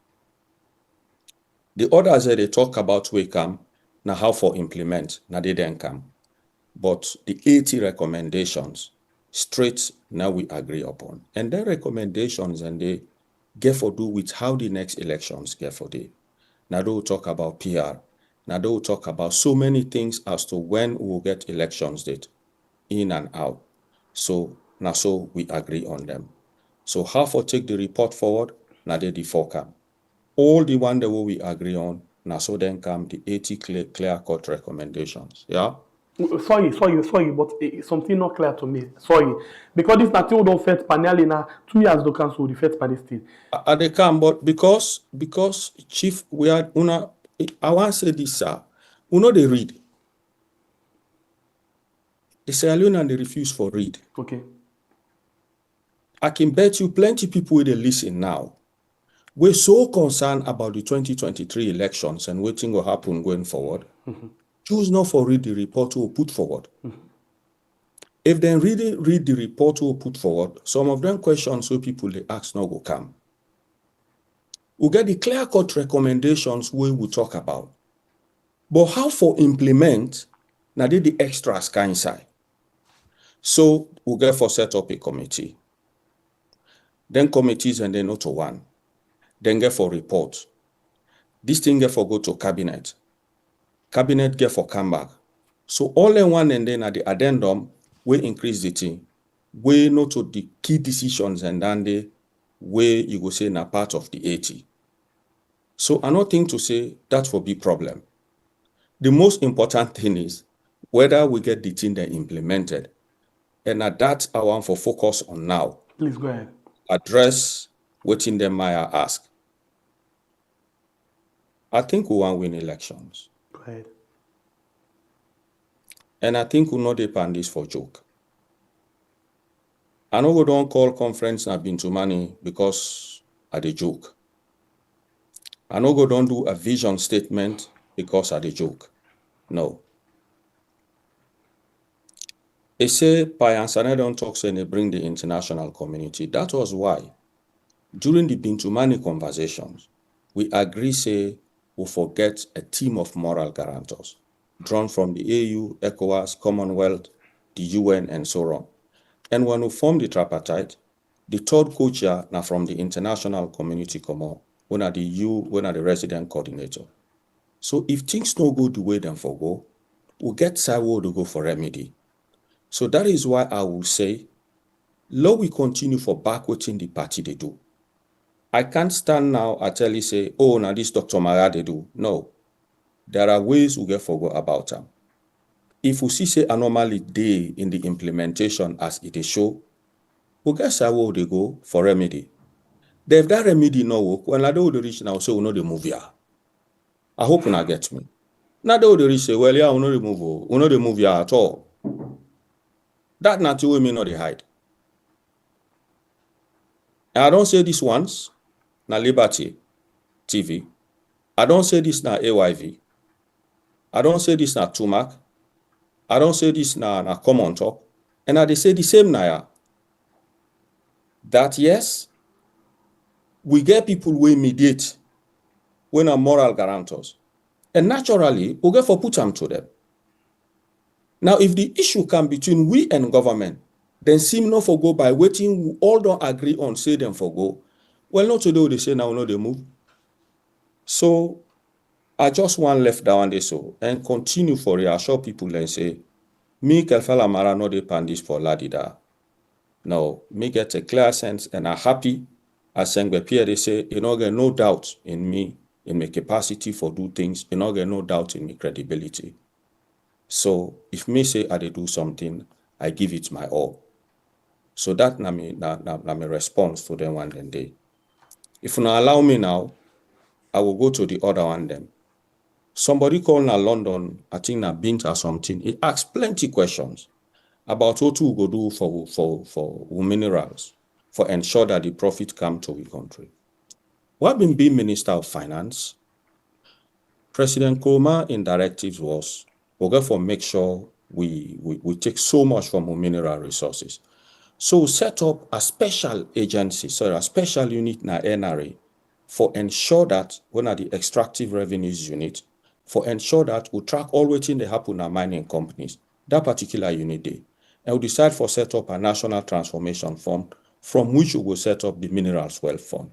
S6: The others that they talk about we come, now how for implement, now they then come. But the 80 recommendations, straight now we agree upon. And their recommendations and they get for do with how the next elections get for day. Now they will talk about PR. Now they will talk about so many things as to when we will get elections date, in and out. So now so we agree on them. So how for take the report forward, now they the 4 come. All the one that we agree on, now so then come the 80 clear-cut recommendations. Yeah?
S2: Sorry, but something not clear to me. Sorry. Because this nature don't fit panel in 2 years the council the first Palestine.
S6: They come, but because Chief, we are una. I want to say this, sir. You know they read. The Sierra Leonean they refuse for read.
S2: Okay.
S6: I can bet you plenty people will they listen now. We're so concerned about the 2023 elections and waiting will happen going forward. Mm-hmm. Choose not for read the report we'll put forward. Mm-hmm. If they really read the report we'll put forward, some of them questions where people they ask now will come. We'll get the clear-cut recommendations we will talk about. But how for implement, now they the extras kind side. So we'll get for set up a committee. Then committees and then not to one. Then get for report. This thing get for go to cabinet. Cabinet get for come back. So all in one and then at the addendum, we increase the thing. We know to the key decisions and then the way you go say na part of the 80. So another thing to say that will be problem. The most important thing is whether we get the thing that implemented. And at that I want for focus on now.
S2: Please go ahead.
S6: Address what in them Maya ask. I think we want to win elections.
S2: Go ahead.
S6: And I think we not depend this for joke. I know we don't call conference na Bintu Money because of the joke. I know we don't do a vision statement because of the joke. No. They say Payansane don't talk, say they bring the international community. That was why, during the Bintumani conversations, we agree, say, we forget a team of moral guarantors, drawn from the AU, ECOWAS, Commonwealth, the UN, and so on. And when we form the tripartite, the third co-chair now from the international community come on, when are the resident coordinator. So if things don't go the way them for go, we'll get sideward to go for remedy. So that is why I will say, let we continue for backwarding the party they do. I can't stand now and tell you say, oh, now this Dr. Marrah they do. No. There are ways we get forgot about them. If we see say anomaly day in the implementation as it is show, we get sideward they go for remedy. If that remedy no work, when I do the reach now, say we know the move here. I hope you not get me. Now they will reach say, well, yeah, we know the move here at all. That not the way me not the hide. And I don't say this once, na Liberty TV. I don't say this na AYV. I don't say this na Tumac. I don't say this na Common Talk. And I they say the same na. That yes, we get people who mediate when are moral guarantors. And naturally, we get for put them to them. Now, if the issue come between we and government, then seem not for go by waiting, we all don't agree on say them for go. Well, not today they say now no they move. So I just want left down this so and continue for reassure people and say, me Kelfala Marrah no dey pandis for Ladida. No, me get a clear sense and I'm happy as Sengbe Pierre they say, you know, get no doubt in me, in my capacity for do things, you know, get no doubt in my credibility. So if me say I dey do something, I give it my all. So that na my response to them one day. If you not allow me now, I will go to the other one then. Somebody called na London, I think na Bint or something. He asked plenty questions about what we go do for minerals, for ensure that the profit come to the country. What been being Minister of Finance, President Nkrumah in directives was, we're going to make sure we take so much from our mineral resources. So we set up a special agency, a special unit na NRA for ensure that when are the extractive revenues unit, for ensure that we track all waiting they happen in mining companies, that particular unit day. And we decide for set up a national transformation fund from which we will set up the minerals wealth fund.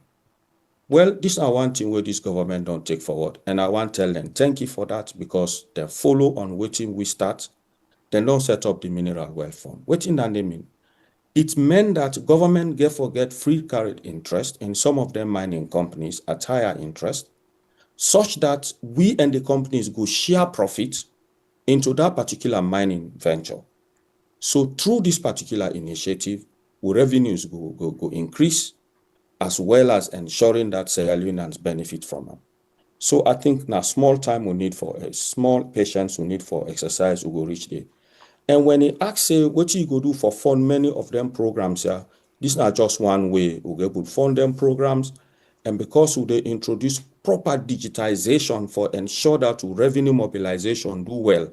S6: Well, this is one thing where this government don't take forward. And I want to tell them, thank you for that, because they follow on waiting we start, they don't set up the mineral wealth fund. Waiting that they mean? It meant that government get free carried interest in some of them mining companies at higher interest, such that we and the companies go share profit into that particular mining venture. So through this particular initiative, revenues go increase, as well as ensuring that Sierra Leoneans benefit from them. So I think now small time we need for small patience we need for exercise we go reach there. And when he asks, say, what you go do for fund many of them programs here, this is not just one way we go fund them programs. And because they introduce proper digitization for ensure that revenue mobilization do well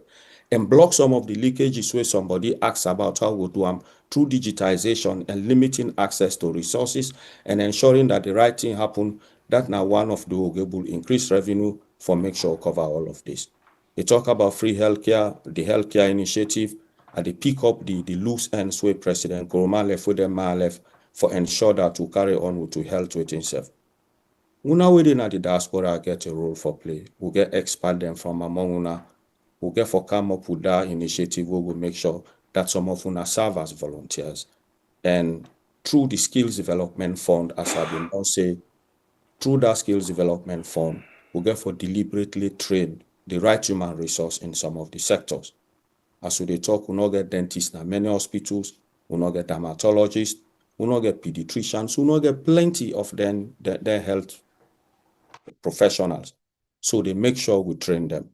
S6: and block some of the leakages where somebody asks about how we do them through digitization and limiting access to resources and ensuring that the right thing happen, that now one of the will increase revenue for make sure cover all of this. They talk about free healthcare, the healthcare initiative, and they pick up the loose ends where President Nkrumah left with them left for ensure that to carry on with the health with himself. Una within at the diaspora get a role for play. We get expand them from among una. We get for come up with that initiative where we make sure that some of una serve as volunteers. And through the skills development fund, as I've been now say, through that skills development fund, we get for deliberately train the right human resource in some of the sectors. As we talk, we not get dentists in many hospitals, we not get dermatologists, we not get pediatricians, we not get plenty of them, their health professionals. So they make sure we train them.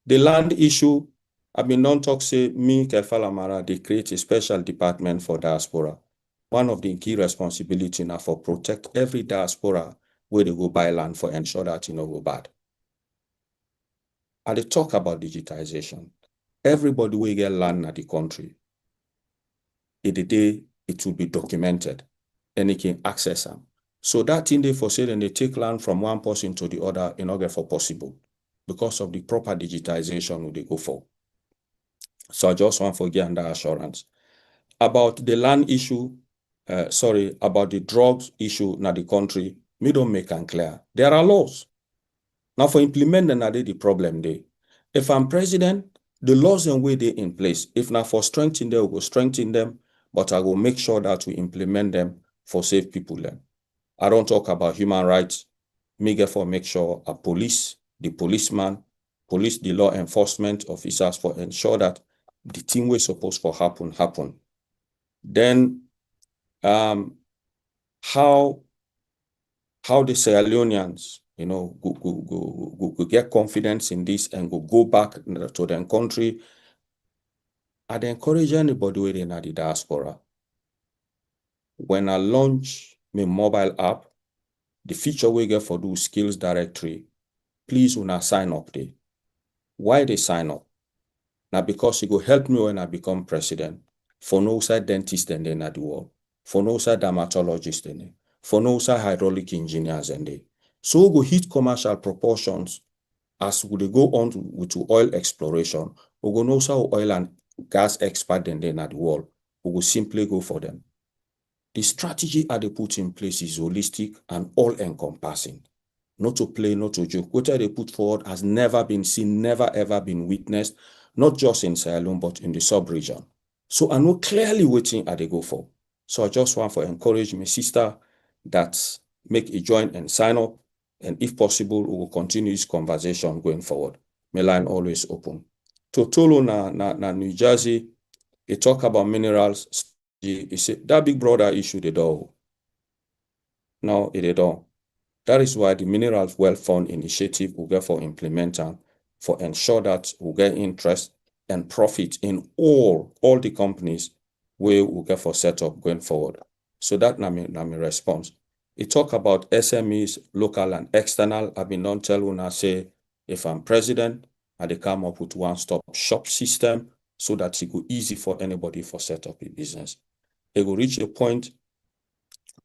S6: The land issue, I mean, don't talk say me, Kelfala Marrah, they create a special department for diaspora. One of the key responsibilities now for protect every diaspora where they go buy land for ensure that you know go bad. And they talk about digitization. Everybody will get land at the country. in the day it will be documented and it can access them. So that thing they for sale and they take land from one person to the other in order for possible because of the proper digitization they go for. So I just want to give that assurance. About the land issue, about the drugs issue in the country, me don't make them clear. There are laws. Now for implementing that the problem there. If I'm president, the laws and way they in place. If not for strengthening them, we will strengthen them, but I will make sure that we implement them for safe people then. I don't talk about human rights. Me therefore make sure a police, the policeman, police, the law enforcement officers for ensure that the thing we're supposed to happen. Then how the Sierra Leoneans, go get confidence in this and go back to their country. I'd encourage anybody within the diaspora. When I launch my mobile app, the feature we get for do skills directory, please when I sign up there. Why they sign up? Now because it will help me when I become president. For no side dentist and then at the world, for no side dermatologist and then, for no side hydraulic engineers and they. So we go hit commercial proportions as we go on to oil exploration. We go know how oil and gas expert and then at the world. We will simply go for them. The strategy they put in place is holistic and all-encompassing. Not to play, not to joke. What they put forward has never been seen, never ever been witnessed, not just in Sierra Leone, but in the sub-region. So I know clearly what thing they go for. So I just want to encourage my sister that make a join and sign up. And if possible, we will continue this conversation going forward. My line always open. To Tolo na New Jersey, they talk about minerals. He said that big brother issue the door. Now it don't. That is why the Minerals Wealth Fund initiative will get for implementing for ensure that we get interest and profit in all the companies where we get for set up going forward. So that na my response. It talk about SMEs, local and external. I've been don't tell una say if I'm president, I they come up with one-stop shop system so that it go easy for anybody for set up a business. It will reach a point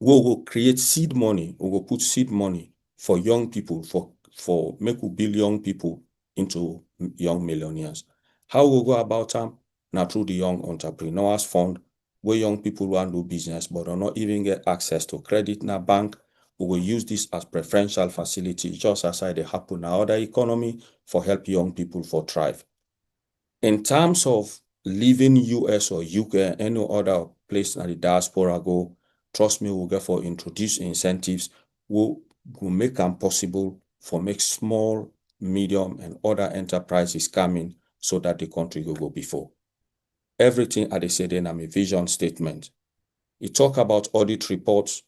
S6: we will create seed money, we will put seed money for young people, for make we build young people into young millionaires. How we go about them? Now through the Young Entrepreneurs Fund, where young people want to do business but do not even get access to credit in a bank. We will use this as preferential facility, just as they happen in other economy for help young people for thrive. In terms of leaving US or UK, any other place in the diaspora go, trust me, we'll get for introduce incentives, we'll make them possible for make small, medium, and other enterprises coming so that the country will go before. Everything they say then I'm a vision statement. You talk about audit reports.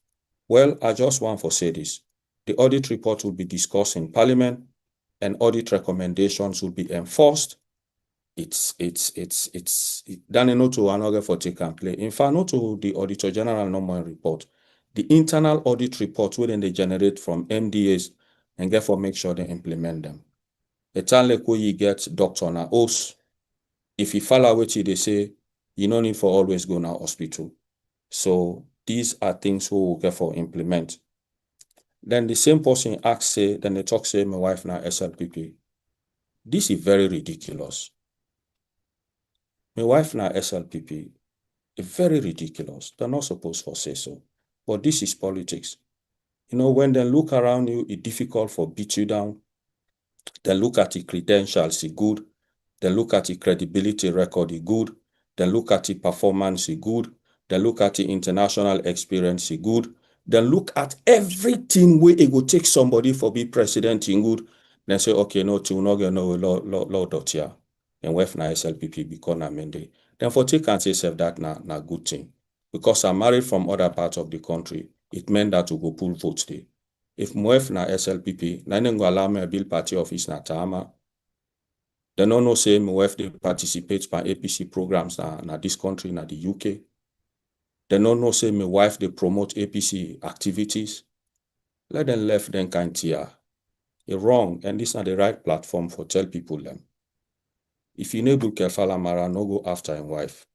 S6: Well, I just want to say this. The audit report will be discussed in Parliament and audit recommendations will be enforced. It's done not to another for take and play. In fact, not to the Auditor General normal report. The internal audit report will then they generate from MDAs and therefore make sure they implement them. A time like where you get doctor na oath. If you follow what they say, you no need for always go now hospital. So these are things who will get for implement. Then the same person asks say, then they talk say my wife now SLPP. This is very ridiculous. My wife now SLPP is very ridiculous. They're not supposed to say so. But this is politics. When they look around you, it's difficult for beat you down. They look at the credentials, it's good. They look at the credibility record, it's good. They look at the performance, it's good. They look at the international experience, it's good. They look at everything where it will take somebody for be president in good. Then say, okay, no, to no get no law dot here. And wife na SLPP become amended. Then for take and say self that na good thing. Because I'm married from other parts of the country, it meant that to go pull votes there. If my wife na SLPP, na go allow me a bill party office na Tama. They no know say my wife they participate by APC programs na this country, na the UK. They no know say my wife they promote APC activities. Let them left them kind tear. It's wrong, and this is not the right platform for tell people them. If you know good Marrah, no go after his wife.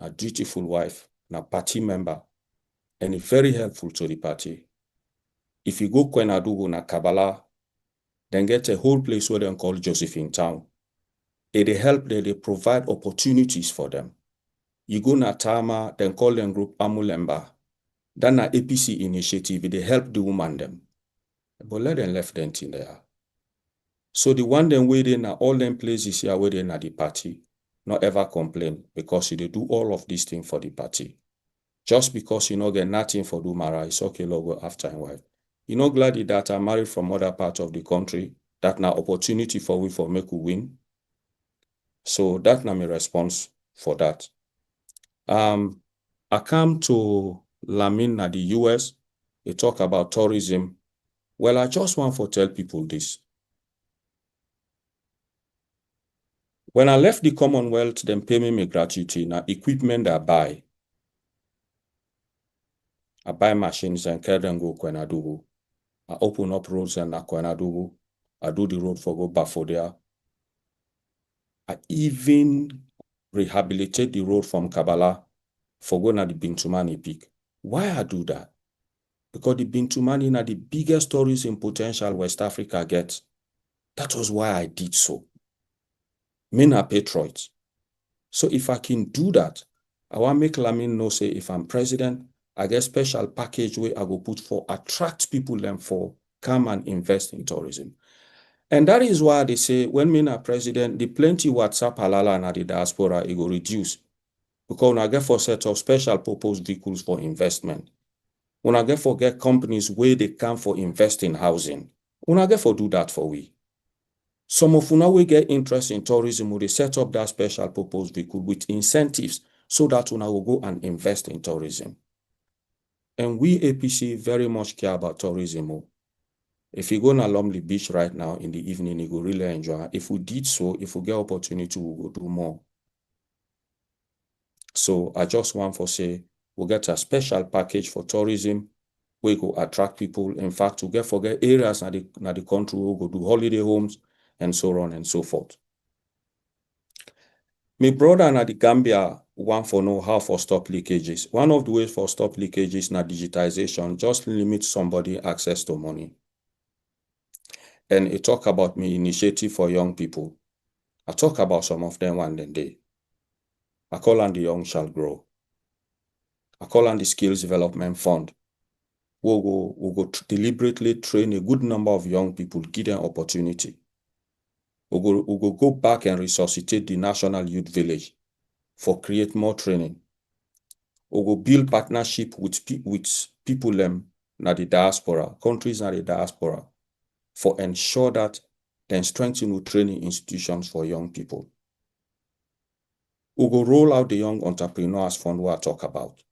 S6: a dutiful wife, and a party member, and very helpful to the party. If you go Kwenadugu na Kabbalah, then get a whole place where they call Josephine Town. They help them, they provide opportunities for them. You go na Tama, then call them group Amulemba. Then a APC initiative, they help the woman them. But let them left them in there. So the one them waiting at all them places here waiting at the party, not ever complain because they do all of these things for the party. Just because you know get nothing for do Marrah, it's okay, Lord, go after and wife. You know glad that I married from other parts of the country, that now opportunity for we for make we win. So that now my response for that. I come to Lamin at the US, they talk about tourism. Well, I just want to tell people this. When I left the Commonwealth, them pay me my gratuity, now equipment I buy. I buy machines and carry them go Kwenadugu. I open up roads and Kwenadugu. I do the road for go Bafodia. I even rehabilitate the road from Kabbalah for going at the Bintumani Peak. Why I do that? Because the Bintumani are the biggest tourism potential West Africa gets. That was why I did so. Men are patriots. So if I can do that, I want to make Lamin know, say, if I'm president, I get special package where I go put for attract people and for come and invest in tourism. And that is why they say when men are president, the plenty WhatsApp halala and the diaspora, it will reduce. Because when I get for set up special purpose vehicles for investment. When I get for get companies where they come for invest in housing. When I get for do that for we. Some of you now will get interest in tourism, will they set up that special purpose vehicle with incentives so that we will go and invest in tourism. And we APC very much care about tourism. If you go on Lumley Beach right now in the evening, you go really enjoy. If we did so, if we get opportunity, we will do more. So I just want to say, we'll get a special package for tourism. We go attract people. In fact, to get forget areas in the country, we'll go do holiday homes and so on and so forth. My brother and the Gambia want to know how for stop leakages. One of the ways for stop leakages na digitization, just limit somebody access to money. And it talk about me initiative for young people. I talk about some of them one day. I call on the young shall grow. I call on the skills development fund. We'll go deliberately train a good number of young people, give them opportunity. We'll go back and resuscitate the National Youth Village for create more training. We'll go build partnership with people na the diaspora, countries na the diaspora, for ensure that then strengthen training institutions for young people. We'll go roll out the Young Entrepreneurs Fund we I talk about.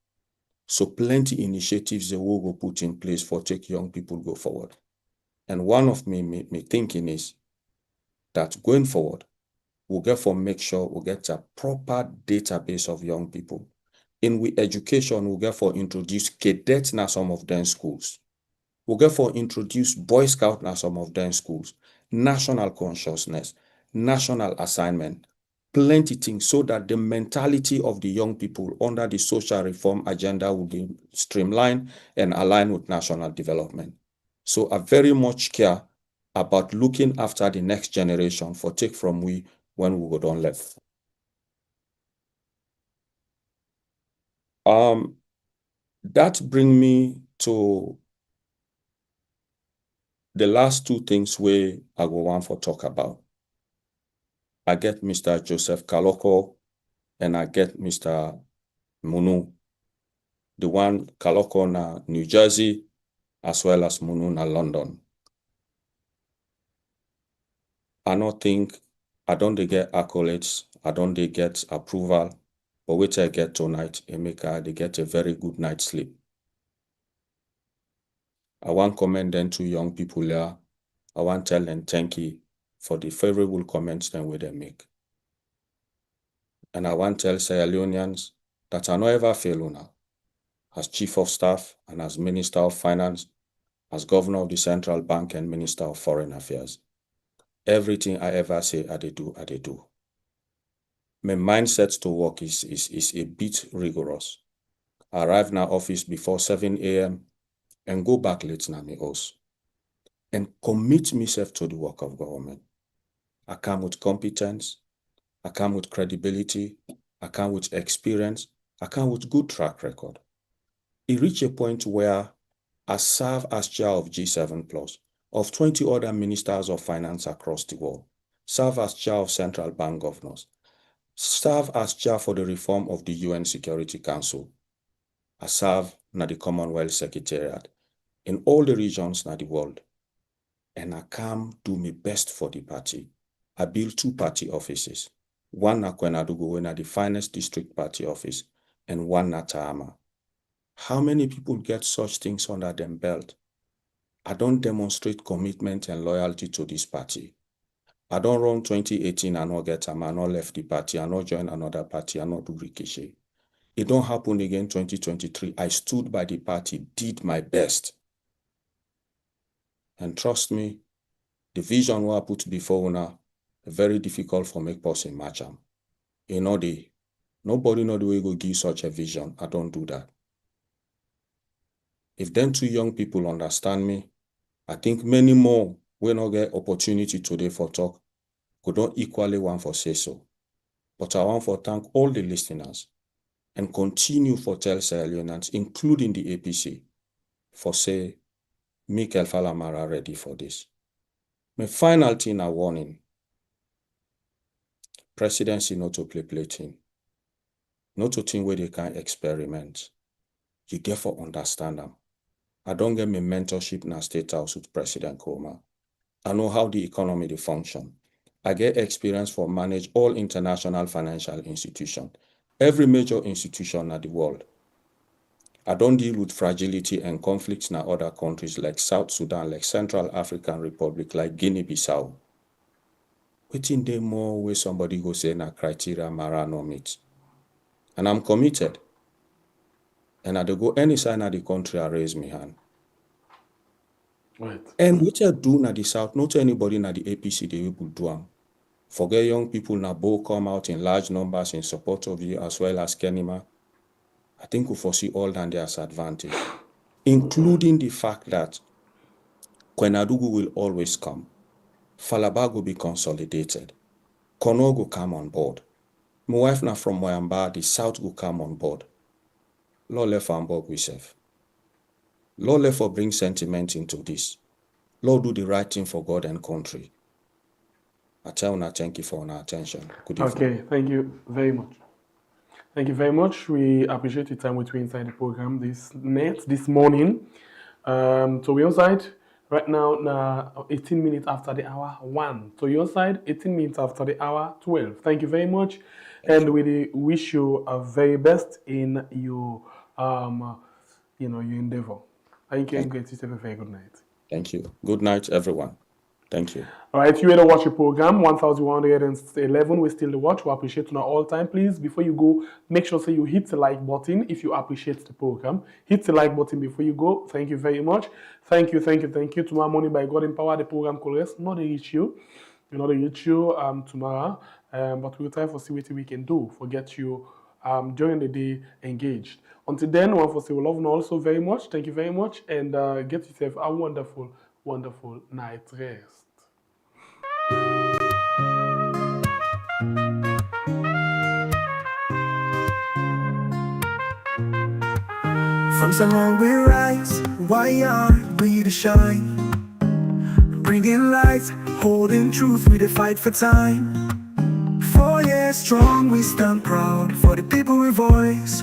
S6: So plenty initiatives that we'll go put in place for take young people go forward. And one of me thinking is that going forward, we'll get for make sure we'll get a proper database of young people. In we education, we'll get for introduce cadets na some of them schools. We'll get for introduce Boy Scout na some of them schools. National consciousness, national assignment, plenty things so that the mentality of the young people under the social reform agenda will be streamlined and aligned with national development. So I very much care about looking after the next generation for take from we when we go down left. That bring me to the last two things where I go want for talk about. I get Mr. Joseph Kaloko and I get Mr. Munu. The one Kaloko na New Jersey as well as Munu na London. I don't think I don't get accolades, I don't get approval, but which I get tonight, Emeka, they get a very good night's sleep. I want to commend them to young people there. I want to tell them thank you for the favorable comments them where they make. And I want to tell Sierra Leoneans that I no ever fail una. As Chief of Staff and as Minister of Finance, as Governor of the Central Bank and Minister of Foreign Affairs. Everything I ever say, I do. My mindset to work is a bit rigorous. I arrive in our office before 7 a.m. and go back late na my house and commit myself to the work of government. I come with competence, I come with credibility, I come with experience, I come with good track record. It reached a point where I serve as chair of G7+, of 20 other ministers of finance across the world, serve as chair of central bank governors, serve as chair for the reform of the UN Security Council. I serve na the Commonwealth Secretariat in all the regions na the world. And I come do my best for the party. I build 2 party offices. One na Kwenadugu, na the finest district party office, and one na Tahama. How many people get such things under them belt? I don't demonstrate commitment and loyalty to this party. I don't run 2018 and not get I not left the party, I not join another party, I not do ricochet. It don't happen again 2023. I stood by the party, did my best. And trust me, the vision what I put before now, very difficult for make person match am. You know nobody know the way go give such a vision. I don't do that. If them 2 young people understand me, I think many more will not get opportunity today for talk, could not equally want for say so. But I want for thank all the listeners and continue for tell Sierra Leoneans, including the APC, for say, make Marrah ready for this. My final thing a warning. Presidency not to play team. Not to think where they can experiment. You therefore understand them. I don't get my mentorship in a state house with President Koma. I know how the economy they function. I get experience for manage all international financial institutions, every major institution in the world. I don't deal with fragility and conflicts in other countries like South Sudan, like Central African Republic, like Guinea-Bissau. Waiting day more where somebody go say na criteria Marrah no meet. And I'm committed. And I do go any side of the country, I raise my hand.
S2: Right.
S6: And what I do na the South, not anybody na the APC they will do am. Forget young people na both come out in large numbers in support of you as well as Kenima. I think we foresee all than their advantage, including the fact that Kwenadugu will always come. Falaba will be consolidated. Kono will come on board. My wife na from Moyamba, the South will come on board. Lord left on board we serve. Lord left for bring sentiment into this. Lord do the right thing for God and country. I tell you, thank you for your attention. Good evening.
S2: Okay, thank you very much. Thank you very much. We appreciate the time with you inside the program this morning. So we're on side right now, 18 minutes after the hour 1. So you're on side 18 minutes after the hour 12. Thank you very much. And we wish you a very best in your your endeavor. Thank you and great to have a very good night.
S6: Thank you. Good night, everyone. Thank you.
S2: All right, you had to watch the program 1111. We still watch. We appreciate you all time. Please, before you go, make sure you hit the like button if you appreciate the program. Hit the like button before you go. Thank you very much. Thank you. Tomorrow morning, by God empower, the program could rest. Not reach you. Not reach you tomorrow. But we'll try to see what we can do for get you during the day engaged. Until then, one for say we love you also very much. Thank you very much, and get yourself a wonderful, wonderful night rest.
S1: From Salon we rise, why aren't we to shine? Bringing light, holding truth, we to fight for time. 4 years strong, we stand proud, for the people we voice.